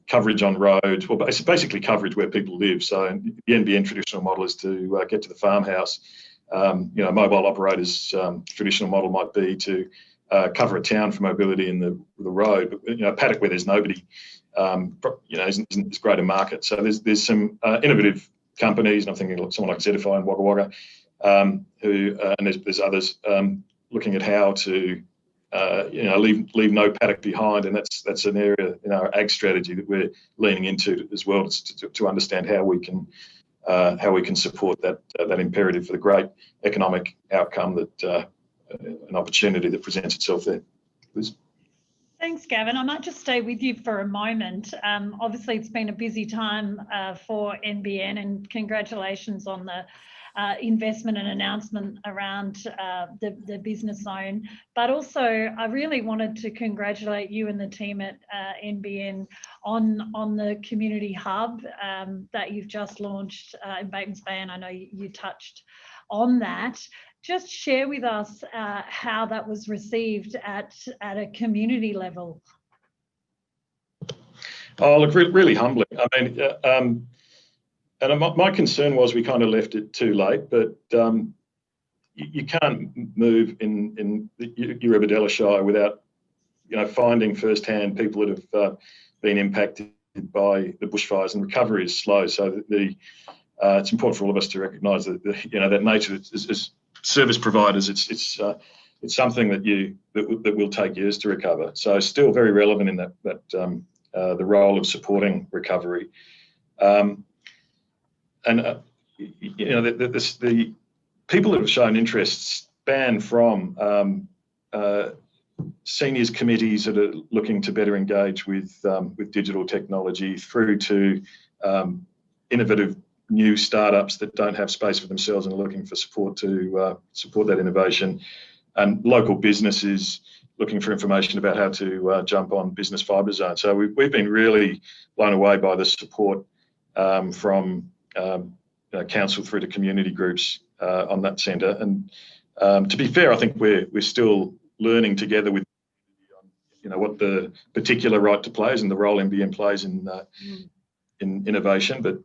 coverage on roads. Well, it's basically coverage where people live. So the NBN traditional model is to get to the farmhouse. You know, mobile operators' traditional model might be to cover a town for mobility in the road. But, you know, a paddock where there's nobody, you know, isn't as great a market. So there's some innovative companies, and I'm thinking of someone like Zedify and Wagga Wagga, who and there's others looking at how to leave no paddock behind, and that's an area in our ag strategy that we're leaning into as well, to understand how we can support that imperative for the great economic outcome that an opportunity that presents itself there. Liz? Thanks, Gavin. I might just stay with you for a moment. Obviously, it's been a busy time for NBN, and congratulations on the investment and announcement around the business zone. But also, I really wanted to congratulate you and the team at NBN on the community hub that you've just launched in Batemans Bay, and I know you touched on that. Just share with us how that was received at a community level. Oh, look, really humbling. I mean, and my concern was we kind of left it too late, but you can't move in the Eurobodalla Shire without, finding firsthand people that have been impacted by the bushfires, and recovery is slow. So it's important for all of us to recognise that that nature is service providers. It's something that will take years to recover. So still very relevant in that the role of supporting recovery. The people that have shown interest span from seniors committees that are looking to better engage with digital technology, through to innovative new startups that don't have space for themselves and are looking for support to support that innovation, and local businesses looking for information about how to jump on business fibre zones. So we've been really blown away by the support from council through to community groups on that centre. And to be fair, I think we're still learning together with what the particular right to play is and the role NBN plays in innovation, but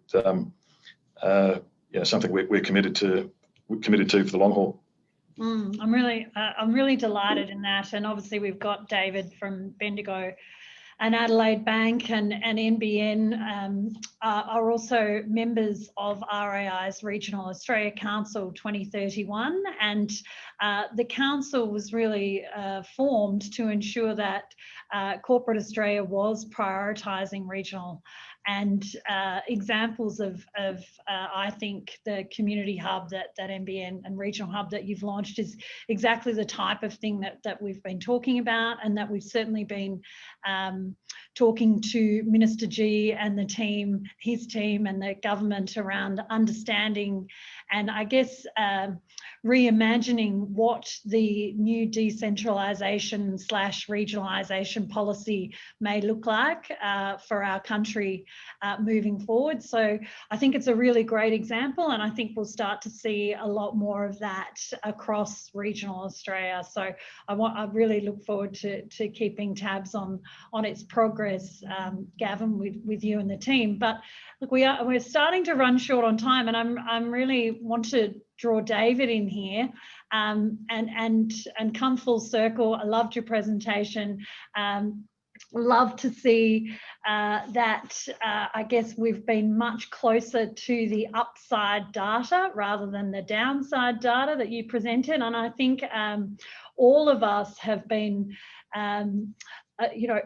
something we're committed to for the long haul. I'm really delighted in that, and obviously we've got David from Bendigo and Adelaide Bank, and NBN are also members of RAI's Regional Australia Council 2031, and the council was really formed to ensure that corporate Australia was prioritising regional. And examples of I think, the community hub that NBN and regional hub that you've launched is exactly the type of thing that we've been talking about, and that we've certainly been talking to Minister G and the team, his team and the government around understanding and I guess reimagining what the new decentralisation/regionalisation policy may look like for our country moving forward. So I think it's a really great example, and I think we'll start to see a lot more of that across regional Australia. So I really look forward to keeping tabs on its progress, Gavin, with you and the team. But look, we're starting to run short on time, and I'm really want to draw David in here and come full circle. I loved your presentation. Love to see that I guess we've been much closer to the upside data rather than the downside data that you presented. And I think all of us have been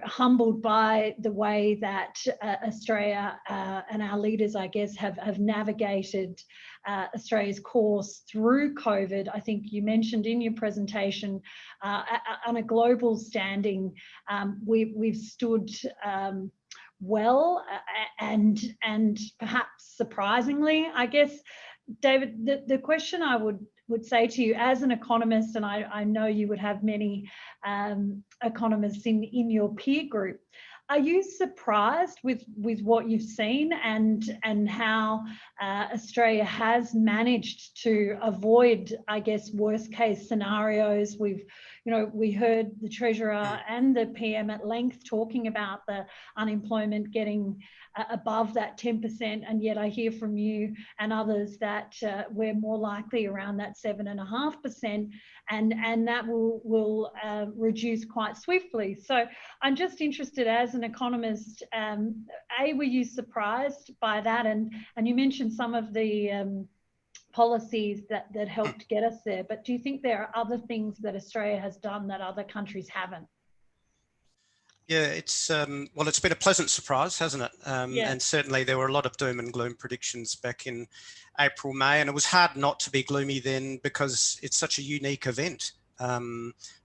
humbled by the way that Australia and our leaders, I guess, have navigated Australia's course through COVID. I think you mentioned in your presentation on a global standing, we've stood well and perhaps surprisingly, I guess. David, the question I would say to you as an economist, and I know you would have many economists in your peer group, are you surprised with what you've seen and how Australia has managed to avoid, I guess, worst case scenarios? We heard the Treasurer and the PM at length talking about the unemployment getting above that 10%, and yet I hear from you and others that we're more likely around that 7.5%, and that will reduce quite swiftly. So I'm just interested, as an economist, were you surprised by that? And you mentioned some of the policies that helped get us there. But do you think there are other things that Australia has done that other countries haven't? Yeah, it's well, it's been a pleasant surprise, hasn't it? Yeah. And certainly there were a lot of doom and gloom predictions back in April, May, and it was hard not to be gloomy then because it's such a unique event.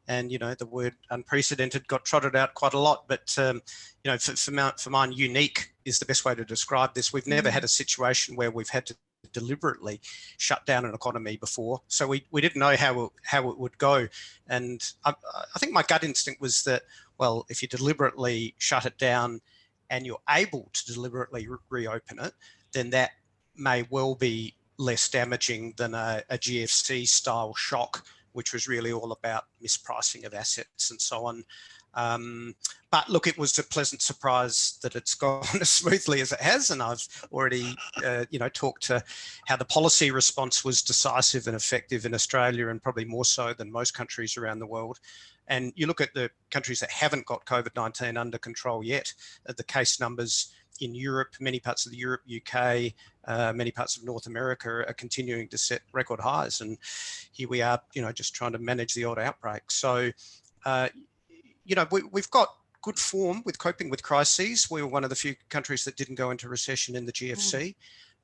And you know, the word unprecedented got trotted out quite a lot, but you know, for mine, unique is the best way to describe this. We've never had a situation where we've had to deliberately shut down an economy before, so we didn't know how it would go. And I think my gut instinct was that, well, if you deliberately shut it down and you're able to deliberately reopen it, then that may well be less damaging than a GFC style shock, which was really all about mispricing of assets and so on. But look, it was a pleasant surprise that it's gone as smoothly as it has. And I've already, you know, talked to how the policy response was decisive and effective in Australia, and probably more so than most countries around the world. And you look at the countries that haven't got COVID-19 under control yet, the case numbers in Europe, many parts of the Europe, UK, many parts of North America are continuing to set record highs. And here we are, you know, just trying to manage the odd outbreak. So, you know, we've got good form with coping with crises. We were one of the few countries that didn't go into recession in the GFC.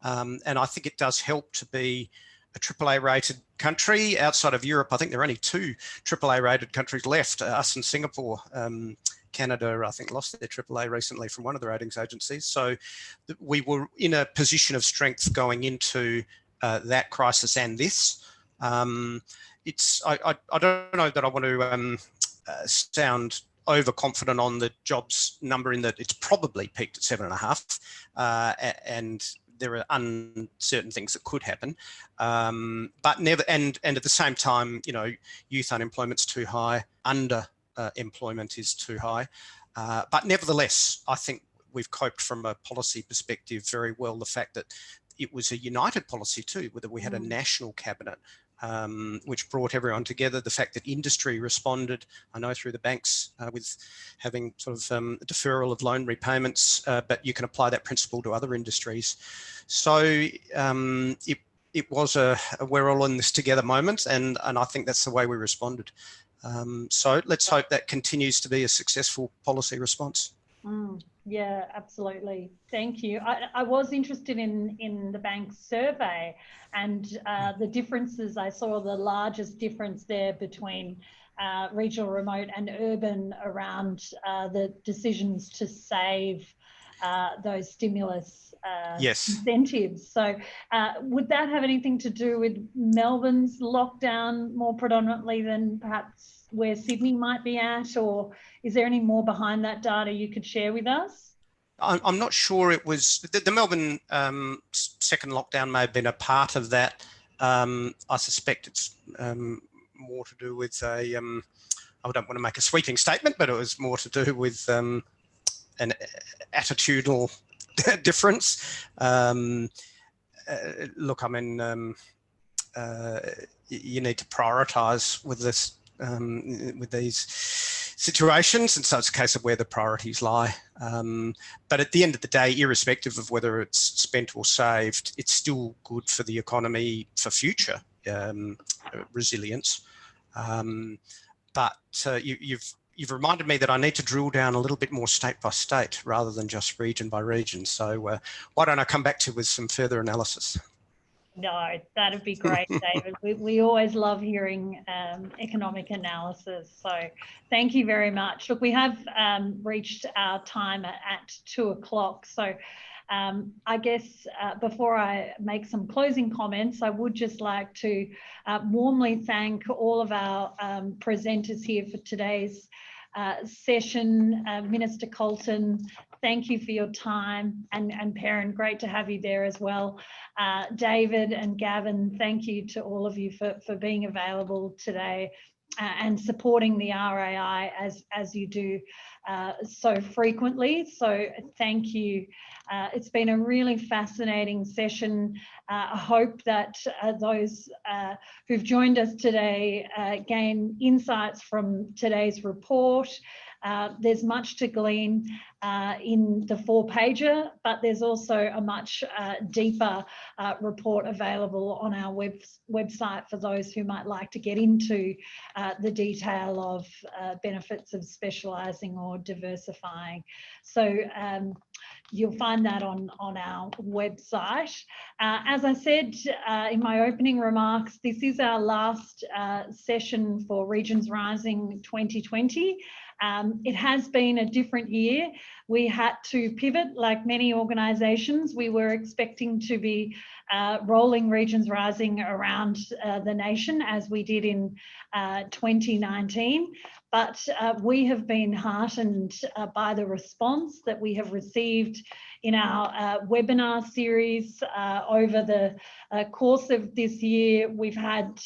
And I think it does help to be a AAA rated country. Outside of Europe, I think there are only 2 AAA rated countries left, us and Singapore. Canada, I think, lost their AAA recently from one of the ratings agencies. So we were in a position of strength going into that crisis and this. I don't know that I want to sound overconfident on the jobs number, in that it's probably peaked at 7.5, and there are uncertain things that could happen, but never. And at the same time, you know, youth unemployment's too high, employment is too high, but nevertheless, I think we've coped from a policy perspective very well. The fact that it was a united policy too, whether we had a national cabinet, which brought everyone together. The fact that industry responded, I know through the banks with having sort of a deferral of loan repayments, but you can apply that principle to other industries. So it was a we're all in this together moment, and I think that's the way we responded. So let's hope that continues to be a successful policy response. Yeah, absolutely. Thank you. I was interested in the bank's survey and the differences. I saw the largest difference there between regional, remote and urban around the decisions to save those stimulus incentives. So would that have anything to do with Melbourne's lockdown more predominantly than perhaps where Sydney might be at, or is there any more behind that data you could share with us? I'm not sure it was the Melbourne second lockdown may have been a part of that. I suspect it's more to do with I don't want to make a sweeping statement, but it was more to do with an attitudinal difference. Look, I mean, you need to prioritise with this. With these situations, and so it's a case of where the priorities lie. But at the end of the day, irrespective of whether it's spent or saved, it's still good for the economy for future resilience. But you've reminded me that I need to drill down a little bit more state by state rather than just region by region. So why don't I come back to you with some further analysis? No, that'd be great, David. We always love hearing economic analysis. So thank you very much. Look, we have reached our time at 2 o'clock. So I guess before I make some closing comments, I would just like to warmly thank all of our presenters here for today's session. Minister Coulton, thank you for your time, and Perrin, great to have you there as well. David and Gavin, thank you to all of you for being available today and supporting the RAI as you do so frequently. So thank you. It's been a really fascinating session. I hope that those who've joined us today gain insights from today's report, There's much to glean in the 4-pager, but there's also a much deeper report available on our website for those who might like to get into the detail of benefits of specialising or diversifying. So you'll find that on our website. As I said in my opening remarks, this is our last session for Regions Rising 2020. It has been a different year. We had to pivot like many organisations. We were expecting to be rolling Regions Rising around the nation as we did in 2019. But we have been heartened by the response that we have received in our webinar series over the course of this year. We've had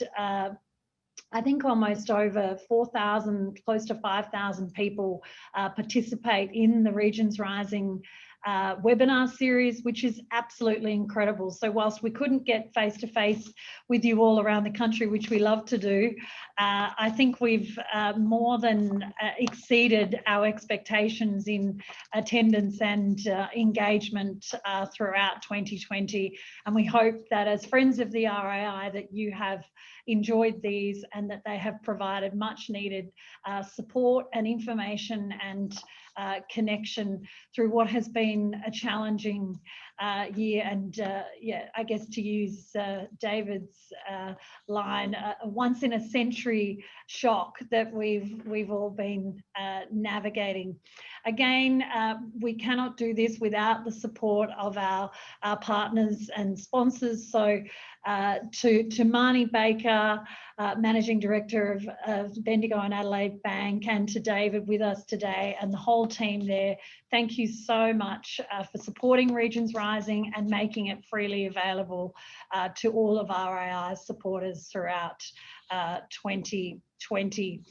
I think almost over 4,000, close to 5,000 people participate in the Regions Rising webinar series, which is absolutely incredible. So whilst we couldn't get face-to-face with you all around the country, which we love to do, I think we've more than exceeded our expectations in attendance and engagement throughout 2020. And we hope that as friends of the RAI that you have enjoyed these and that they have provided much needed support and information and connection through what has been a challenging year. And yeah, I guess to use David's line, a once in a century shock that we've all been navigating. Again, we cannot do this without the support of our partners and sponsors. So to Marnie Baker, Managing Director of Bendigo and Adelaide Bank, and to David with us today and the whole team there, thank you so much for supporting Regions Rising and making it freely available to all of our RAI supporters throughout 2020.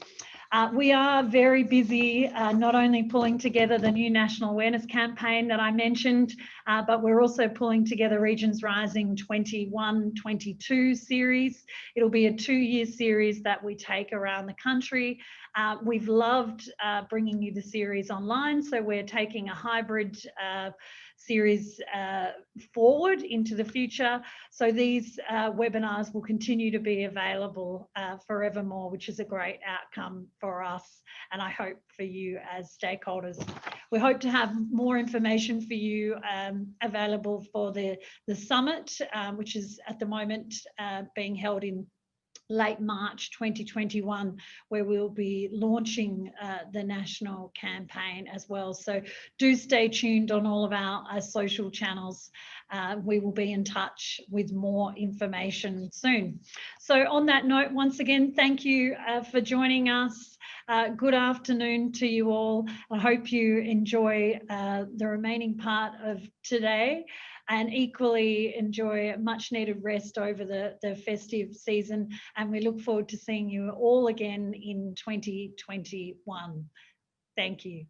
We are very busy not only pulling together the new National Awareness Campaign that I mentioned, but we're also pulling together Regions Rising 21-22 series. It'll be a 2-year series that we take around the country. We've loved bringing you the series online, so we're taking a hybrid series forward into the future. So these webinars will continue to be available forevermore, which is a great outcome for us and I hope for you as stakeholders. We hope to have more information for you available for the summit, which is at the moment being held in late March 2021, where we'll be launching the national campaign as well. So do stay tuned on all of our social channels. We will be in touch with more information soon. So on that note, once again, thank you for joining us. Good afternoon to you all. I hope you enjoy the remaining part of today and equally enjoy a much needed rest over the festive season. And we look forward to seeing you all again in 2021. Thank you.